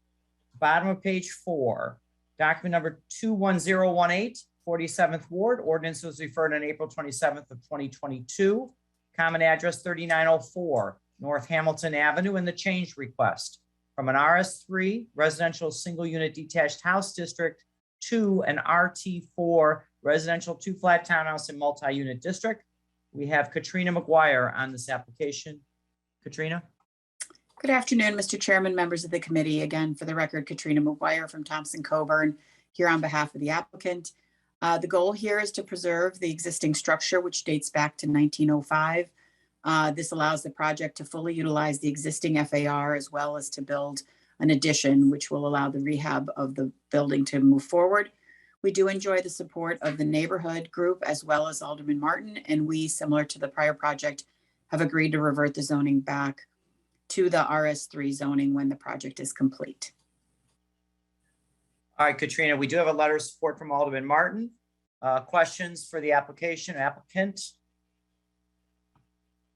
Bottom of page 4, document number 21018, 47th Ward. Ordinance was referred on April 27th of 2022. Common address 3904 North Hamilton Avenue, and the change request from an RS3 residential single unit detached house district to an RT4 residential 2-flat townhouse and multi-unit district. We have Katrina McGuire on this application. Katrina. Good afternoon, Mr. Chairman, members of the committee. Again, for the record, Katrina McGuire from Thompson Coburn, here on behalf of the applicant. The goal here is to preserve the existing structure, which dates back to 1905. This allows the project to fully utilize the existing FAR as well as to build an addition, which will allow the rehab of the building to move forward. We do enjoy the support of the neighborhood group as well as Alderman Martin, and we, similar to the prior project, have agreed to revert the zoning back to the RS3 zoning when the project is complete. All right, Katrina, we do have a letter of support from Alderman Martin. Questions for the applicant?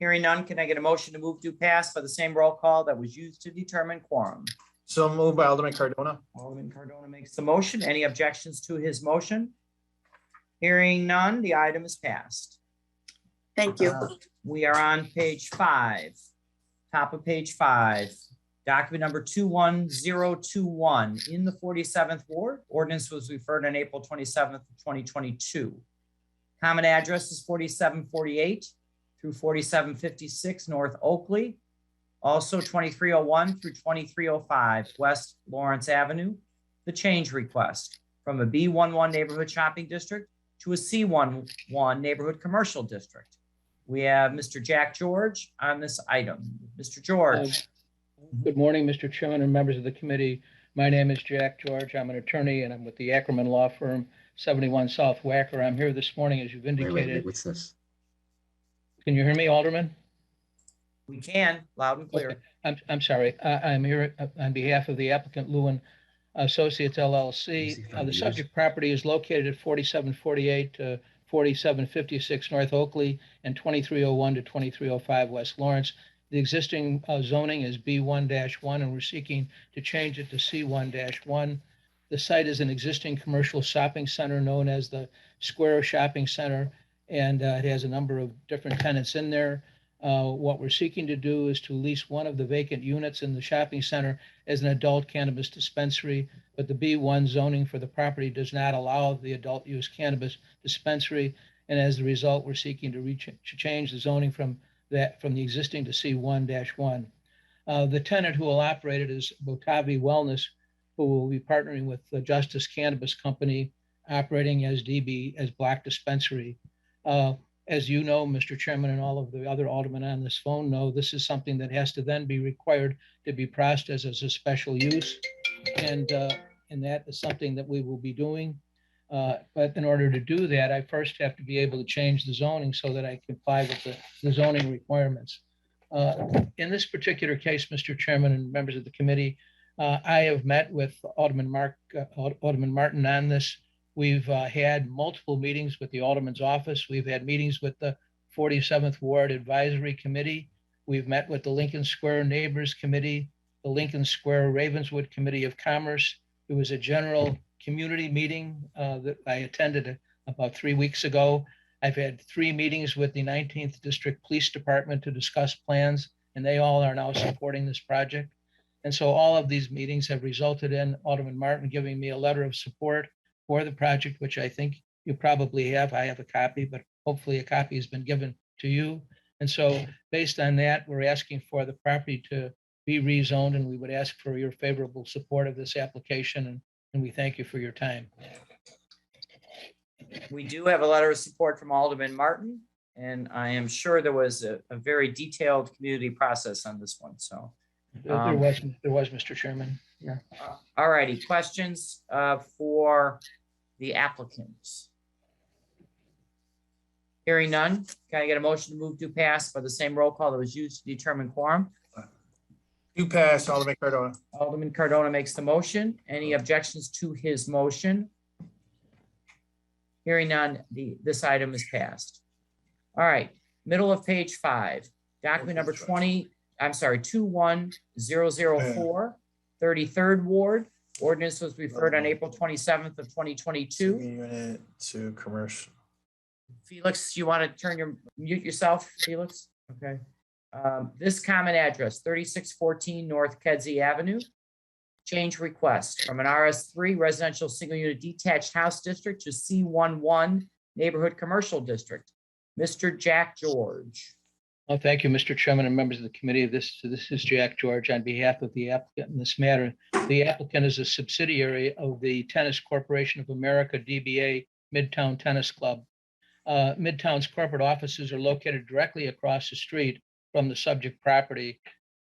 Hearing none, can I get a motion to move due pass by the same roll call that was used to determine quorum? So moved by Alderman Cardona. Alderman Cardona makes the motion. Any objections to his motion? Hearing none, the item is passed. Thank you. We are on page 5. Top of page 5, document number 21021 in the 47th Ward. Ordinance was referred on April 27th of 2022. Common address is 4748 through 4756 North Oakley. Also 2301 through 2305 West Lawrence Avenue. The change request from a B11 neighborhood shopping district to a C11 neighborhood commercial district. We have Mr. Jack George on this item. Mr. George. Good morning, Mr. Chairman and members of the committee. My name is Jack George. I'm an attorney and I'm with the Ackerman Law Firm, 71 South Wacker. I'm here this morning, as you've indicated. Wait, what's this? Can you hear me, Alderman? We can, loud and clear. Okay. I'm sorry. I'm here on behalf of the applicant Lewin Associates LLC. The subject property is located at 4748 to 4756 North Oakley and 2301 to 2305 West Lawrence. The existing zoning is B1-1 and we're seeking to change it to C1-1. The site is an existing commercial shopping center known as the Square Shopping Center, and it has a number of different tenants in there. What we're seeking to do is to lease one of the vacant units in the shopping center as an adult cannabis dispensary, but the B1 zoning for the property does not allow the adult use cannabis dispensary. And as a result, we're seeking to change the zoning from the existing to C1-1. The tenant who will operate it is Botavi Wellness, who will be partnering with the Justice Cannabis Company, operating as DB, as Black Dispensary. As you know, Mr. Chairman, and all of the other aldermen on this phone know, this is something that has to then be required to be processed as a special use. And that is something that we will be doing. But in order to do that, I first have to be able to change the zoning so that I comply with the zoning requirements. In this particular case, Mr. Chairman and members of the committee, I have met with Alderman Martin on this. We've had multiple meetings with the Alderman's office. We've had meetings with the 47th Ward Advisory Committee. We've met with the Lincoln Square Neighbors Committee, the Lincoln Square Ravenswood Committee of Commerce. There was a general community meeting that I attended about 3 weeks ago. I've had 3 meetings with the 19th District Police Department to discuss plans, and they all are now supporting this project. And so all of these meetings have resulted in Alderman Martin giving me a letter of support for the project, which I think you probably have. I have a copy, but hopefully a copy has been given to you. And so based on that, we're asking for the property to be rezoned, and we would ask for your favorable support of this application, and we thank you for your time. We do have a letter of support from Alderman Martin, and I am sure there was a very detailed community process on this one, so. There was, Mr. Chairman. Yeah. All righty, questions for the applicants? Hearing none, can I get a motion to move to pass by the same roll call that was used to determine quorum? Do pass, Alderman Cardona. Alderman Cardona makes the motion. Any objections to his motion? Hearing none, this item is passed. All right, middle of page 5, document number 21004, 33rd Ward. Ordinance was referred on April 27th of 2022. Unit to commercial. Felix, you want to mute yourself, Felix? Okay. This common address, 3614 North Kedzie Avenue. Change request from an RS3 residential single unit detached house district to C11 neighborhood commercial district. Mr. Jack George. Well, thank you, Mr. Chairman and members of the committee. This is Jack George on behalf of the applicant in this matter. The applicant is a subsidiary of the Tennis Corporation of America, DBA Midtown Tennis Club. Midtown's corporate offices are located directly across the street from the subject property.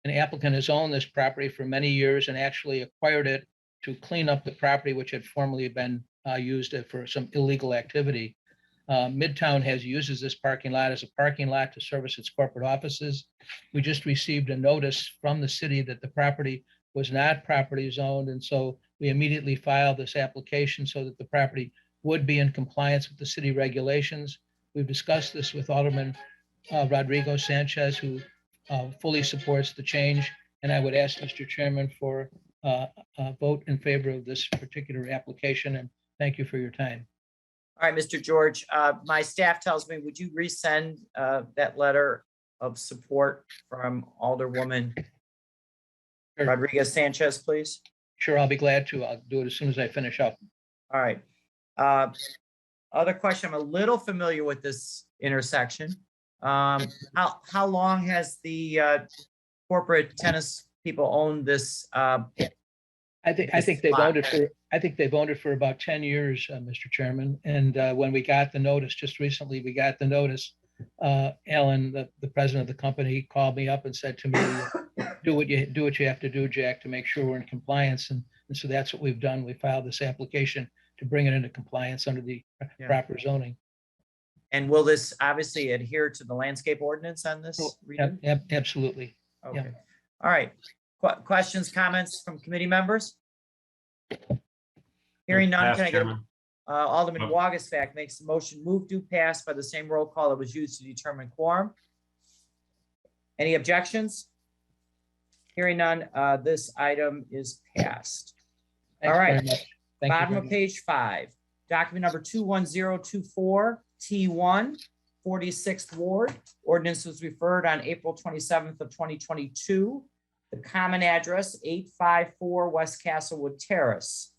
An applicant has owned this property for many years and actually acquired it to clean up the property which had formerly been used for some illegal activity. Midtown uses this parking lot as a parking lot to service its corporate offices. We just received a notice from the city that the property was not property zoned, and so we immediately filed this application so that the property would be in compliance with the city regulations. We've discussed this with Alderman Rodrigo Sanchez, who fully supports the change, and I would ask Mr. Chairman for a vote in favor of this particular application, and thank you for your time. All right, Mr. George, my staff tells me, would you resend that letter of support from Alderwoman Rodriguez Sanchez, please? Sure, I'll be glad to. I'll do it as soon as I finish up. All right. Other question, I'm a little familiar with this intersection. How long has the corporate tennis people owned this? I think they've owned it for about 10 years, Mr. Chairman. And when we got the notice, just recently, we got the notice. Alan, the president of the company, called me up and said to me, do what you have to do, Jack, to make sure we're in compliance. And so that's what we've done. We filed this application to bring it into compliance under the proper zoning. And will this obviously adhere to the landscape ordinance on this? Absolutely. Okay. Yeah. All right. Questions, comments from committee members? Hearing none, can I get Alderman Wagasback makes the motion, move to pass by the same roll call that was used to determine quorum. Any objections? Hearing none, this item is passed. All right. Bottom of page 5, document number 21024 T1, 46th Ward. Ordinance was referred on April 27th of 2022. The common address, 854 West Castlewood Terrace.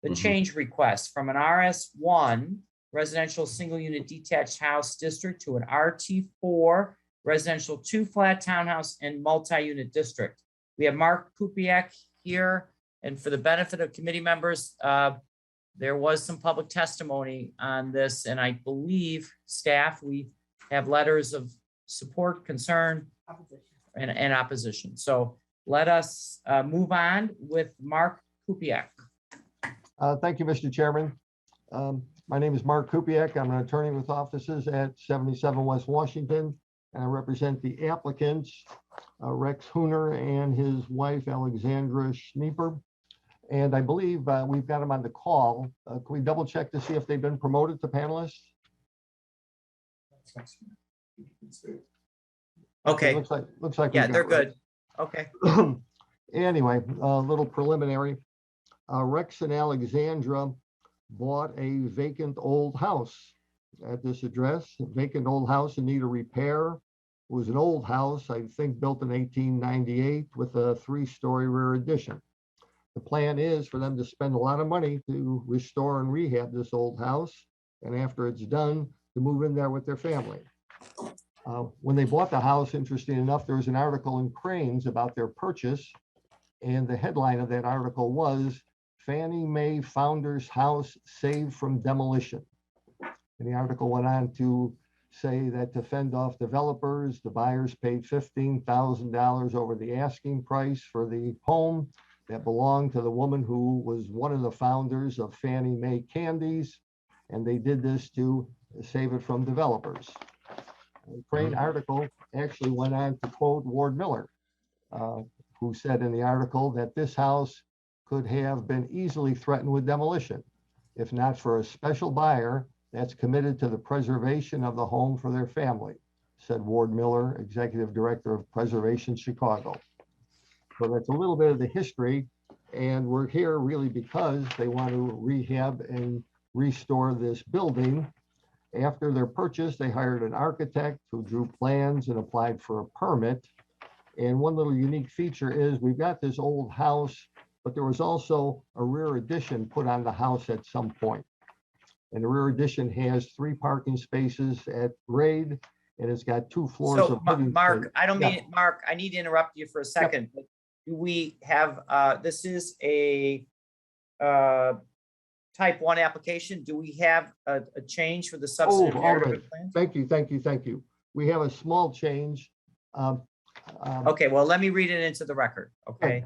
The change request from an RS1 residential single unit detached house district to an RT4 residential 2-flat townhouse and multi-unit district. We have Mark Kupiak here, and for the benefit of committee members, there was some public testimony on this, and I believe staff, we have letters of support, concern, and opposition. So let us move on with Mark Kupiak. Thank you, Mr. Chairman. My name is Mark Kupiak. I'm an attorney with offices at 77 West Washington, and I represent the applicants, Rex Hooner and his wife, Alexandra Schnieper. And I believe we've got them on the call. Can we double check to see if they've been promoted to panelists? Okay. Looks like yeah, they're good. Okay. Anyway, a little preliminary. Rex and Alexandra bought a vacant old house at this address, a vacant old house in need of repair. It was an old house, I think built in 1898 with a 3-story rear addition. The plan is for them to spend a lot of money to restore and rehab this old house. And after it's done, to move in there with their family. When they bought the house, interesting enough, there was an article in Cranes about their purchase. And the headline of that article was Fannie Mae Founders House Saved from Demolition. And the article went on to say that to fend off developers, the buyers paid $15,000 over the asking price for the home that belonged to the woman who was one of the founders of Fannie Mae Candies. And they did this to save it from developers. The Crane article actually went on to quote Ward Miller, who said in the article that this house could have been easily threatened with demolition, if not for a special buyer that's committed to the preservation of the home for their family, said Ward Miller, Executive Director of Preservation Chicago. So that's a little bit of the history. And we're here really because they want to rehab and restore this building. After their purchase, they hired an architect who drew plans and applied for a permit. And one little unique feature is we've got this old house, but there was also a rear addition put on the house at some point. And the rear addition has 3 parking spaces at grade, and it's got 2 floors So of living Mark, space. I don't mean, Mark, I need to interrupt you for a second. But do we have, this is a type 1 application. Do we have a change for the substantive narrative plan? Thank you. We have a small change. Okay, well, let me read it into the record, okay?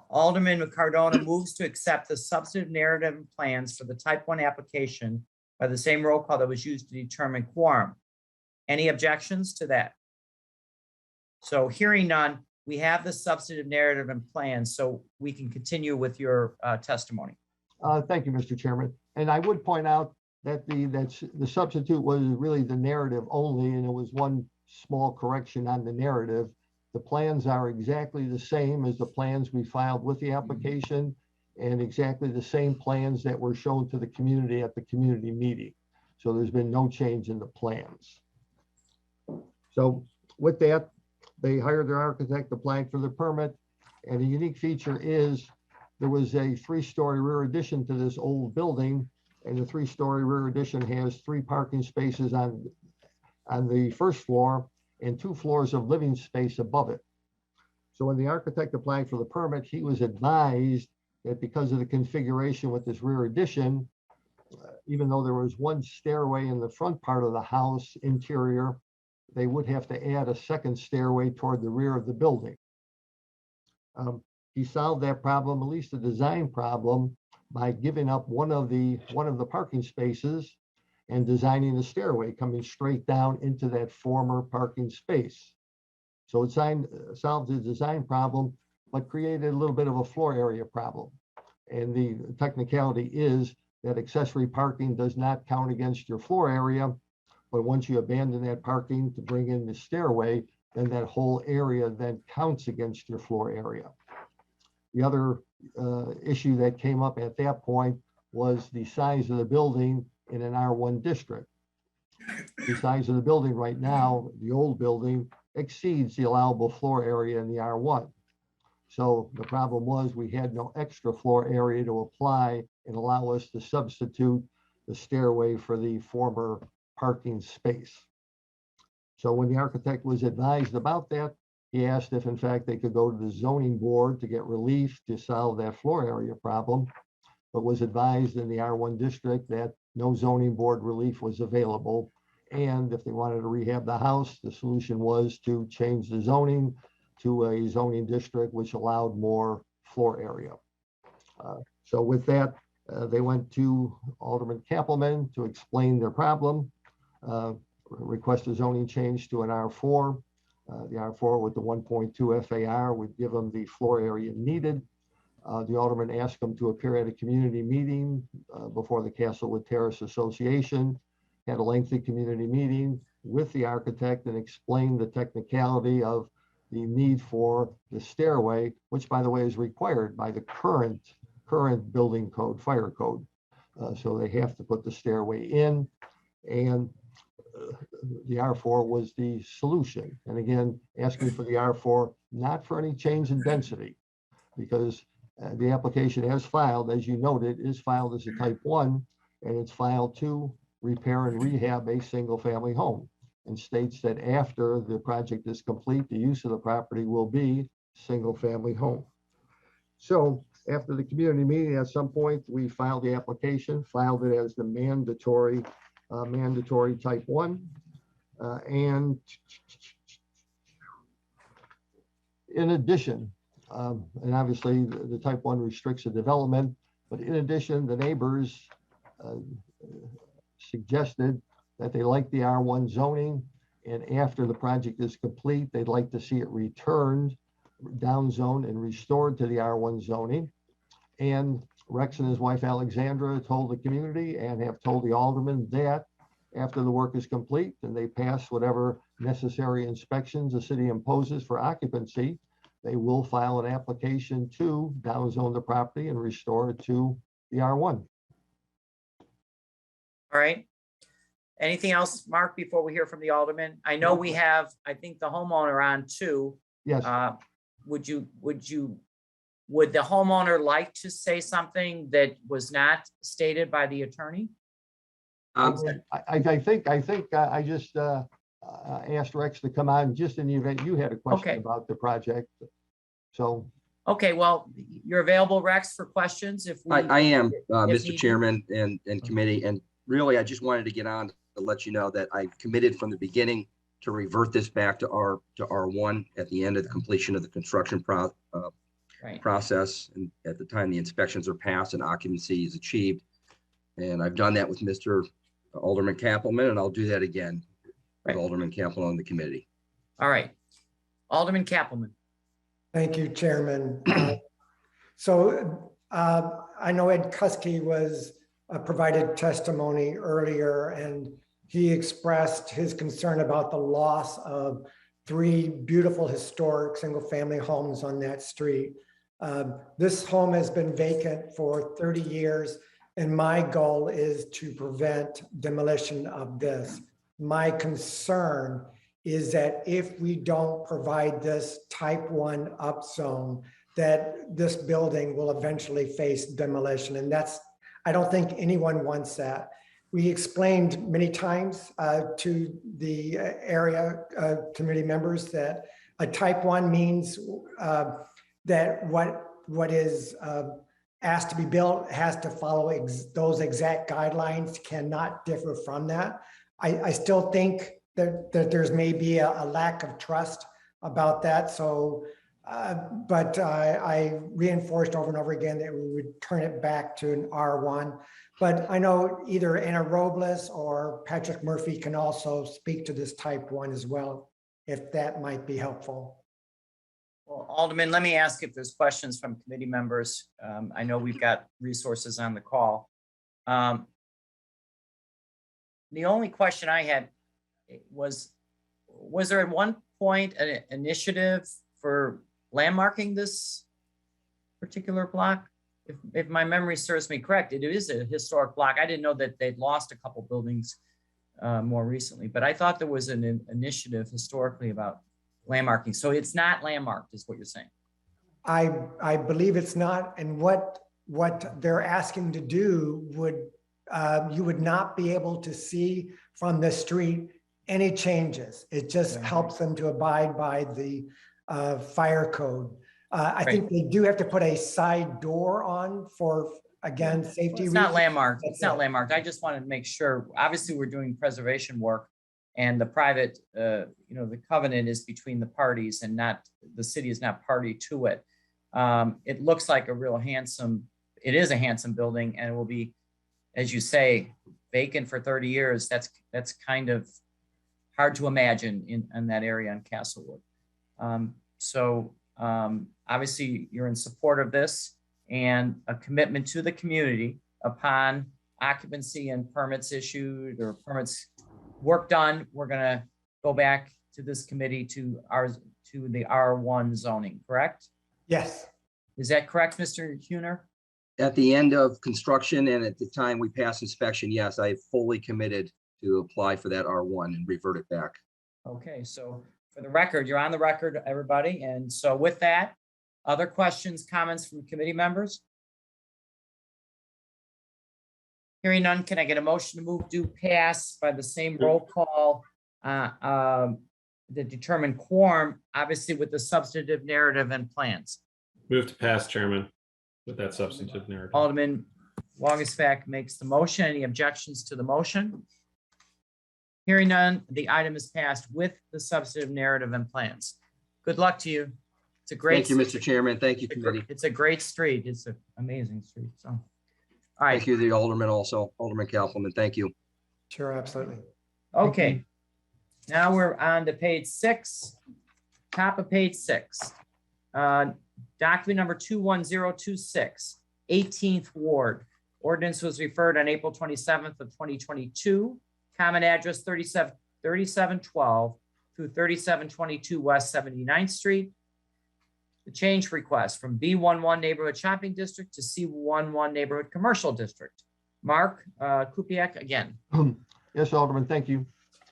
Alderman Cardona moves to accept the substantive narrative plans for the type 1 application by the same roll call that was used to determine quorum. Any objections to that? So hearing none, we have the substantive narrative and plans, so we can continue with your testimony. Thank you, Mr. Chairman. And I would point out that the substitute was really the narrative only, and it was one small correction on the narrative. The plans are exactly the same as the plans we filed with the application and exactly the same plans that were shown to the community at the community meeting. So there's been no change in the plans. So with that, they hired their architect, applied for the permit, and the unique feature is there was a 3-story rear addition to this old building, and the 3-story rear addition has 3 parking spaces on the first floor and 2 floors of living space above it. So when the architect applied for the permit, he was advised that because of the configuration with this rear addition, even though there was 1 stairway in the front part of the house interior, they would have to add a 2nd stairway toward the rear of the building. He solved that problem, at least a design problem, by giving up one of the parking spaces and designing the stairway coming straight down into that former parking space. So it solved the design problem, but created a little bit of a floor area problem. And the technicality is that accessory parking does not count against your floor area, but once you abandon that parking to bring in the stairway, then that whole area then counts against your floor area. The other issue that came up at that point was the size of the building in an R1 district. The size of the building right now, the old building, exceeds the allowable floor area in the R1. So the problem was we had no extra floor area to apply and allow us to substitute the stairway for the former parking space. So when the architect was advised about that, he asked if in fact they could go to the zoning board to get relief to solve that floor area problem, but was advised in the R1 district that no zoning board relief was available. And if they wanted to rehab the house, the solution was to change the zoning to a zoning district which allowed more floor area. So with that, they went to Alderman Kappelman to explain their problem, request a zoning change to an R4. The R4 with the 1.2 FAR would give them the floor area needed. The alderman asked them to appear at a community meeting before the Castlewood Terrace Association, had a lengthy community meeting with the architect and explained the technicality of the need for the stairway, which by the way is required by the current building code, fire code. So they have to put the stairway in, and the R4 was the solution. And again, asking for the R4, not for any change in density, because the application as filed, as you noted, is filed as a type 1, and it's filed to repair and rehab a single family home, and states that after the project is complete, the use of the property will be single family home. So after the community meeting, at some point, we filed the application, filed it as the mandatory type 1. And in addition, and obviously the type 1 restricts the development, but in addition, the neighbors suggested that they like the R1 zoning, and after the project is complete, they'd like to see it returned, down zoned and restored to the R1 zoning. And Rex and his wife Alexandra told the community and have told the aldermen that after the work is complete and they pass whatever necessary inspections the city imposes for occupancy, they will file an application to downzone the property and restore it to the R1. All right. Anything else, Mark, before we hear from the alderman? I know we have, I think, the homeowner on too. Yes. Would the homeowner like to say something that was not stated by the attorney? I think I just asked Rex to come on just in the event you had a question about the project. So. Okay, well, you're available, Rex, for questions if we. I am, if Mr. needed. Chairman and committee, and really, I just wanted to get on to let you know that I committed from the beginning to revert this back to R1 at the end of the completion of the construction process, and at the time the inspections are passed and occupancy is achieved. And I've done that with Mr. Alderman Kappelman, and I'll do that again with Alderman Kappelman on the committee. All right, Alderman Kappelman. Thank you, Chairman. I know Ed Kuski was provided testimony earlier, and he expressed his concern about the loss of 3 beautiful historic single-family homes on that street. This home has been vacant for 30 years, and my goal is to prevent demolition of this. My concern is that if we don't provide this type 1 upzone, that this building will eventually face demolition. And I don't think anyone wants that. We explained many times to the area committee members that a type 1 means that what is asked to be built has to follow those exact guidelines, cannot differ from that. I still think that there's maybe a lack of trust about that. So, but I reinforced over and over again that we would turn it back to an R1. But I know either Anna Robles or Patrick Murphy can also speak to this type 1 as well, if that might be helpful. Well, Alderman, let me ask if there's questions from committee members. I know we've got resources on the call. The only question I had was there at one point an initiative for landmarking this particular block? If my memory serves me correct, it is a historic block. I didn't know that they'd lost a couple buildings more recently, but I thought there was an initiative historically about landmarking. So it's not landmarked, is what you're saying? I believe it's not. And what they're asking to do would, you would not be able to see from the street any changes. It just helps them to abide by the fire code. I think they do have to put a side door on for, again, safety reasons. It's not landmarked. It's not landmarked. I just wanted to make sure. Obviously, we're doing preservation work, and the private, the covenant is between the parties, and not the city is not party to it. It looks like a real handsome. It is a handsome building, and it will be, as you say, vacant for 30 years. That's kind of hard to imagine in that area on Castlewood. Obviously you're in support of this and a commitment to the community upon occupancy and permits issued or permits work done. We're gonna go back to this committee to the R1 zoning, correct? Yes. Is that correct, Mr. Huner? At the end of construction and at the time we pass inspection, yes, I fully committed to apply for that R1 and revert it back. Okay, so for the record, you're on the record, everybody. And so with that, other questions, comments from committee members? Hearing none, can I get a motion to move do pass by the same roll call to determine quorum, obviously with the substantive narrative and plans? Move to pass, Chairman, with that substantive narrative. Alderman Wagisfack makes the motion. Any objections to the motion? Hearing none, the item is passed with the substantive narrative and plans. Good luck to you. It's a great. Thank you, Mr. Chairman. Thank you, committee. It's a great street. It's an amazing street. So, all right. Thank you, the Alderman also, Alderman Kaplan. Thank you. Sure, absolutely. Okay. Now we're on to page 6, top of page 6. Document number 21026, 18th Ward. Ordinance was referred on April 27th of 2022. Common address 3712 through 3722 West 79th Street. The change request from B11 Neighborhood Shopping District to C11 Neighborhood Commercial District. Mark Kupiec again. Yes, Alderman, thank you.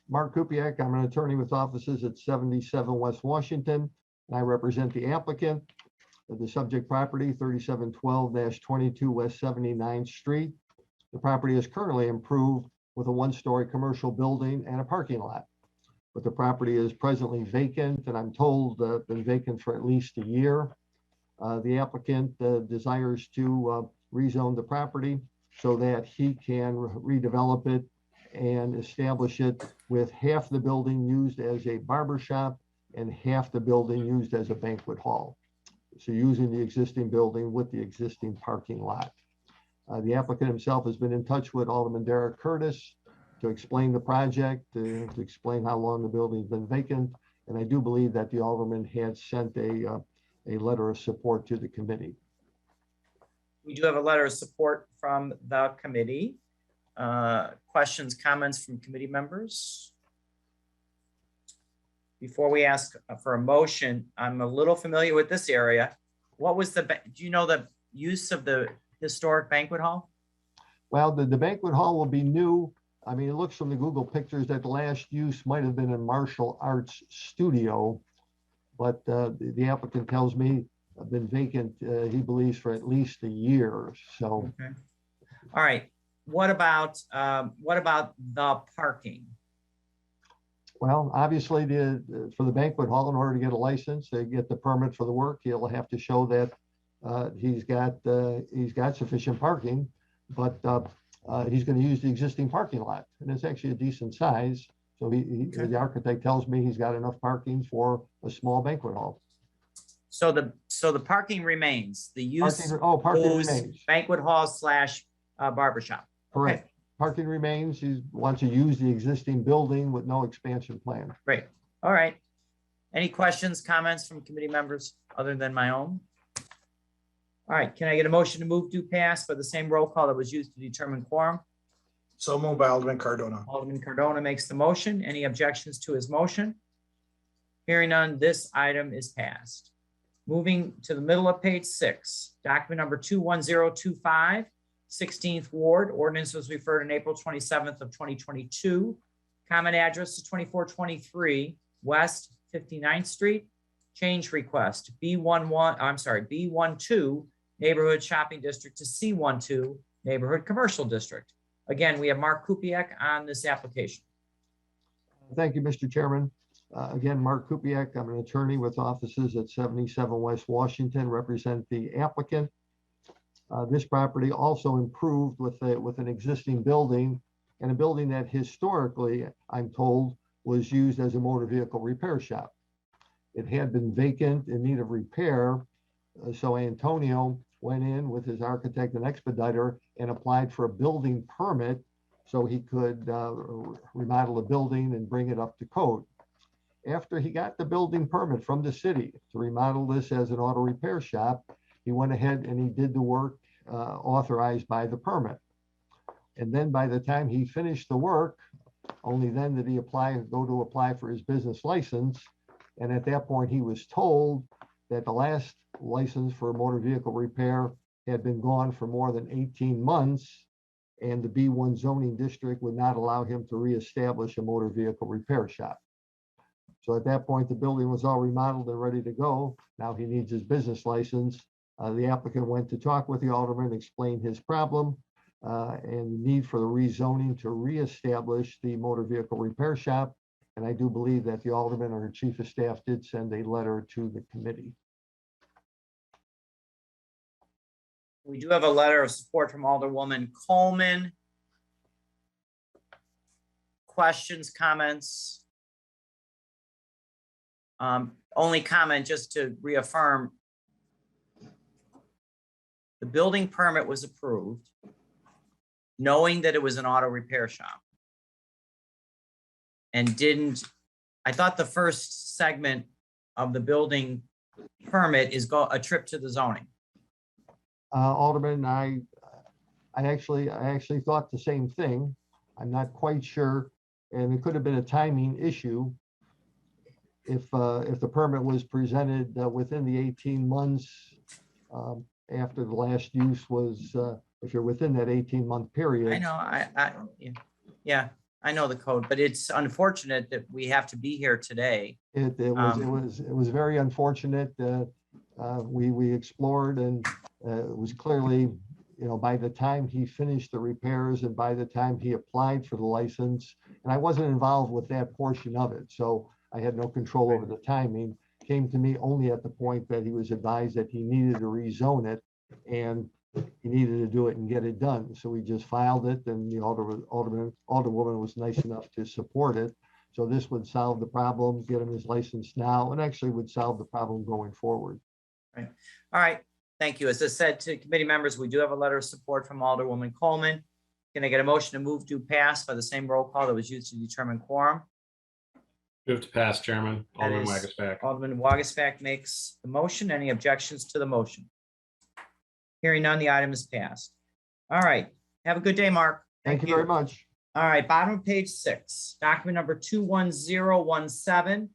Mark Kupiec, I'm an attorney with offices at 77 West Washington, and I represent the applicant of the subject property, 3712-22 West 79th Street. The property is currently improved with a one-story commercial building and a parking lot. But the property is presently vacant, and I'm told been vacant for at least a year. The applicant desires to rezone the property so that he can redevelop it and establish it with half the building used as a barber shop and half the building used as a banquet hall. So using the existing building with the existing parking lot. The applicant himself has been in touch with Alderman Derek Curtis to explain the project, to explain how long the building's been vacant. And I do believe that the Alderman had sent a letter of support to the committee. We do have a letter of support from the committee. Questions, comments from committee members? Before we ask for a motion, I'm a little familiar with this area. What was do you know the use of the historic banquet hall? Well, the banquet hall will be new. I mean, it looks from the Google pictures that the last use might have been a martial arts studio, but the applicant tells me been vacant, he believes, for at least a year. So, okay. All right. What about the parking? Well, obviously, for the banquet hall, in order to get a license, to get the permit for the work, he'll have to show that he's got sufficient parking, but he's going to use the existing parking lot, and it's actually a decent size. So the architect tells me he's got enough parking for a small banquet hall. So the parking remains. The use parking remains. Banquet hall / barbershop. Correct. Okay. Parking remains. He wants to use the existing building with no expansion plan. Great. All right. Any questions, comments from committee members other than my own? All right. Can I get a motion to move do pass for the same roll call that was used to determine quorum? So moved by Alderman Cardona. Alderman Cardona makes the motion. Any objections to his motion? Hearing none, this item is passed. Moving to the middle of page 6, document number 21025, 16th Ward. Ordinance was referred on April 27th of 2022. Common address to 2423 West 59th Street. Change request B12 Neighborhood Shopping District to C12 Neighborhood Commercial District. Again, we have Mark Kupiec on this application. Thank you, Mr. Chairman. Again, Mark Kupiec, I'm an attorney with offices at 77 West Washington, represent the applicant. This property also improved with an existing building, and a building that historically, I'm told, was used as a motor vehicle repair shop. It had been vacant in need of repair, so Antonio went in with his architect and expediter and applied for a building permit so he could remodel the building and bring it up to code. After he got the building permit from the city to remodel this as an auto repair shop, he went ahead and he did the work authorized by the permit. And then by the time he finished the work, only then did he go to apply for his business license. And at that point, he was told that the last license for motor vehicle repair had been gone for more than 18 months, and the B1 zoning district would not allow him to reestablish a motor vehicle repair shop. So at that point, the building was all remodeled and ready to go. Now he needs his business license. The applicant went to talk with the alderman, explained his problem and the need for the rezoning to reestablish the motor vehicle repair shop. And I do believe that the alderman or her chief of staff did send a letter to the committee. We do have a letter of support from Alderwoman Coleman. Questions, comments? Only comment just to reaffirm, the building permit was approved knowing that it was an auto repair shop. And didn't, I thought the first segment of the building permit is a trip to the zoning. Alderman, I actually thought the same thing. I'm not quite sure, and it could have been a timing issue. If the permit was presented within the 18 months after the last use was, if you're within that 18-month period. I know, yeah, I know the code, but it's unfortunate that we have to be here today. It was very unfortunate. We explored, and it was clearly, by the time he finished the repairs and by the time he applied for the license, and I wasn't involved with that portion of it, so I had no control over the timing. Came to me only at the point that he was advised that he needed to rezone it, and he needed to do it and get it done. So we just filed it, and the alderwoman was nice enough to support it. So this would solve the problem, get him his license now, and actually would solve the problem going forward. Right. All right. Thank you. As I said to committee members, we do have a letter of support from Alderwoman Coleman. Can I get a motion to move to pass by the same roll call that was used to determine quorum? Move to pass, Chairman. Alderman Wagasback. Alderman Wagasback makes the motion. Any objections to the motion? Hearing none, the item is passed. All right. Have a good day, Mark. Thank you very much. All right. Bottom of page 6, document number 21017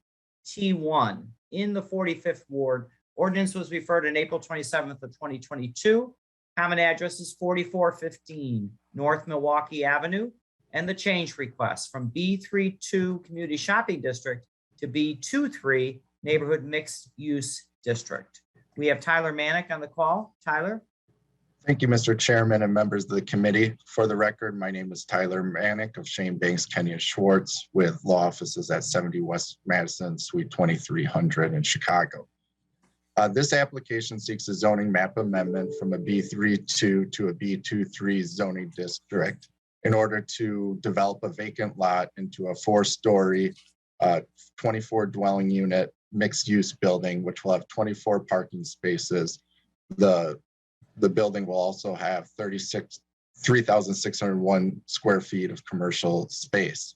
T1 in the 45th Ward. Ordinance was referred on April 27th of 2022. Common address is 4415 North Milwaukee Avenue, and the change request from B32 Community Shopping District to B23 Neighborhood Mixed Use District. We have Tyler Manick on the call. Tyler? Thank you, Mr. Chairman and members of the committee. For the record, my name is Tyler Manick of Shane Banks, Kenya Schwartz, with law offices at 70 West Madison, Suite 2300 in Chicago. This application seeks a zoning map amendment from a B32 to a B23 zoning district in order to develop a vacant lot into a 4-story, 24 dwelling unit mixed use building, which will have 24 parking spaces. The building will also have 3,601 square feet of commercial space.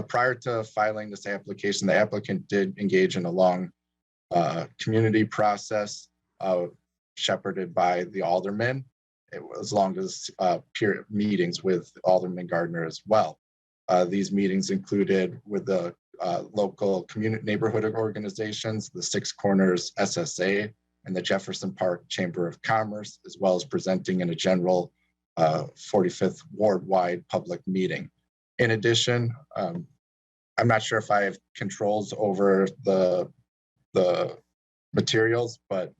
Prior to filing this application, the applicant did engage in a long community process shepherded by the alderman, as long as peer meetings with Alderman Gardner as well. These meetings included with the local community neighborhood organizations, the Six Corners SSA, and the Jefferson Park Chamber of Commerce, as well as presenting in a general 45th Ward-wide public meeting. In addition, I'm not sure if I have controls over the materials, but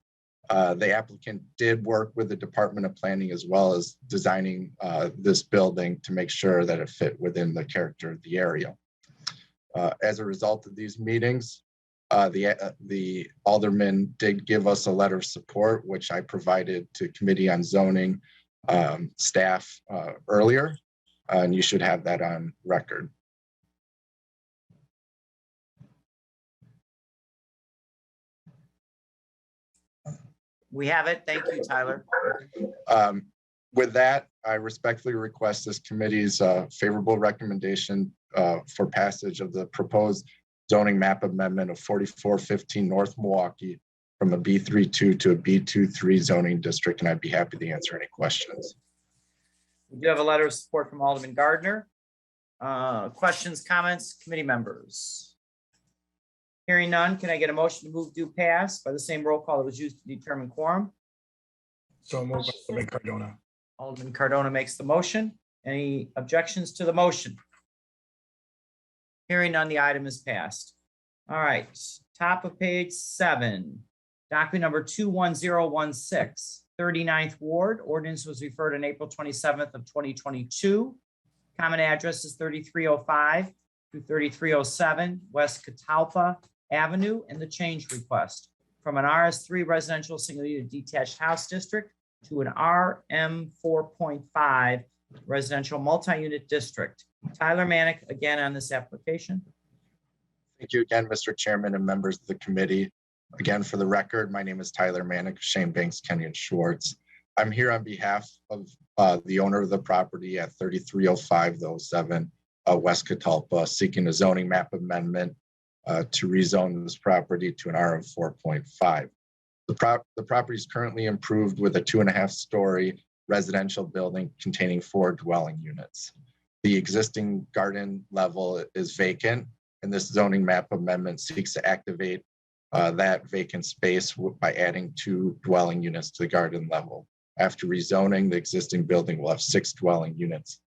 the applicant did work with the Department of Planning as well as designing this building to make sure that it fit within the character of the area. As a result of these meetings, the alderman did give us a letter of support, which I provided to Committee on Zoning staff earlier, and you should have that on record. We have it. Thank you, Tyler. With that, I respectfully request this committee's favorable recommendation for passage of the proposed zoning map amendment of 4415 North Milwaukee from a B32 to a B23 zoning district, and I'd be happy to answer any questions. We do have a letter of support from Alderman Gardner. Questions, comments, committee members? Hearing none, can I get a motion to move due pass by the same roll call that was used to determine quorum? So moved by Alderman Cardona. Alderman Cardona makes the motion. Any objections to the motion? Hearing none, the item is passed. All right, top of page 7, document number 21016, 39th Ward. Ordinance was referred on April 27th of 2022. Common address is 3305 through 3307 West Catalpa Avenue, and the change request from an RS3 residential single unit detached house district to an RM 4.5 residential multi-unit district. Tyler Manick again on this application. Thank you again, Mr. Chairman and members of the committee. Again, for the record, my name is Tyler Manick, Shane Banks, Kenyon Schwartz. I'm here on behalf of the owner of the property at 3305-07 West Catalpa, seeking a zoning map amendment to rezone this property to an RM 4.5. The property is currently improved with a 2.5-story residential building containing 4 dwelling units. The existing garden level is vacant, and this zoning map amendment seeks to activate that vacant space by adding 2 dwelling units to the garden level. After rezoning, the existing building will have 6 dwelling units.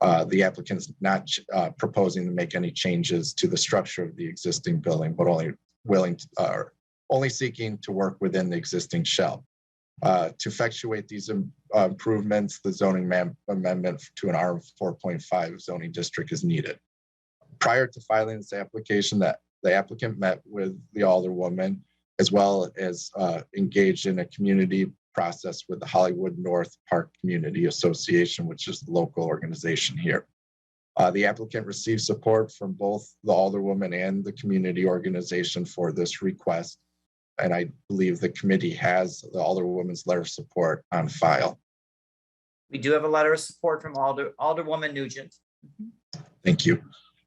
The applicant is not proposing to make any changes to the structure of the existing building, but only seeking to work within the existing shell. To effectuate these improvements, the zoning map amendment to an RM 4.5 zoning district is needed. Prior to filing this application, the applicant met with the alderwoman, as well as engaged in a community process with the Hollywood North Park Community Association, which is the local organization here. The applicant received support from both the alderwoman and the community organization for this request, and I believe the committee has the alderwoman's letter of support on file. We do have a letter of support from Alderwoman Nugent. Thank you.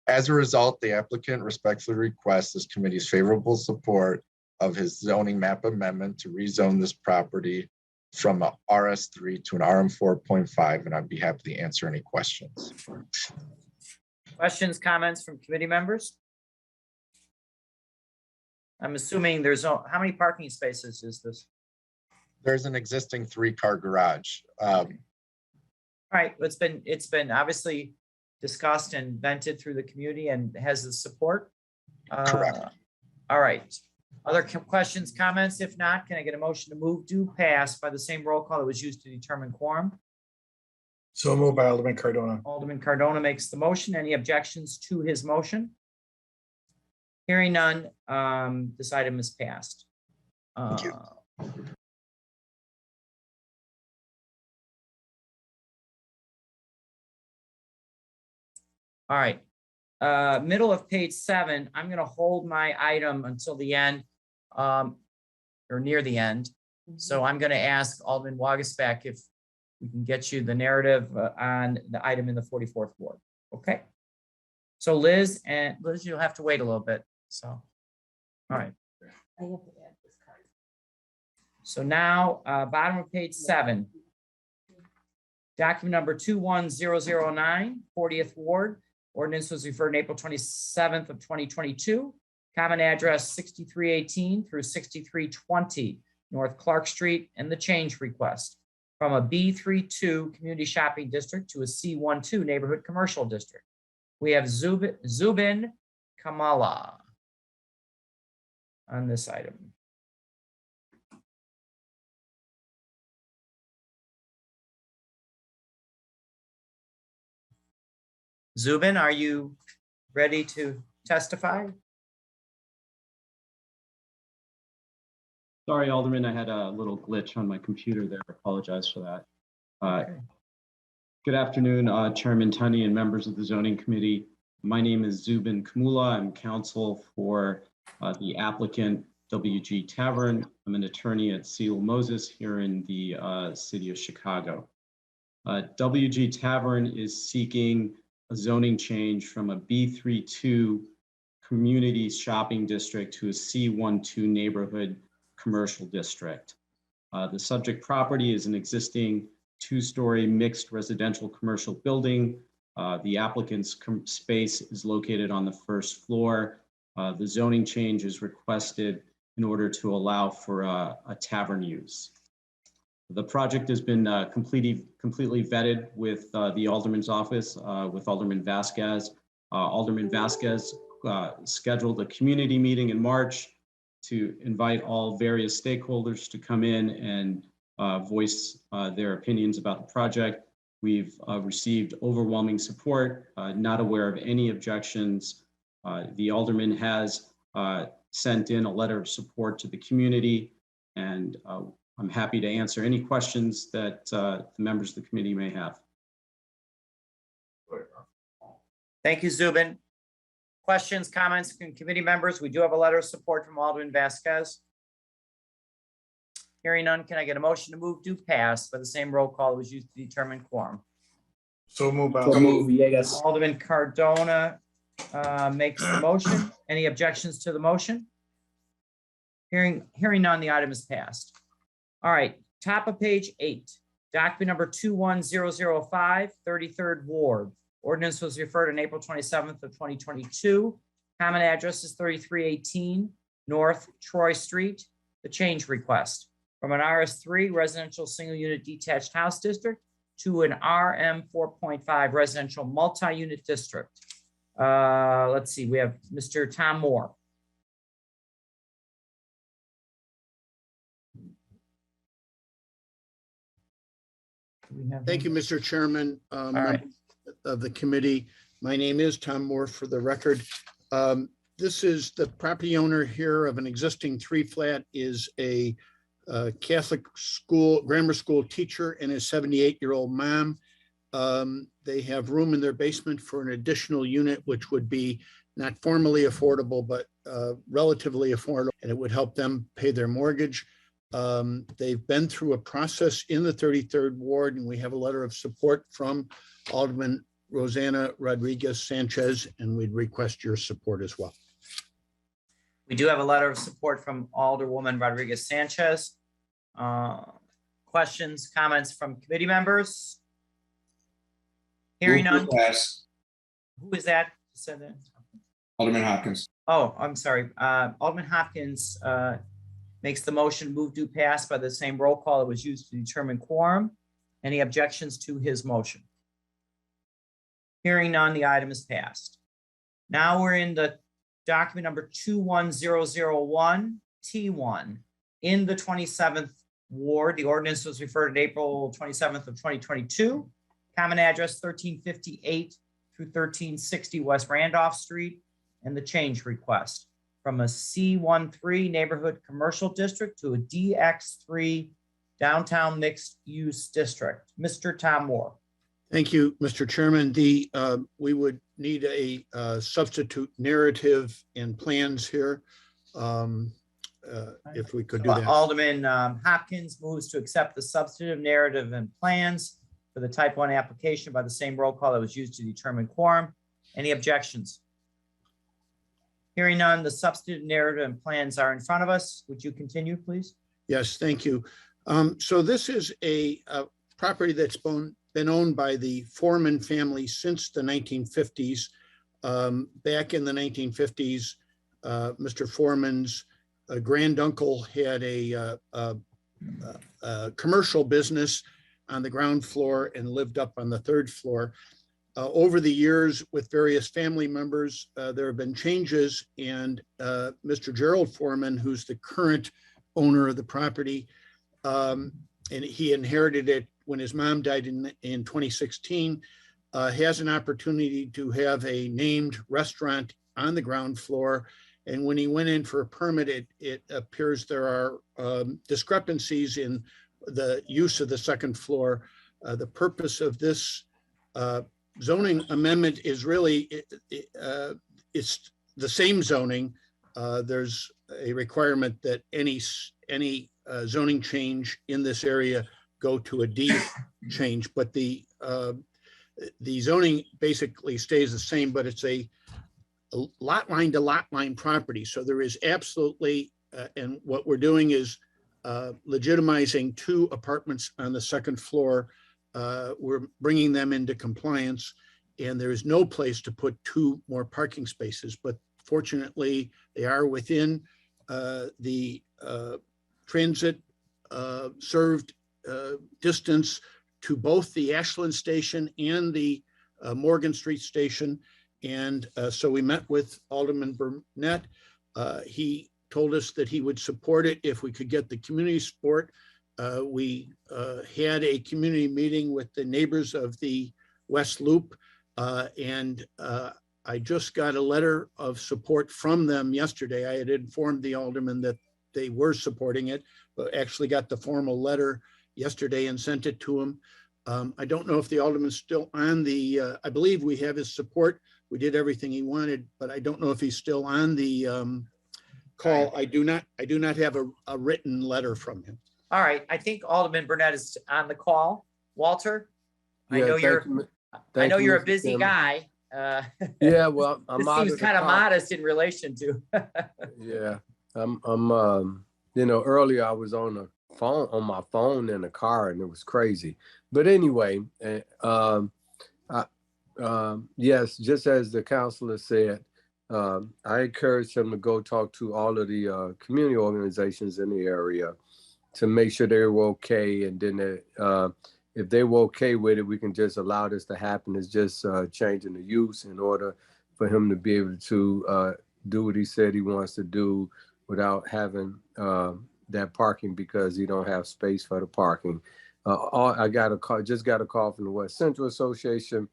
As a result, the applicant respectfully requests this committee's favorable support of his zoning map amendment to rezone this property from a RS3 to an RM 4.5, and I'd be happy to answer any questions. Questions, comments from committee members? I'm assuming there's how many parking spaces is this? There's an existing 3-car garage. All right, it's been obviously discussed and vented through the community and has the support. Correct. All right. Other questions, comments? If not, can I get a motion to move to pass by the same roll call that was used to determine quorum? So moved by Alderman Cardona. Alderman Cardona makes the motion. Any objections to his motion? Hearing none, this item is passed. Thank you. All right. Middle of page 7, I'm going to hold my item until the end, or near the end. So I'm going to ask Alderman Wagasback if we can get you the narrative on the item in the 44th Ward. Okay. So Liz, you'll have to wait a little bit. So, all right. So now, bottom of page 7, document number 21009, 40th Ward. Ordinance was referred on April 27th of 2022. Common address 6318 through 6320 North Clark Street, and the change request from a B32 community shopping district to a C12 neighborhood commercial district. We have Zubin Kamala on this item. Zubin, are you ready to testify? Sorry, Alderman, I had a little glitch on my computer there. I apologize for that. Okay. Good afternoon, Chairman Tunney and members of the Zoning Committee. My name is Zubin Kamula. I'm counsel for the applicant WG Tavern. I'm an attorney at Seal Moses here in the city of Chicago. WG Tavern is seeking a zoning change from a B32 community shopping district to a C12 neighborhood commercial district. The subject property is an existing 2-story mixed residential commercial building. The applicant's space is located on the 1st floor. The zoning change is requested in order to allow for a tavern use. The project has been completely vetted with the Alderman's office, with Alderman Vasquez. Alderman Vasquez scheduled a community meeting in March to invite all various stakeholders to come in and voice their opinions about the project. We've received overwhelming support, not aware of any objections. The Alderman has sent in a letter of support to the community, and I'm happy to answer any questions that the members of the committee may have. Thank you, Zubin. Questions, comments from committee members? We do have a letter of support from Alderman Vasquez. Hearing none, can I get a motion to move to pass by the same roll call that was used to determine quorum? So move. Villegas. Alderman Cardona makes the motion. Any objections to the motion? Hearing none, the item is passed. All right, top of page 8, document number 21005, 33rd Ward. Ordinance was referred on April 27th of 2022. Common address is 3318 North Troy Street. The change request from an RS3 residential single unit detached house district to an RM 4.5 residential multi-unit district. Let's see, we have Mr. Tom Moore. Thank you, Mr. Chairman, members of the committee. My name is Tom Moore for the record. This is the property owner here of an existing 3-flat is a Catholic school, grammar school teacher and his 78-year-old mom. They have room in their basement for an additional unit, which would be not formally affordable, but relatively affordable, and it would help them pay their mortgage. They've been through a process in the 33rd Ward, and we have a letter of support from Alderman Rosanna Rodriguez Sanchez, and we'd request your support as well. We do have a letter of support from Alderwoman Rodriguez Sanchez. Questions, comments from committee members? Hearing none. Who is that? Said that? Alderman Hopkins. Oh, I'm sorry. Alderman Hopkins makes the motion, move to pass by the same roll call that was used to determine quorum. Any objections to his motion? Hearing none, the item is passed. Now we're in the document number 21001 T1 in the 27th Ward. The ordinance was referred to April 27th of 2022. Common address 1358 through 1360 West Randolph Street, and the change request from a C13 neighborhood commercial district to a DX3 downtown mixed use district. Mr. Tom Moore. Thank you, Mr. Chairman. We would need a substitute narrative and plans here. If we could do that. Alderman Hopkins moves to accept the substantive narrative and plans for the type 1 application by the same roll call that was used to determine quorum. Any objections? Hearing none, the substantive narrative and plans are in front of us. Would you continue, please? Yes, thank you. So this is a property that's been owned by the Foreman family since the 1950s. Back in the 1950s, Mr. Foreman's granduncle had a commercial business on the ground floor and lived up on the 3rd floor. Over the years, with various family members, there have been changes, and Mr. Gerald Foreman, who's the current owner of the property, and he inherited it when his mom died in 2016, has an opportunity to have a named restaurant on the ground floor. And when he went in for a permit, it appears there are discrepancies in the use of the 2nd floor. The purpose of this zoning amendment is really, it's the same zoning. There's a requirement that any zoning change in this area go to a D change, but the zoning basically stays the same, but it's a lot line to lot line property. So there is absolutely, and what we're doing is legitimizing 2 apartments on the 2nd floor. We're bringing them into compliance, and there is no place to put 2 more parking spaces, but fortunately they are within the transit served distance to both the Ashland station and the Morgan Street station. And so we met with Alderman Burnett. He told us that he would support it if we could get the community support. We had a community meeting with the neighbors of the West Loop, and I just got a letter of support from them yesterday. I had informed the alderman that they were supporting it, but actually got the formal letter yesterday and sent it to him. I don't know if the alderman's still on the, I believe we have his support. We did everything he wanted, but I don't know if he's still on the call. I do not have a written letter from him. All right, I think Alderman Burnett is on the call. Walter, I know you're a busy guy. Yeah, well, I'm this out seems of the kind of car. modest in relation to. Yeah, I'm earlier I was on my phone in the car and it was crazy. But anyway, yes, just as the counselor said, I encourage him to go talk to all of the community organizations in the area to make sure they were okay. And then if they were okay with it, we can just allow this to happen. It's just changing the use in order for him to be able to do what he said he wants to do without having that parking because he don't have space for the parking. I got a call, just got a call from the West Central Association.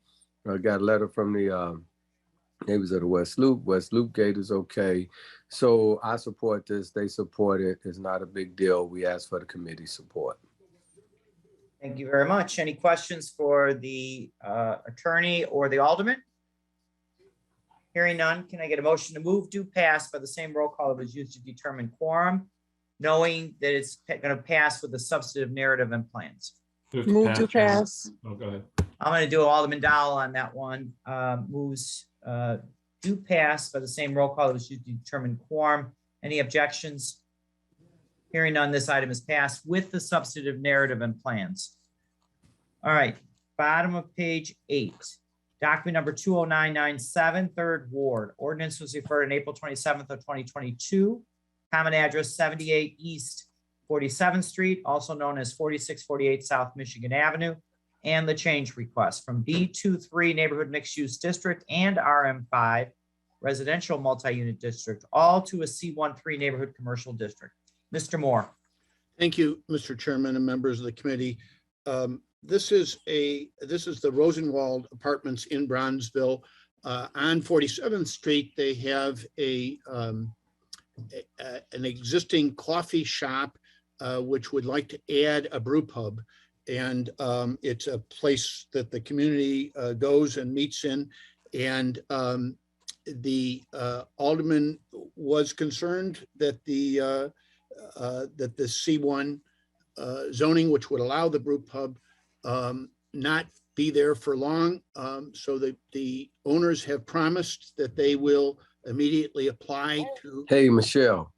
I got a letter from the neighbors of the West Loop. West Loop gate is okay. So I support this. They support it. It's not a big deal. We ask for the committee support. Thank you very much. Any questions for the attorney or the alderman? Hearing none, can I get a motion to move do pass by the same roll call that was used to determine quorum, knowing that it's going to pass with the substantive narrative and plans? Move to pass. Oh, go ahead. I'm going to do Alderman Dowell on that one. Moves do pass by the same roll call that was used to determine quorum. Any objections? Hearing none, this item is passed with the substantive narrative and plans. All right, bottom of page 8. Document number 20997, Third Ward. Ordinance was referred on April 27th of 2022. Common address 78 East 47th Street, also known as 4648 South Michigan Avenue, and the change request from B23 Neighborhood Mixed Use District and RM5 Residential Multi-Unit District, all to a C13 Neighborhood Commercial District. Mr. Moore. Thank you, Mr. Chairman and members of the committee. This is the Rosenwald Apartments in Bronzeville. On 47th Street, they have an existing coffee shop which would like to add a brew pub. And it's a place that the community goes and meets in. And the alderman was concerned that the C1 zoning, which would allow the brew pub, not be there for long. So the owners have promised that they will immediately apply to. Hey, Michelle.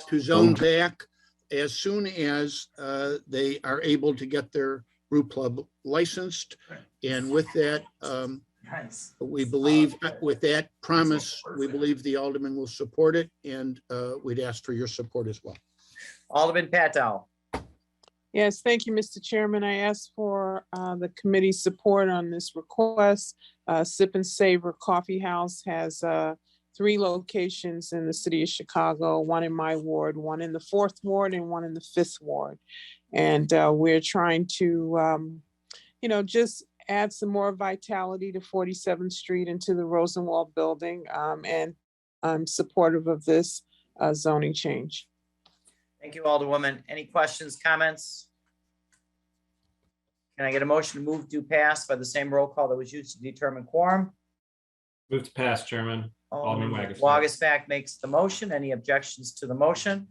To zone back as soon as they are able to get their brew pub licensed. And with that, we believe with that promise, we believe the alderman will support it, and we'd ask for your support as well. Alderman Patel. Yes, thank you, Mr. Chairman. I ask for the committee's support on this request. Sip and Savor Coffee House has 3 locations in the city of Chicago, one in my ward, one in the 4th ward, and one in the 5th ward. And we're trying to, just add some more vitality to 47th Street and to the Rosenwald building. And I'm supportive of this zoning change. Thank you, Alderwoman. Any questions, comments? Can I get a motion to move do pass by the same roll call that was used to determine quorum? Move to pass, Chairman. Alderman Wagasback makes the motion. Any objections to the motion?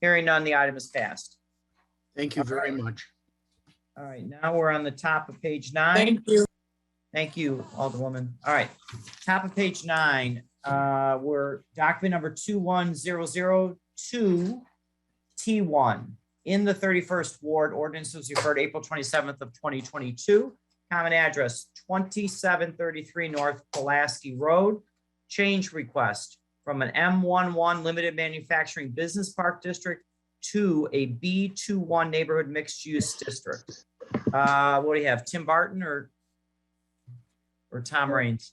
Hearing none, the item is passed. Thank you very much. All right, now we're on the top of page 9. Thank you. Thank you, Alderwoman. All right, top of page 9. We're document number 21002 T1 in the 31st Ward. Ordinance was referred April 27th of 2022. Common address 2733 North Pulaski Road. Change request from an M11 Limited Manufacturing Business Park District to a B21 neighborhood mixed use district. What do you have, Tim Barton or Tom Raines?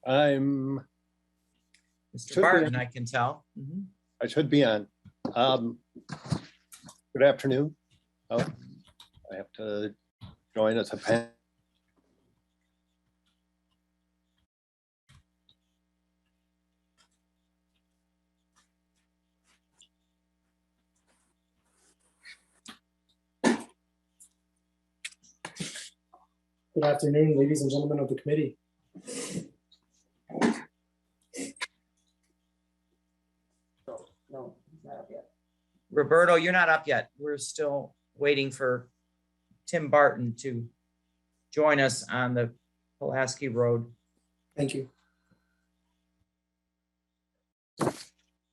I'm. Mr. Barton, I can tell. Mhm. I should be on. Good afternoon. Oh, I have to join as a panel. Good afternoon, ladies and gentlemen of the committee. No, not up yet. Roberto, you're not up yet. We're still waiting for Tim Barton to join us on the Pulaski Road. Thank you.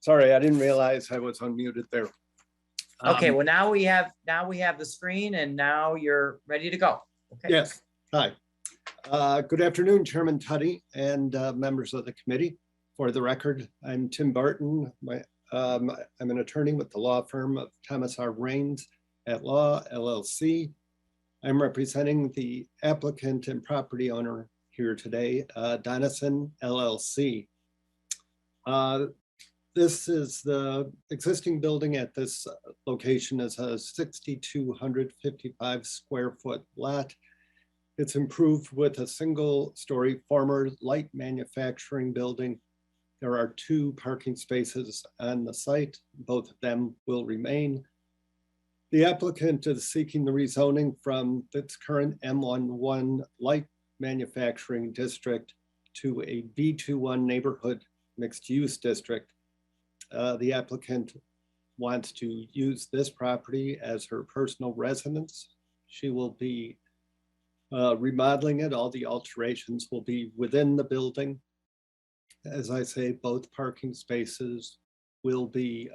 Sorry, I didn't realize I was unmuted there. Okay, well, now we have the screen and now you're ready to go. Okay. Yes, hi. Good afternoon, Chairman Tuddy and members of the committee. For the record, I'm Tim Barton. I'm an attorney with the law firm of Thomas R. Raines at Law, LLC. I'm representing the applicant and property owner here today, Donison, LLC. This is the existing building at this location is a 6,255 square foot lot. It's improved with a single story former light manufacturing building. There are 2 parking spaces on the site. Both of them will remain. The applicant is seeking the rezoning from its current M11 light manufacturing district to a B21 neighborhood mixed use district. The applicant wants to use this property as her personal residence. She will be remodeling it. All the alterations will be within the building. As I say, both parking spaces will be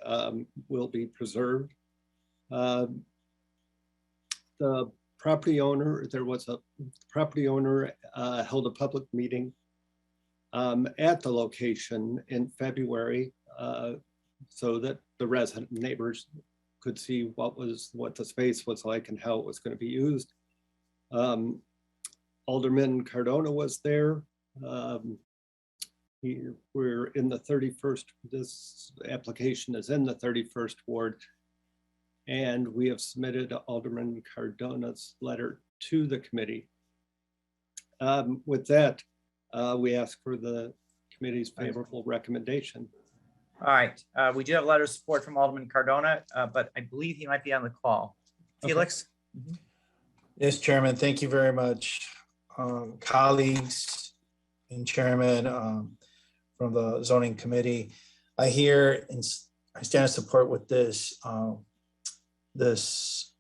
preserved. The property owner, held a public meeting at the location in February so that the resident neighbors could see what the space was like and how it was going to be used. Alderman Cardona was there. We're in the 31st, this application is in the 31st ward, and we have submitted Alderman Cardona's letter to the committee. With that, we ask for the committee's favorable recommendation. All right, we do have a letter of support from Alderman Cardona, but I believe he might be on the call. Felix? Okay. Yes, Chairman, thank you very much. Colleagues and Chairman from the zoning committee, I hear and I stand in support with this this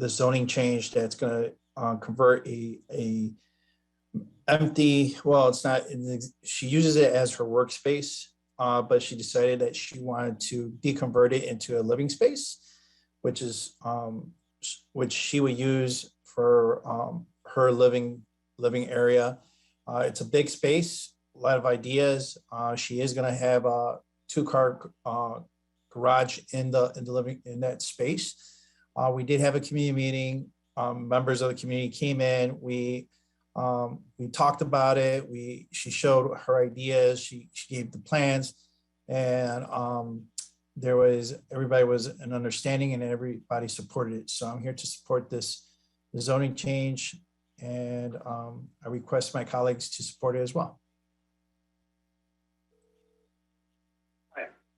zoning change that's going to convert a empty, well, it's not, she uses it as her workspace, but she decided that she wanted to deconvert it into a living space, which is which she would use for her living area. It's a big space, a lot of ideas. She is going to have a 2-car garage in that space. We did have a community meeting. Members of the community came in. We talked about it. She showed her ideas. She gave the plans, and everybody was an understanding, and everybody supported it. So I'm here to support this zoning change, and I request my colleagues to support it as well.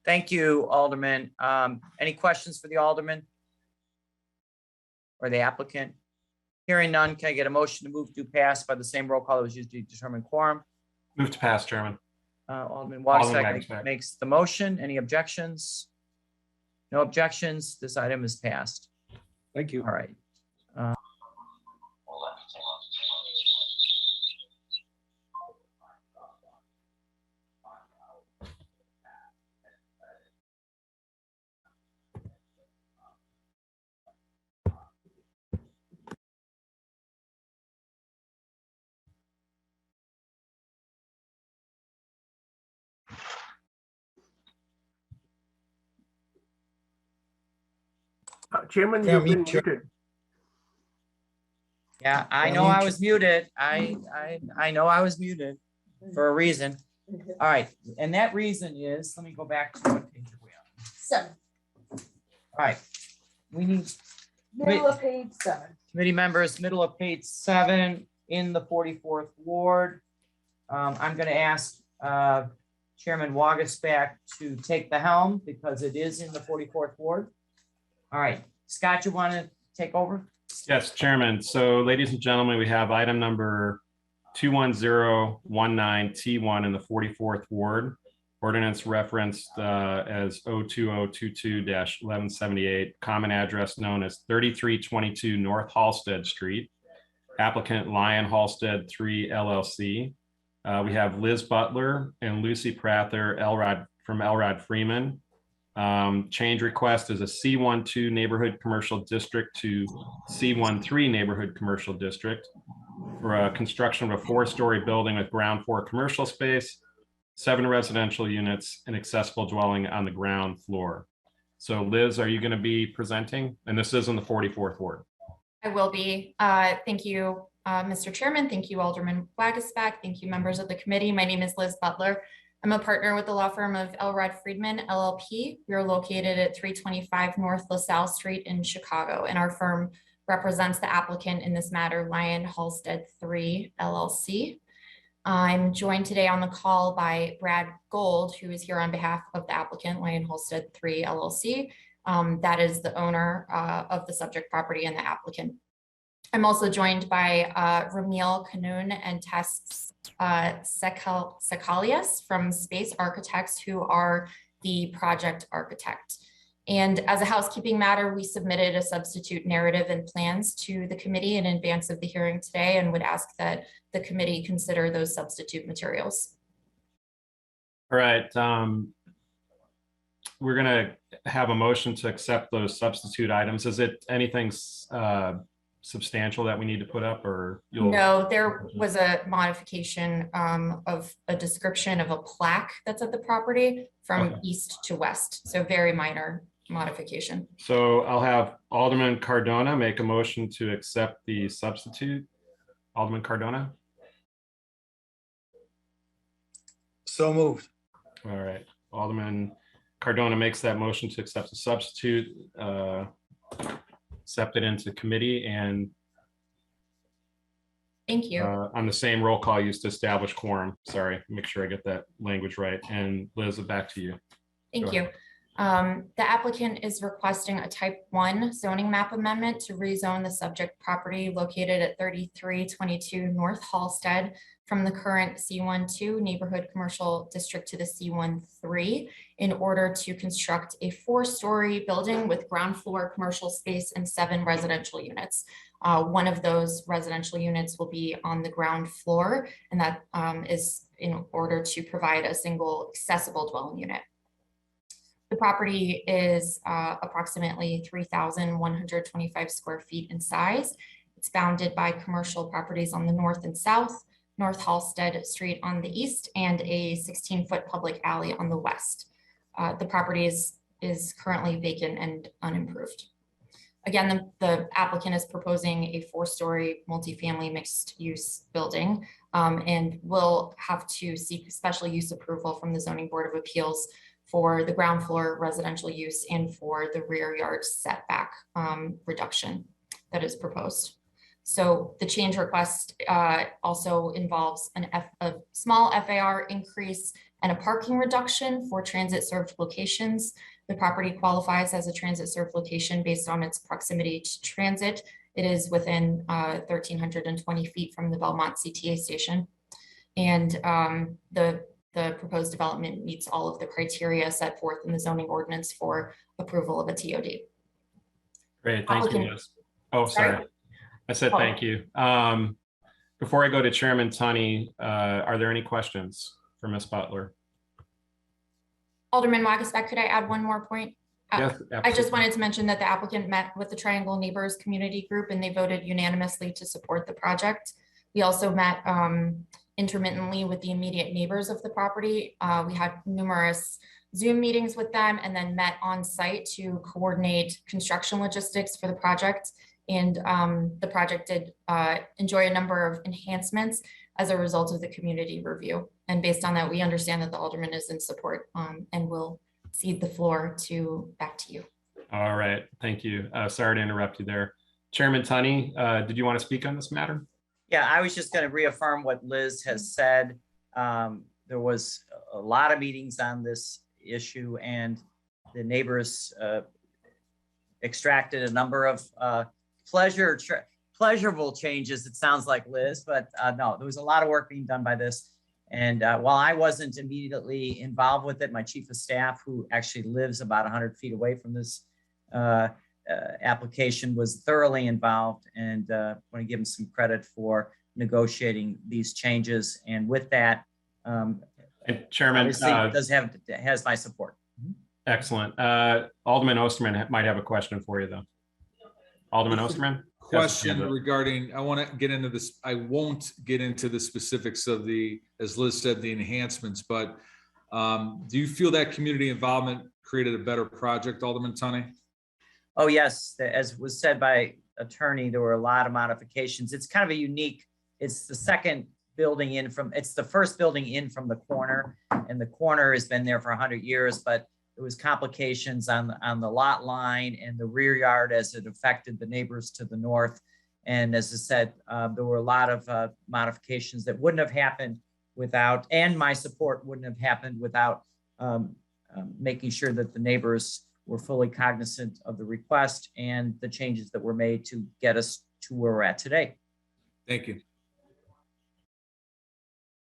Thank you, Alderman. Any questions for the Alderman or the applicant? Hearing none, can I get a motion to move to pass by the same roll call that was used to determine quorum? Move to pass, Chairman. Alderman Wadsworth makes the motion. Any objections? No objections. This item is passed. Thank you. All right. Chairman, Yeah, you've been mute your- muted. Yeah, I Yeah, know mute I your- was muted. I know I was muted for a reason. All right, and that reason is, let me go back to what page are we on? 7. All right, we need Middle of page 7. committee members, middle of page 7 in the 44th Ward. I'm going to ask Chairman Wagasback to take the helm because it is in the 44th Ward. All right, Scott, you want to take over? Yes, Chairman. So ladies and gentlemen, we have item number 21019T1 in the 44th Ward. Ordinance referenced as 02022-1178, common address known as 3322 North Halsted Street. Applicant Lion Halsted 3 LLC. We have Liz Butler and Lucy Prather from Elrod Freeman. Change request is a C12 neighborhood commercial district to C13 neighborhood commercial district for construction of a 4-story building with ground floor commercial space, 7 residential units, and accessible dwelling on the ground floor. So Liz, are you going to be presenting? And this is in the 44th Ward. I will be. Thank you, Mr. Chairman. Thank you, Alderman Wagasback. Thank you, members of the committee. My name is Liz Butler. I'm a partner with the law firm of Elrod Friedman, LLP. We are located at 325 North LaSalle Street in Chicago, and our firm represents the applicant in this matter, Lion Halsted 3 LLC. I'm joined today on the call by Brad Gold, who is here on behalf of the applicant, Lion Halsted 3 LLC. That is the owner of the subject property and the applicant. I'm also joined by Ramil Kanoun and Tess Sekalias from Space Architects, who are the project architect. And as a housekeeping matter, we submitted a substitute narrative and plans to the committee in advance of the hearing today and would ask that the committee consider those substitute materials. All right. We're going to have a motion to accept those substitute items. Is it anything substantial that we need to put up, or No, there was a modification of a description of a plaque that's at the property from east to west. So very minor modification. So I'll have Alderman Cardona make a motion to accept the substitute. Alderman Cardona. So moved. All right. Alderman Cardona makes that motion to accept the substitute, accept it into committee, and thank you. On the same roll call used to establish quorum. Sorry, make sure I get that language right. And Liz, back to you. Thank you. The applicant is requesting a type 1 zoning map amendment to rezone the subject property located at 3322 North Halsted from the current C12 neighborhood commercial district to the C13 in order to construct a 4-story building with ground floor commercial space and 7 residential units. One of those residential units will be on the ground floor, and that is in order to provide a single accessible dwelling unit. The property is approximately 3,125 square feet in size. It's bounded by commercial properties on the north and south, North Halsted Street on the east, and a 16-foot public alley on the west. The property is currently vacant and unimproved. Again, the applicant is proposing a 4-story multifamily mixed-use building and will have to seek special use approval from the Zoning Board of Appeals for the ground floor residential use and for the rear yard setback reduction that is proposed. So the change request also involves a small FAR increase and a parking reduction for transit served locations. The property qualifies as a transit served location based on its proximity to transit. It is within 1,320 feet from the Belmont CTA station. And the proposed development meets all of the criteria set forth in the zoning ordinance for approval of a TOD. Great, thank you. Oh, sorry. I said thank you. Before I go to Chairman Tunney, are there any questions for Ms. Butler? Alderman Wagasback, could I add one more point? Yes, I just wanted to mention that the applicant met with the Triangle Neighbors Community Group and they voted unanimously to support the project. We also met intermittently with the immediate neighbors of the property. We had numerous Zoom meetings with them and then met on site to coordinate construction logistics for the project. And the project did enjoy a number of enhancements as a result of the community review. And based on that, we understand that the alderman is in support and will cede the floor back to you. All right, thank you. Sorry to interrupt you there. Chairman Tunney, did you want to speak on this matter? Yeah, I was just going to reaffirm what Liz has said. There was a lot of meetings on this issue, and the neighbors extracted a number of pleasurable changes, it sounds like, Liz, but no, there was a lot of work being done by this. And while I wasn't immediately involved with it, my chief of staff, who actually lives about 100 feet away from this application, was thoroughly involved, and I want to give him some credit for negotiating these changes. And with that, and Chairman, has my support. Excellent. Alderman Osterman might have a question for you, though. Alderman Osterman? Question regarding, I want to get into this. I won't get into the specifics of as Liz said, the enhancements, but do you feel that community involvement created a better project, Alderman Tunney? Oh, yes. As was said by attorney, there were a lot of modifications. It's kind of a unique, it's the second building in from, it's the first building in from the corner, and the corner has been there for 100 years, but there was complications on the lot line and the rear yard as it affected the neighbors to the north. And as I said, there were a lot of modifications that wouldn't have happened without, and my support wouldn't have happened without making sure that the neighbors were fully cognizant of the request and the changes that were made to get us to where we're at today. Thank you.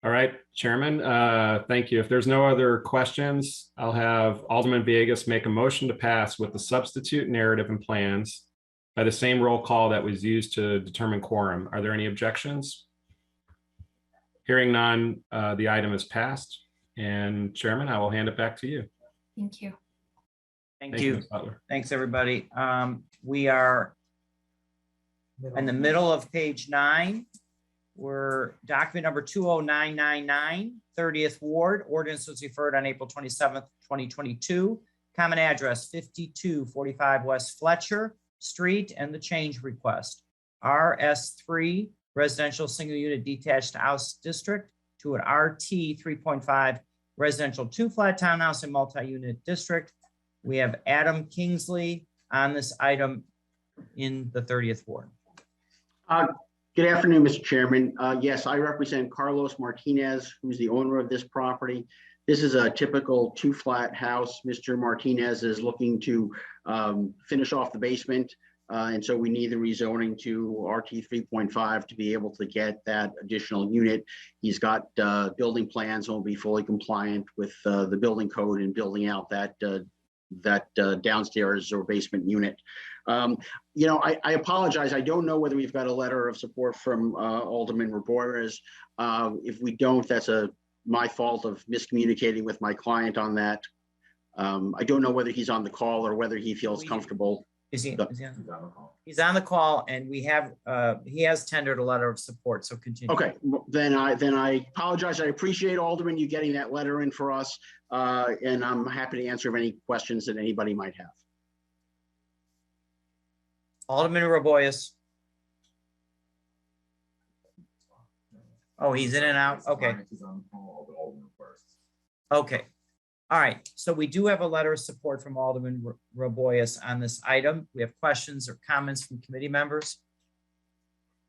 All right, Chairman, thank you. If there's no other questions, I'll have Alderman Villegas make a motion to pass with the substitute narrative and plans by the same roll call that was used to determine quorum. Are there any objections? Hearing none, the item is passed. And Chairman, I will hand it back to you. Thank you. Thank you. Thanks, everybody. We are in the middle of page 9. We're document number 20999, 30th Ward. Ordinance was referred on April 27th, 2022. Common address 5245 West Fletcher Street, and the change request. RS3 residential single unit detached house district to an RT 3.5 residential 2-flat townhouse and multi-unit district. We have Adam Kingsley on this item in the 30th Ward. Good afternoon, Mr. Chairman. Yes, I represent Carlos Martinez, who's the owner of this property. This is a typical 2-flat house. Mr. Martinez is looking to finish off the basement. And so we need the rezoning to RT 3.5 to be able to get that additional unit. He's got building plans and will be fully compliant with the building code and building out that downstairs or basement unit. You know, I apologize. I don't know whether we've got a letter of support from Alderman Raboyes. If we don't, that's my fault of miscommunicating with my client on that. I don't know whether he's on the call or whether he feels comfortable. Is he on the call? He's on the call, and we have he has tendered a letter of support. So continue. Okay, then I apologize. I appreciate, Alderman, you getting that letter in for us, and I'm happy to answer any questions that anybody might have. Alderman Raboyes. Oh, he's in and out. Okay. Okay. All right. So we do have a letter of support from Alderman Raboyes on this item. We have questions or comments from committee members.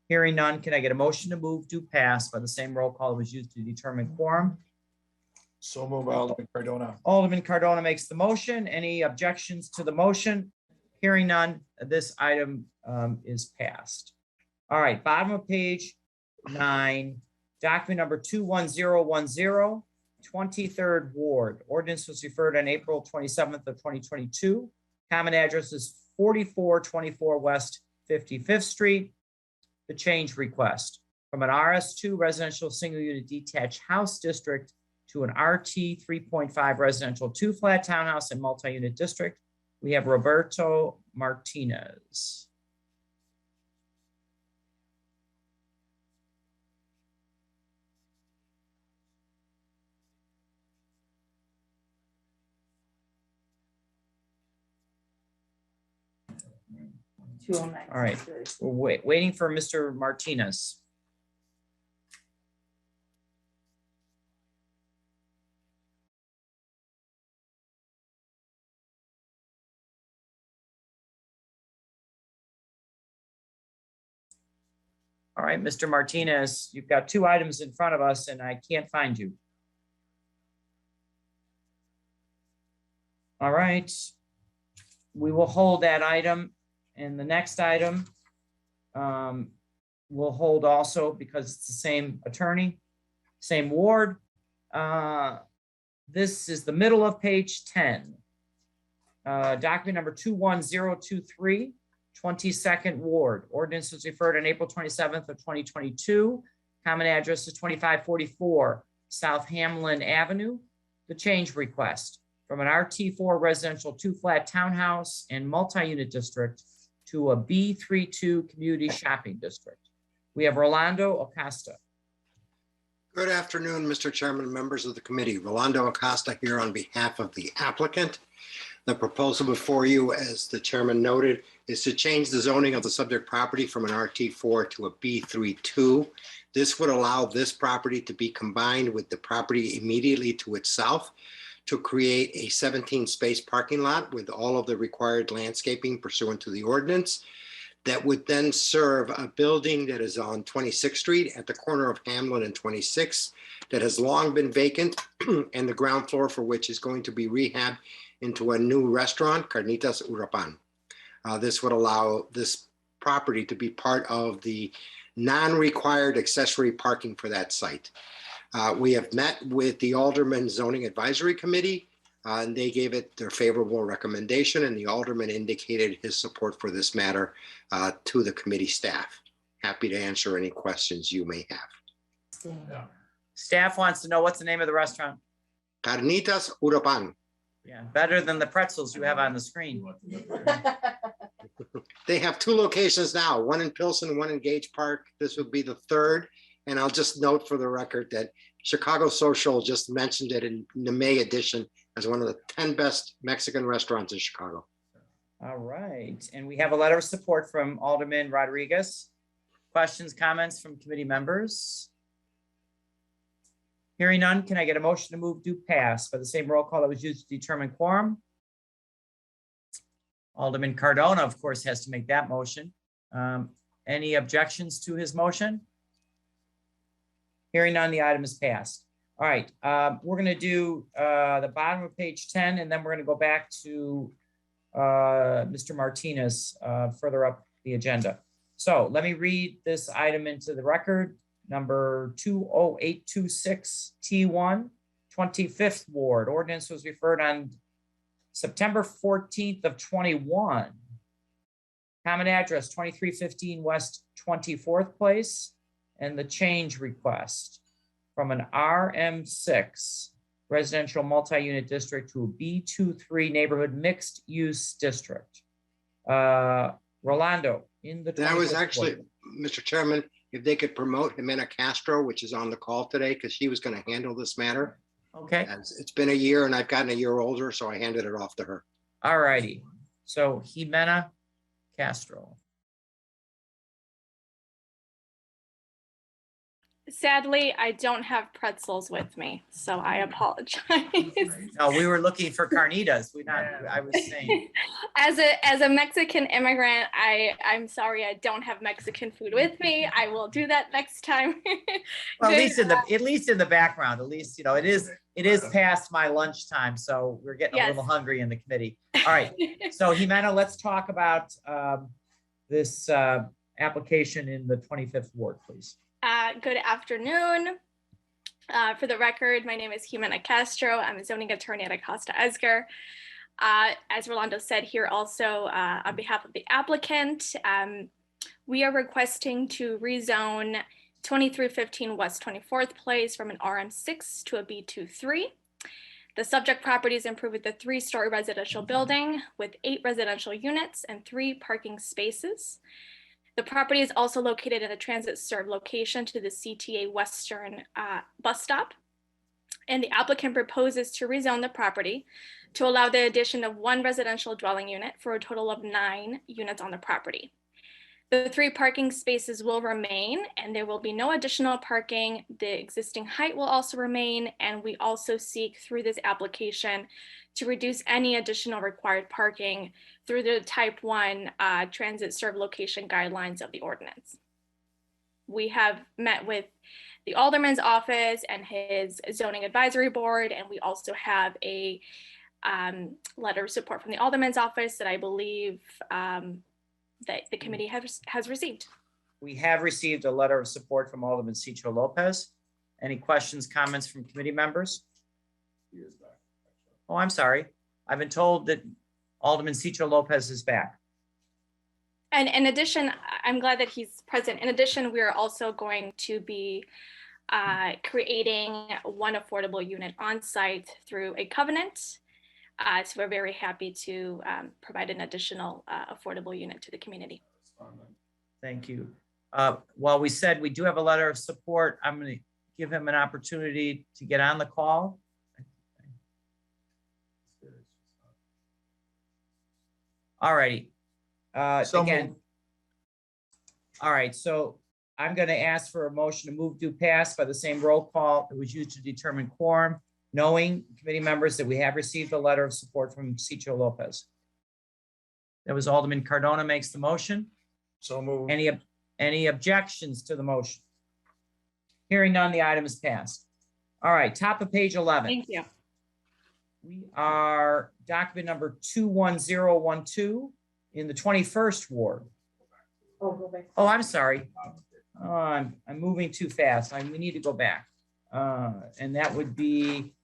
Hearing none, can I get a motion to move to pass by the same roll call that was used to determine quorum? So move, Alderman Cardona. Alderman Cardona makes the motion. Any objections to the motion? Hearing none, this item is passed. All right, bottom of page 9, document number 21010, 23rd Ward. Ordinance was referred on April 27th of 2022. Common address is 4424 West 55th Street. The change request from an RS2 residential single unit detached house district to an RT 3.5 residential 2-flat townhouse and multi-unit district. We have Roberto Martinez. 209. All right, we're waiting for Mr. Martinez. All right, Mr. Martinez, you've got two items in front of us and I can't find you. All right. We will hold that item, and the next item we'll hold also because it's the same attorney, same ward. This is the middle of page 10. Document number 21023, 22nd Ward. Ordinance was referred on April 27th of 2022. Common address is 2544 South Hamlin Avenue. The change request from an RT4 residential 2-flat townhouse and multi-unit district to a B32 community shopping district. We have Rolando Acosta. Good afternoon, Mr. Chairman and members of the committee. Rolando Acosta here on behalf of the applicant. The proposal before you, as the chairman noted, is to change the zoning of the subject property from an RT4 to a B32. This would allow this property to be combined with the property immediately to its south to create a 17-space parking lot with all of the required landscaping pursuant to the ordinance that would then serve a building that is on 26th Street at the corner of Hamlin and 26th that has long been vacant and the ground floor for which is going to be rehabbed into a new restaurant, Carnitas Urapan. This would allow this property to be part of the non-required accessory parking for that site. We have met with the Alderman Zoning Advisory Committee, and they gave it their favorable recommendation, and the Alderman indicated his support for this matter to the committee staff. Happy to answer any questions you may have. Staff wants to know what's the name of the restaurant. Carnitas Urapan. Yeah, better than the pretzels you have on the screen. They have two locations now, one in Pilsen, one in Gage Park. This would be the third. And I'll just note for the record that Chicago Social just mentioned it in the May edition as one of the 10 best Mexican restaurants in Chicago. All right, and we have a letter of support from Alderman Rodriguez. Questions, comments from committee members? Hearing none, can I get a motion to move do pass by the same roll call that was used to determine quorum? Alderman Cardona, of course, has to make that motion. Any objections to his motion? Hearing none, the item is passed. All right, we're going to do the bottom of page 10, and then we're going to go back to Mr. Martinez further up the agenda. So let me read this item into the record. Number 20826 T1, 25th Ward. Ordinance was referred on September 14th of 21. Common address 2315 West 24th Place. And the change request from an RM6 residential multi-unit district to a B23 neighborhood mixed use district. Rolando, in the— That was actually, Mr. Chairman, if they could promote Jimena Castro, which is on the call today, because she was going to handle this matter. Okay. As it's been a year and I've gotten a year older, so I handed it off to her. All righty. So Jimena Castro. Sadly, I don't have pretzels with me, so I apologize. No, we were looking for carnitas. I was saying. As a Mexican immigrant, I'm sorry I don't have Mexican food with me. I will do that next time. Well, at least in the background, at least, you know, it is past my lunchtime, so we're getting a little hungry in the committee. All right. So Jimena, let's talk about this application in the 25th Ward, please. Good afternoon. For the record, my name is Jimena Castro. I'm a zoning attorney at Acosta Esgar. As Rolando said here also, on behalf of the applicant, we are requesting to rezone 2315 West 24th Place from an RM6 to a B23. The subject property is improved with a 3-story residential building with 8 residential units and 3 parking spaces. The property is also located in a transit served location to the CTA Western bus stop. And the applicant proposes to rezone the property to allow the addition of 1 residential dwelling unit for a total of 9 units on the property. The 3 parking spaces will remain, and there will be no additional parking. The existing height will also remain, and we also seek through this application to reduce any additional required parking through the type 1 transit served location guidelines of the ordinance. We have met with the Alderman's office and his zoning advisory board, and we also have a letter of support from the Alderman's office that I believe that the committee has received. We have received a letter of support from Alderman Cicho Lopez. Any questions, comments from committee members? Oh, I'm sorry. I've been told that Alderman Cicho Lopez is back. And in addition, I'm glad that he's present. In addition, we are also going to be creating 1 affordable unit on site through a covenant. So we're very happy to provide an additional affordable unit to the community. Thank you. While we said we do have a letter of support, I'm going to give him an opportunity to get on the call. All righty. Again. All right, so I'm going to ask for a motion to move to pass by the same roll call that was used to determine quorum, knowing committee members that we have received a letter of support from Cicho Lopez. That was Alderman Cardona makes the motion. So moved. Any objections to the motion? Hearing none, the item is passed. All right, top of page 11. Thank you. We are document number 21012 in the 21st ward. Oh, I'm sorry. Oh, I'm moving too fast. We need to go back. And that would be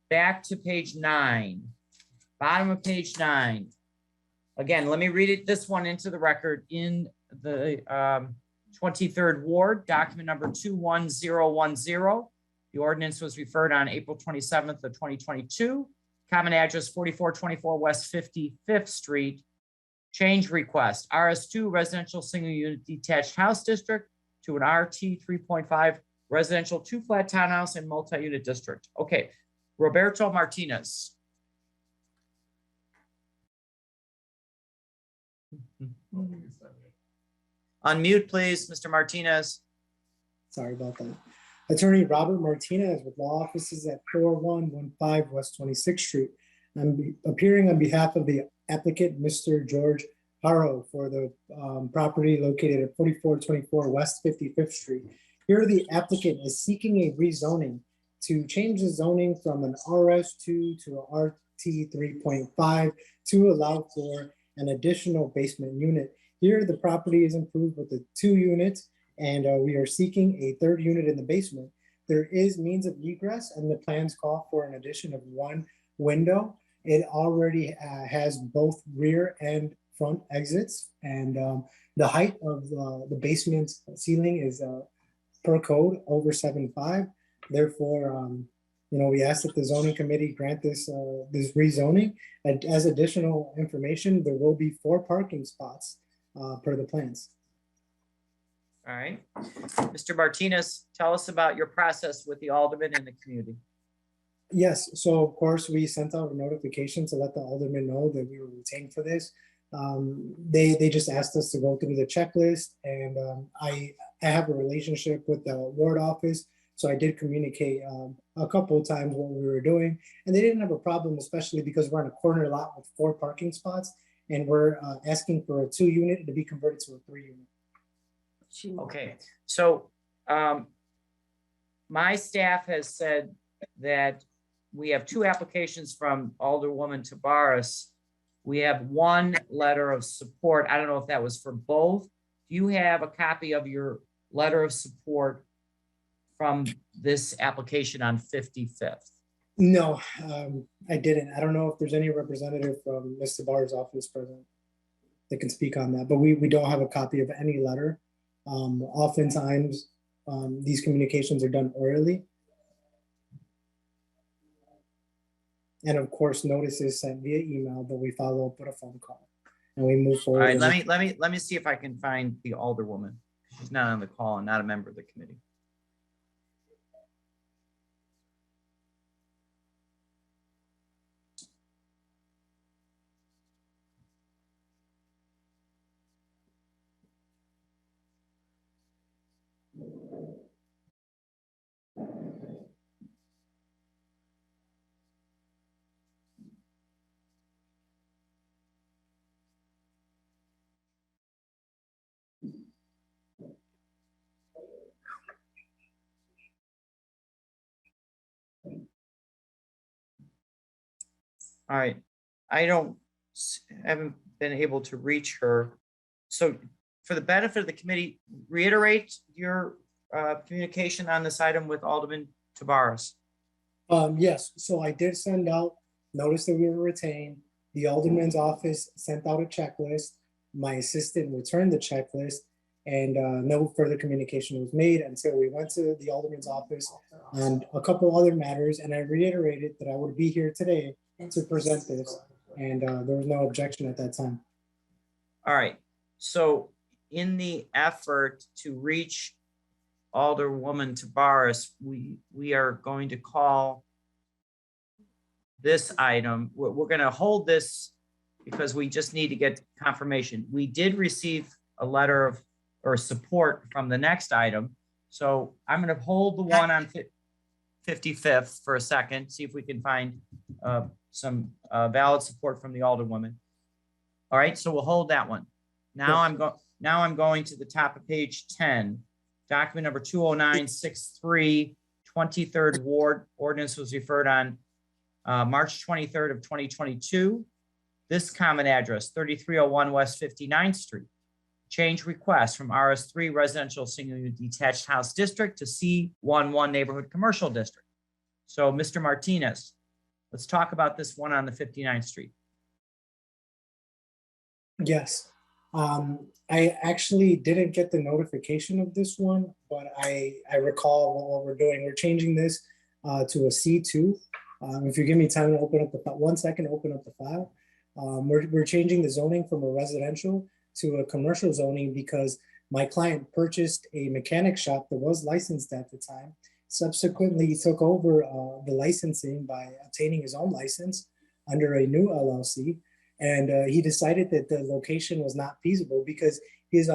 back to page 9, bottom of page 9. Again, let me read it, this one into the record in the 23rd ward, document number 21010. The ordinance was referred on April 27th of 2022. Common address 4424 West 55th Street. Change request, RS2 residential single unit detached house district to an RT 3.5 residential 2-flat townhouse and multi-unit district. Okay, Roberto Martinez. Unmute, please, Mr. Martinez. Sorry about that. Attorney Robert Martinez with law offices at 4115 West 26th Street. I'm appearing on behalf of the applicant, Mr. George Haro, for the property located at 4424 West 55th Street. Here, the applicant is seeking a rezoning to change the zoning from an RS2 to a RT 3.5 to allow for an additional basement unit. Here, the property is improved with the 2 units, and we are seeking a 3rd unit in the basement. There is means of egress, and the plans call for an addition of 1 window. It already has both rear and front exits, and the height of the basement ceiling is per code over 7.5. Therefore, we ask that the zoning committee grant this this rezoning. And as additional information, there will be 4 parking spots per the plans. All right, Mr. Martinez, tell us about your process with the alderman and the community. Yes, so of course we sent out a notification to let the alderman know that we were retained for this. They just asked us to go through the checklist, and I have a relationship with the ward office, so I did communicate a couple of times what we were doing, and they didn't have a problem, especially because we're on a corner lot with 4 parking spots, and we're asking for a 2 unit to be converted to a 3 unit. Okay, so my staff has said that we have 2 applications from Alderwoman Tabaris. We have 1 letter of support. I don't know if that was for both. Do you have a copy of your letter of support from this application on 55th? No, I didn't. I don't know if there's any representative from Mr. Barr's office present that can speak on that, but we don't have a copy of any letter. Oftentimes, these communications are done orally. And of course, notice is sent via email, but we follow up with a phone call and we move forward. All right, let me see if I can find the alderwoman. She's not on the call and not a member of the committee. All right, haven't been able to reach her. So for the benefit of the committee, reiterate your communication on this item with Alderman Tabarez. Yes, so I did send out notice that we were retained. The Alderman's office sent out a checklist. My assistant returned the checklist, and no further communication was made until we went to the Alderman's office on a couple other matters, and I reiterated that I would be here today to present this, and there was no objection at that time. All right, so in the effort to reach Alderwoman Tabarez, we are going to call this item. We're going to hold this because we just need to get confirmation. We did receive a letter of or support from the next item. So I'm going to hold the one on 55th for a second, see if we can find some valid support from the Alderwoman. All right, so we'll hold that one. Now I'm going to the top of page 10. Document number 20963, 23rd Ward. Ordinance was referred on March 23rd of 2022. This common address, 3301 West 59th Street. Change request from RS3 Residential Single Unit Detached House District to C11 Neighborhood Commercial District. So Mr. Martinez, let's talk about this one on the 59th Street. Yes. I actually didn't get the notification of this one, but I recall what we're doing. We're changing this to a C2. If you give me time to open up the file, 1 second, open up the file. We're changing the zoning from a residential to a commercial zoning because my client purchased a mechanic shop that was licensed at the time. Subsequently, he took over the licensing by obtaining his own license under a new LLC. And he decided that the location was not feasible because he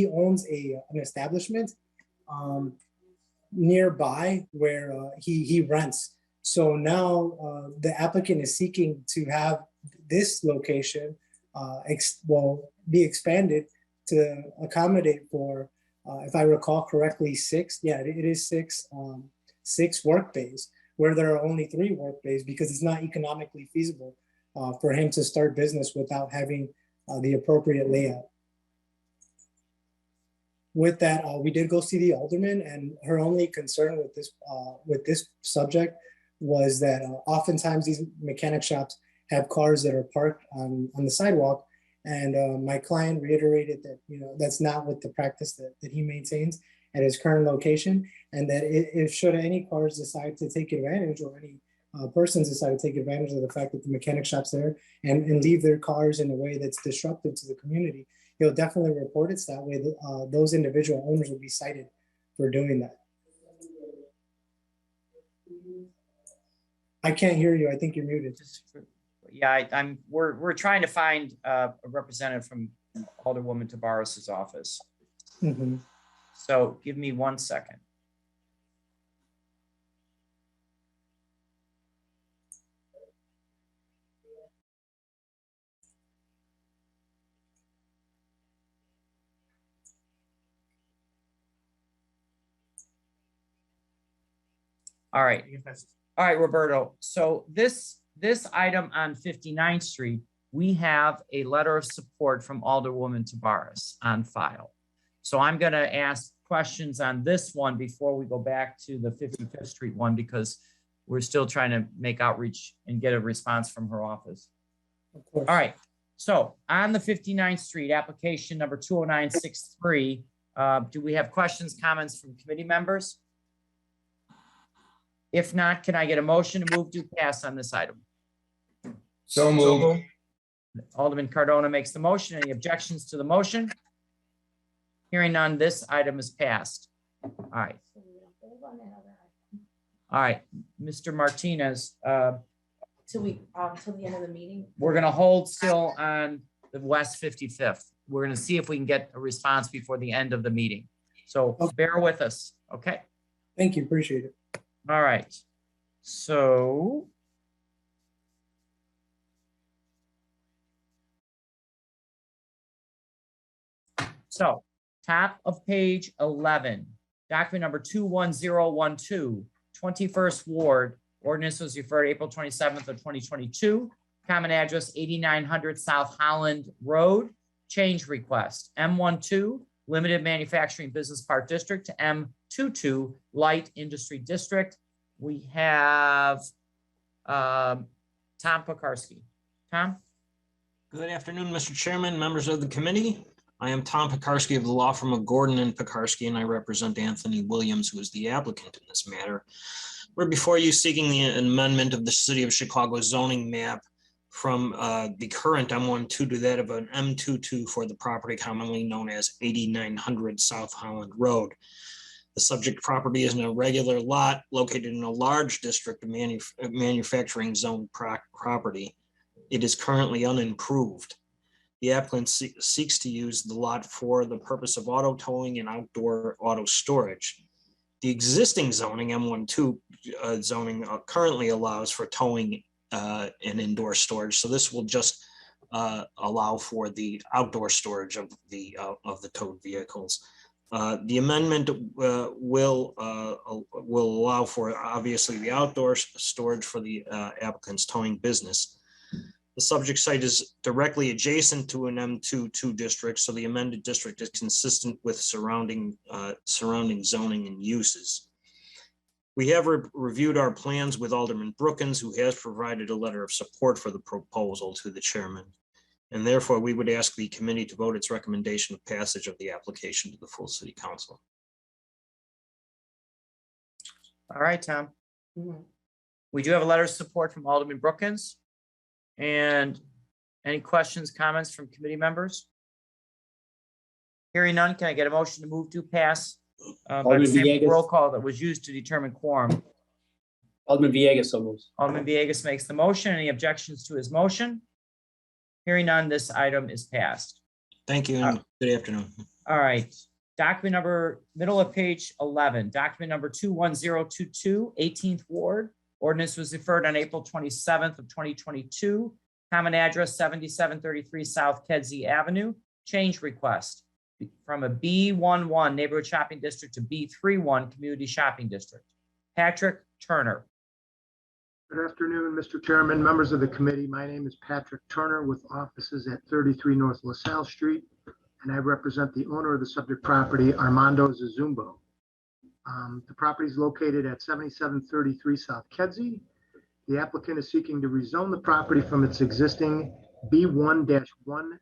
owns an establishment nearby where he rents. So now the applicant is seeking to have this location be expanded to accommodate for, if I recall correctly, six work bays, where there are only 3 work bays because it's not economically feasible for him to start business without having the appropriate layout. With that, we did go see the alderman, and her only concern with this subject was that oftentimes these mechanic shops have cars that are parked on the sidewalk, and my client reiterated that that's not what the practice that he maintains at his current location, and that if should any cars decide to take advantage, or any persons decide to take advantage of the fact that the mechanic shop's there and leave their cars in a way that's disruptive to the community, he'll definitely report it. So that way those individual owners will be cited for doing that. I can't hear you. I think you're muted. Yeah, we're trying to find a representative from Alderwoman Tabarez's office. Mm-hmm. So give me 1 second. All right, Roberto. So this item on 59th Street, we have a letter of support from Alderwoman Tabarez on file. So I'm going to ask questions on this one before we go back to the 55th Street one, because we're still trying to make outreach and get a response from her office. Of course. All right. So on the 59th Street, application number 20963, do we have questions, comments from committee members? If not, can I get a motion to move to pass on this item? So moved. Alderman Cardona makes the motion. Any objections to the motion? Hearing none, this item is passed. All right. All right, Mr. Martinez, Till the end of the meeting. we're going to hold still on the West 55th. We're going to see if we can get a response before the end of the meeting. So bear with us, okay? Thank you, appreciate it. All right, so. So top of page 11, document number 21012, 21st Ward, Ordinance was referred April 27th of 2022. Common address 8900 South Holland Road. Change request M12 Limited Manufacturing Business Park District to M22 Light Industry District. We have Tom Pekarsky. Tom? Good afternoon, Mr. Chairman, members of the committee. I am Tom Pekarsky of the law firm of Gordon and Pekarsky, and I represent Anthony Williams, who is the applicant in this matter. We're before you seeking the amendment of the City of Chicago zoning map from the current M12 to that of an M22 for the property commonly known as 8900 South Holland Road. The subject property is an irregular lot located in a large district of manufacturing zone property. It is currently unimproved. The applicant seeks to use the lot for the purpose of auto towing and outdoor auto storage. The existing zoning, M12 zoning, currently allows for towing and indoor storage. So this will just allow for the outdoor storage of the towed vehicles. The amendment will allow for obviously the outdoor storage for the applicant's towing business. The subject site is directly adjacent to an M22 district, so the amended district is consistent with surrounding zoning and uses. We have reviewed our plans with Alderman Brookins, who has provided a letter of support for the proposal to the chairman. And therefore, we would ask the committee to vote its recommendation of passage of the application to the full city council. All right, Tom. We do have a letter of support from Alderman Brookins. And any questions, comments from committee members? Hearing none, can I get a motion to move to pass by the same roll call that was used to determine quorum? Alderman Villegas, so moves. Alderman Villegas makes the motion. Any objections to his motion? Hearing none, this item is passed. Thank you and good afternoon. All right. Document number, middle of page 11, document number 21022, 18th Ward. Ordinance was referred on April 27th of 2022. Common address 7733 South Kedzie Avenue. Change request from a B11 neighborhood shopping district to B31 community shopping district. Patrick Turner. Good afternoon, Mr. Chairman, members of the committee. My name is Patrick Turner with offices at 33 North LaSalle Street, and I represent the owner of the subject property, Armando Zazumbo. The property is located at 7733 South Kedzie. The applicant is seeking to rezone the property from its existing B1-1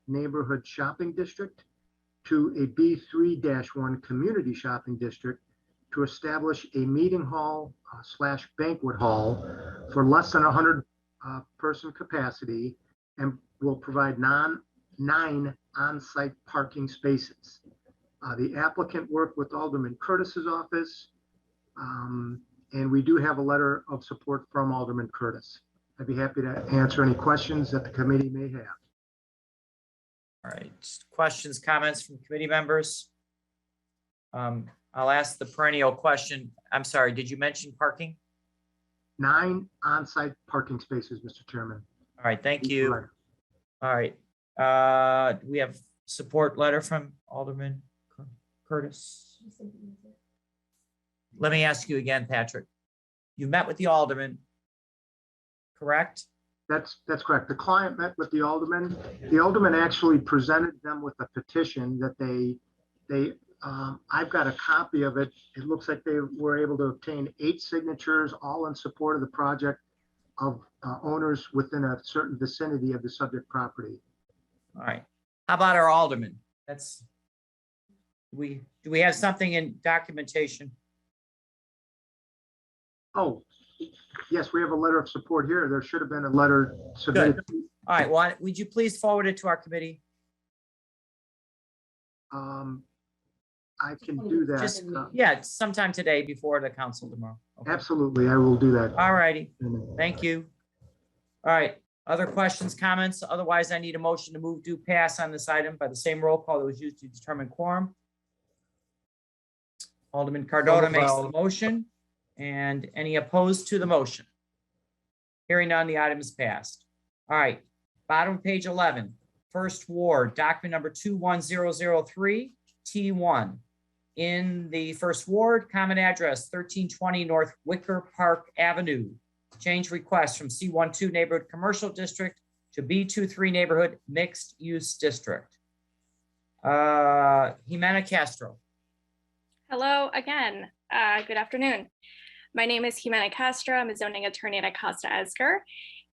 neighborhood shopping district to a B3-1 community shopping district to establish a meeting hall slash banquet hall for less than 100 person capacity and will provide 9 on-site parking spaces. The applicant worked with Alderman Curtis's office, and we do have a letter of support from Alderman Curtis. I'd be happy to answer any questions that the committee may have. All right, questions, comments from committee members? I'll ask the perennial question. I'm sorry, did you mention parking? 9 on-site parking spaces, Mr. Chairman. All right, thank you. All right, we have support letter from Alderman Curtis. Let me ask you again, Patrick. You met with the alderman, correct? That's correct. The client met with the alderman. The alderman actually presented them with a petition that I've got a copy of it. It looks like they were able to obtain 8 signatures, all in support of the project of owners within a certain vicinity of the subject property. All right. How about our alderman? Do we have something in documentation? Oh, yes, we have a letter of support here. There should have been a letter submitted. Good. All right, well, would you please forward it to our committee? I can do that. Yeah, sometime today before the council tomorrow. Okay. Absolutely, I will do that. All righty, thank you. All right, other questions, comments? Otherwise, I need a motion to move due pass on this item by the same roll call that was used to determine quorum. Alderman Cardona makes the motion. And any opposed to the motion? Hearing none, the item is passed. All right, bottom of page 11, First Ward, document number 21003, T1. In the First Ward, common address 1320 North Wicker Park Avenue. Change request from C12 Neighborhood Commercial District to B23 Neighborhood Mixed Use District. Jimena Castro. Hello again. Good afternoon. My name is Jimena Castro. I'm a zoning attorney at Acosta Ezger,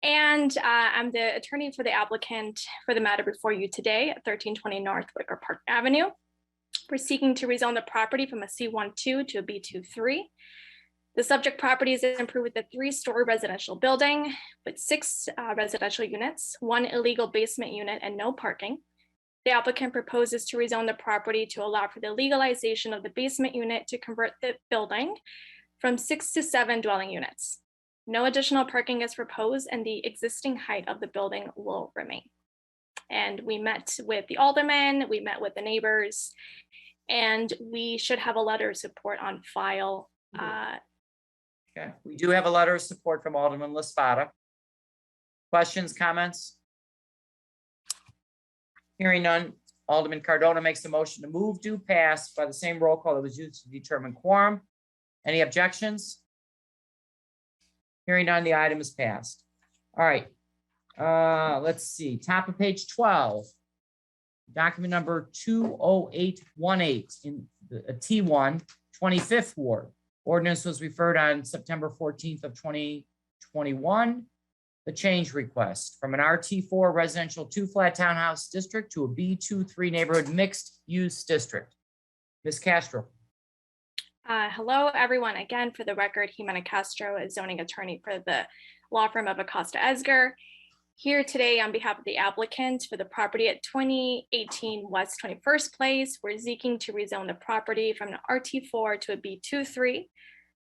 and I'm the attorney for the applicant for the matter before you today at 1320 North Wicker Park Avenue. We're seeking to rezone the property from a C12 to a B23. The subject property is improved with a 3-story residential building with 6 residential units, 1 illegal basement unit, and no parking. The applicant proposes to rezone the property to allow for the legalization of the basement unit to convert the building from 6 to 7 dwelling units. No additional parking is proposed, and the existing height of the building will remain. And we met with the alderman, we met with the neighbors, and we should have a letter of support on file. Okay, we do have a letter of support from Alderman LaSpada. Questions, comments? Hearing none, Alderman Cardona makes the motion to move, do, pass by the same roll call that was used to determine quorum. Any objections? Hearing none, the item is passed. All right, let's see, top of page 12. Document number 20818 in the T1, 25th Ward. Ordinance was referred on September 14th of 2021. The change request from an RT4 residential 2-flat townhouse district to a B23 neighborhood mixed use district. Ms. Castro. Hello, everyone. Again, for the record, Jimena Castro is zoning attorney for the law firm of Acosta Ezger. Here today on behalf of the applicant for the property at 2018 West 21st Place. We're seeking to rezone the property from an RT4 to a B23.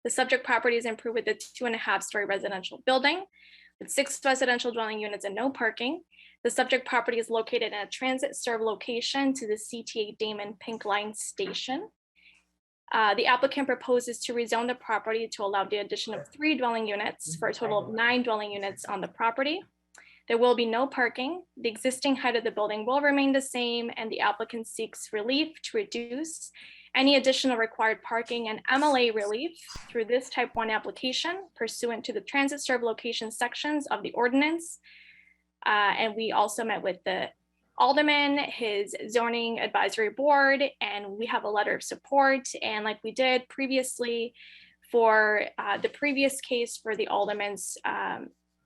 The subject property is improved with a 2.5-story residential building with 6 residential dwelling units and no parking. The subject property is located in a transit served location to the CTA Damon Pink Line station. The applicant proposes to rezone the property to allow the addition of 3 dwelling units for a total of 9 dwelling units on the property. There will be no parking. The existing height of the building will remain the same, and the applicant seeks relief to reduce any additional required parking and MLA relief through this type 1 application pursuant to the transit served location sections of the ordinance. And we also met with the alderman, his zoning advisory board, and we have a letter of support. And like we did previously for the previous case for the alderman's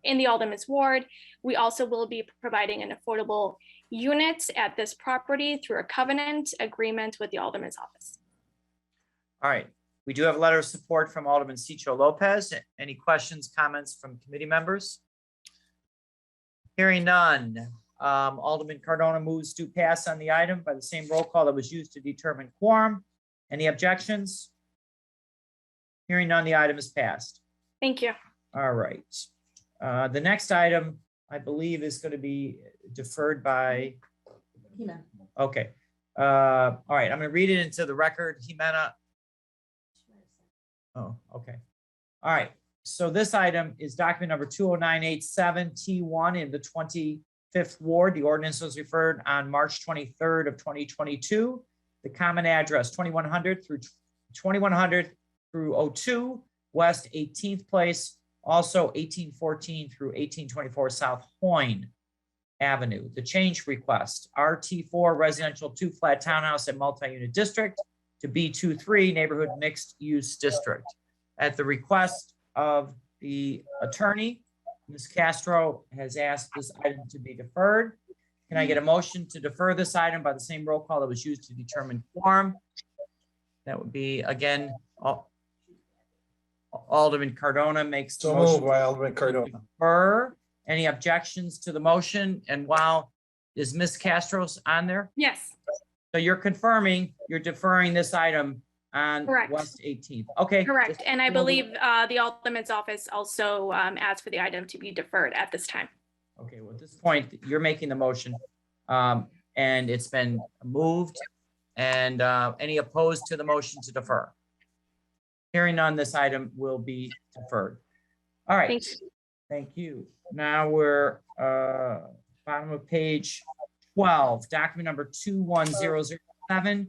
in the alderman's ward, we also will be providing an affordable unit at this property through a covenant agreement with the alderman's office. All right, we do have a letter of support from Alderman Cicho Lopez. Any questions, comments from committee members? Hearing none, Alderman Cardona moves to pass on the item by the same roll call that was used to determine quorum. Any objections? Hearing none, the item is passed. Thank you. All right. The next item, I believe, is going to be deferred by. Okay. All right. I'm going to read it into the record. Jimena. Oh, okay. All right. So this item is document number 20987 T1 in the 25th Ward. The ordinance was referred on March 23rd of 2022. The common address 2100 through 02 West 18th Place. Also 1814 through 1824 South Hoyne Avenue. The change request, RT4 residential 2-flat townhouse and multi-unit district to B23 neighborhood mixed use district. At the request of the attorney, Ms. Castro has asked this item to be deferred. Can I get a motion to defer this item by the same roll call that was used to determine quorum? That would be, again, Alderman Cardona makes the motion. So moved by Alderman Cardona. Defer. Any objections to the motion? And while is Ms. Castro's on there? Yes. So you're confirming you're deferring this item on Correct. West 18th. Okay. Correct. And I believe the alderman's office also asked for the item to be deferred at this time. Okay. Well, at this point, you're making the motion and it's been moved. And any opposed to the motion to defer? Hearing none, this item will be deferred. All right. Thank you. Thank you. Now we're bottom of page 12, document number 21007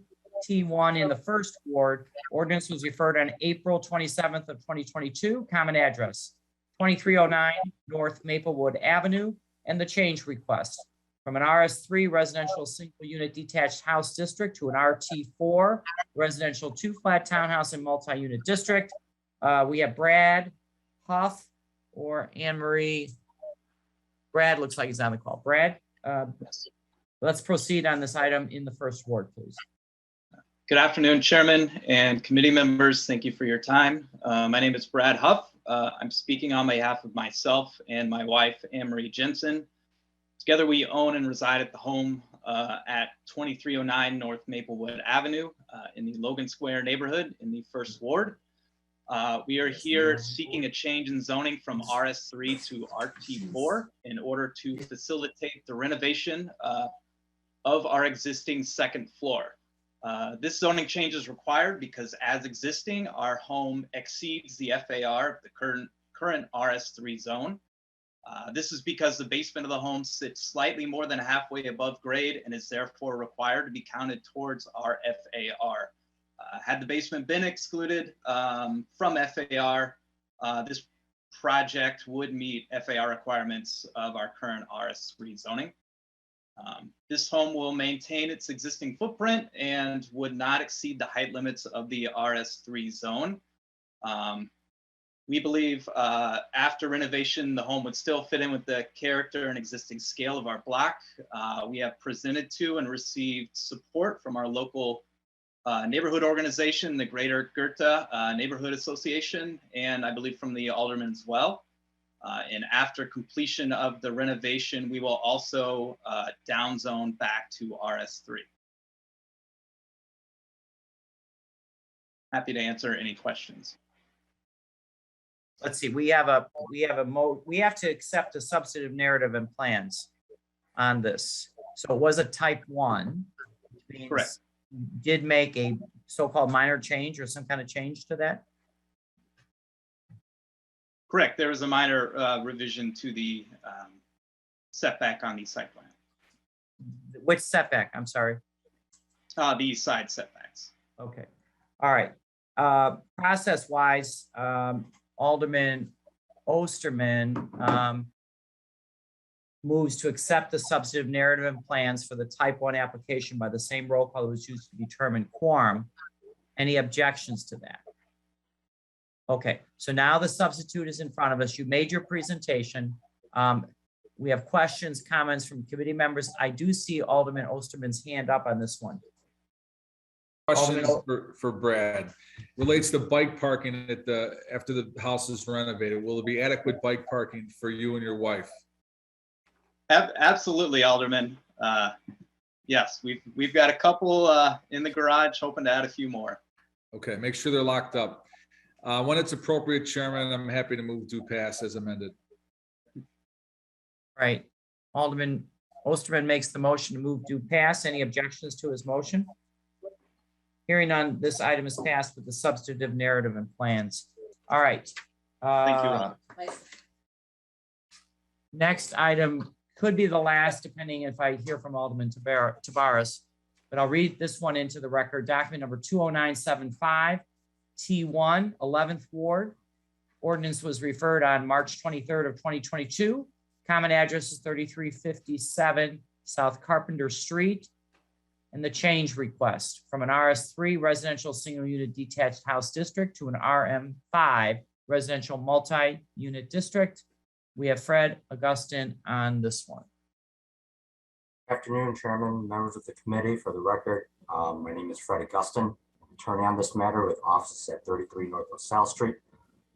T1 in the 1st Ward. Ordinance was referred on April 27th of 2022. Common address 2309 North Maplewood Avenue, and the change request from an RS3 residential single unit detached house district to an RT4 residential 2-flat townhouse and multi-unit district. We have Brad Huff or Anne Marie. Brad looks like he's on the call. Brad, let's proceed on this item in the first ward, please. Good afternoon, Chairman and committee members. Thank you for your time. My name is Brad Huff. I'm speaking on behalf of myself and my wife, Anne Marie Jensen. Together, we own and reside at the home at 2309 North Maplewood Avenue in the Logan Square neighborhood in the first ward. We are here seeking a change in zoning from RS3 to RT4 in order to facilitate the renovation of our existing second floor. This zoning change is required because as existing, our home exceeds the FAR of the current RS3 zone. This is because the basement of the home sits slightly more than halfway above grade and is therefore required to be counted towards our FAR. Had the basement been excluded from FAR, this project would meet FAR requirements of our current RS3 zoning. This home will maintain its existing footprint and would not exceed the height limits of the RS3 zone. We believe after renovation, the home would still fit in with the character and existing scale of our block. We have presented to and received support from our local neighborhood organization, the Greater Goethe Neighborhood Association, and I believe from the alderman as well. And after completion of the renovation, we will also downzone back to RS3. Happy to answer any questions. Let's see, we have to accept a substantive narrative and plans on this. So it was a type 1. Which means correct. Did make a so-called minor change or some kind of change to that? Correct. There was a minor revision to the setback on the site plan. Which setback? I'm sorry. The side setbacks. Okay. All right. Process-wise, Alderman Osterman moves to accept the substantive narrative and plans for the type 1 application by the same roll call that was used to determine quorum. Any objections to that? Okay, so now the substitute is in front of us. You made your presentation. We have questions, comments from committee members. I do see Alderman Osterman's hand up on this one. Question for Brad. Relates to bike parking at after the house is renovated. Will there be adequate bike parking for you and your wife? Absolutely, Alderman. Yes, we've got a couple in the garage, hoping to add a few more. Okay, make sure they're locked up. When it's appropriate, Chairman, I'm happy to move due pass as amended. Right. Alderman Osterman makes the motion to move due pass. Any objections to his motion? Hearing none, this item is passed with the substantive narrative and plans. All right. Thank you, Ron. Next item could be the last, depending if I hear from Alderman Tabares, but I'll read this one into the record. Document number 20975, T1, 11th Ward. Ordinance was referred on March 23rd of 2022. Common address is 3357 South Carpenter Street. And the change request from an RS3 residential single unit detached house district to an RM5 residential multi-unit district. We have Fred Augustin on this one. Good afternoon, Chairman, members of the committee. For the record, my name is Fred Augustin, attorney on this matter with offices at 33 North South Street.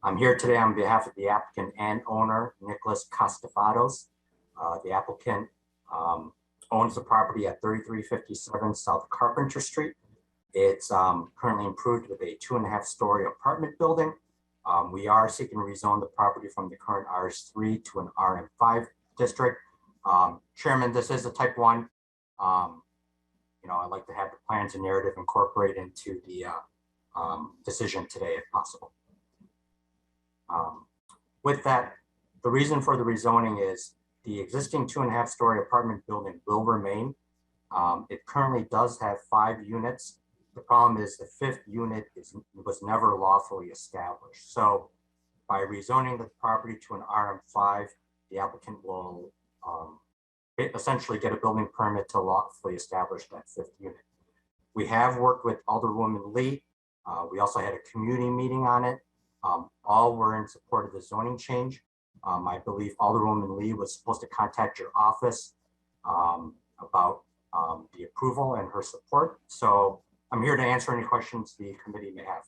I'm here today on behalf of the applicant and owner, Nicholas Costafados. The applicant owns the property at 3357 South Carpenter Street. It's currently improved with a 2.5-story apartment building. We are seeking to rezone the property from the current RS3 to an RM5 district. Chairman, this is a type 1. I'd like to have the plans and narrative incorporate into the decision today if possible. With that, the reason for the rezoning is the existing 2.5-story apartment building will remain. It currently does have 5 units. The problem is the 5th unit was never lawfully established. So By rezoning the property to an RM5, the applicant will essentially get a building permit to lawfully establish that fifth unit. We have worked with Alderwoman Lee. We also had a community meeting on it. All were in support of the zoning change. I believe Alderwoman Lee was supposed to contact your office about the approval and her support. So I'm here to answer any questions the committee may have.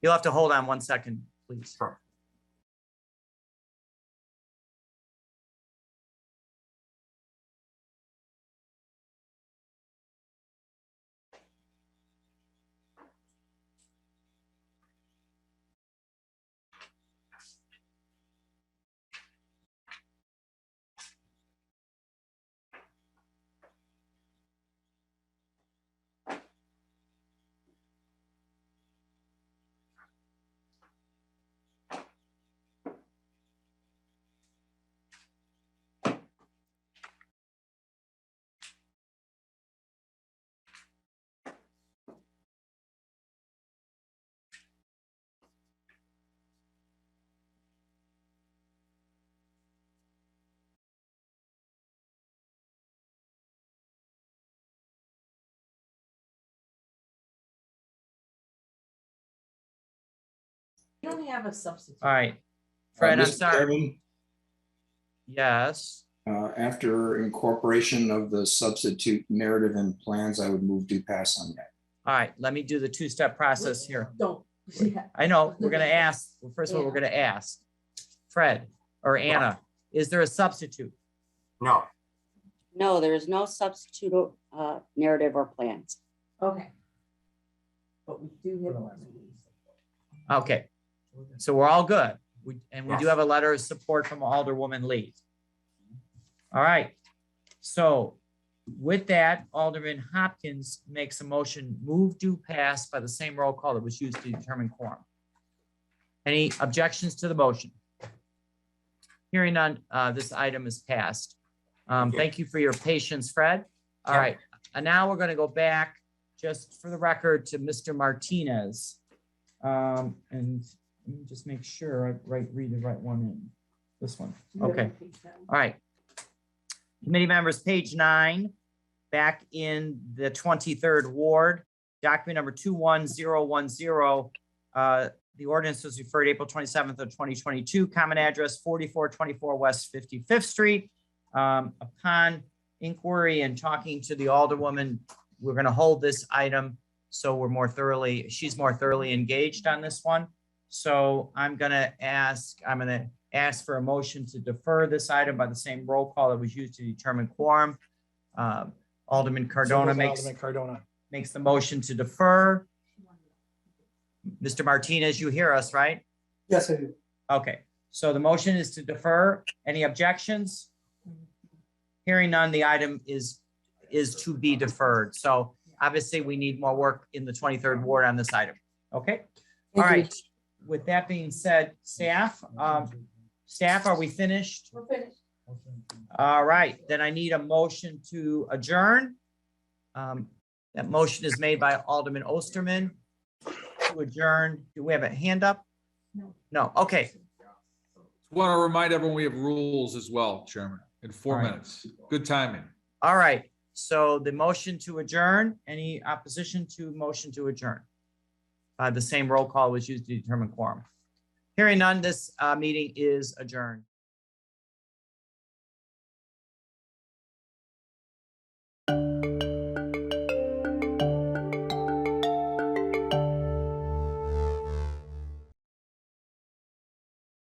You'll have to hold on 1 second, please. Sure. You don't have a substitute. All right. Fred, I'm Mr. sorry. Chairman, Yes. after incorporation of the substitute narrative and plans, I would move to pass on that. All right, let me do the two-step process here. Don't. Yeah. I know, we're gonna ask, well, first of all, we're gonna ask Fred or Anna, is there a substitute? No. No, there is no substitute narrative or plans. Okay. But we do have. Okay, so we're all good. We do Yes. have a letter of support from Alderwoman Lee. All right, so with that, Alderman Hopkins makes a motion, move to pass by the same roll call that was used to determine quorum. Any objections to the motion? Hearing none, this item is passed. Thank you for your patience, Fred. All right, and now we're gonna go back, just for the record, to Mr. Martinez. And let me just make sure I read the right one in. This one, okay. All right. Committee members, page 9, back in the 23rd Ward, document number 21010. The ordinance was referred April 27th of 2022, common address 4424 West 55th Street. Upon inquiry and talking to the Alderwoman, we're going to hold this item so she's more thoroughly engaged on this one. So I'm going to ask for a motion to defer this item by the same roll call that was used to determine quorum. Alderman Cardona makes the motion to defer. Mr. Martinez, you hear us, right? Yes, I do. Okay, so the motion is to defer. Any objections? Hearing none, the item is to be deferred. So obviously we need more work in the 23rd Ward on this item. Okay, all right. With that being said, staff, are we finished? We're finished. All right, then I need a motion to adjourn. That motion is made by Alderman Osterman to adjourn. Do we have a hand up? No. No, okay. Want to remind everyone we have rules as well, Chairman, in 4 minutes. Good timing. All right, so the motion to adjourn, any opposition to motion to adjourn? The same roll call was used to determine quorum. Hearing none, this meeting is adjourned.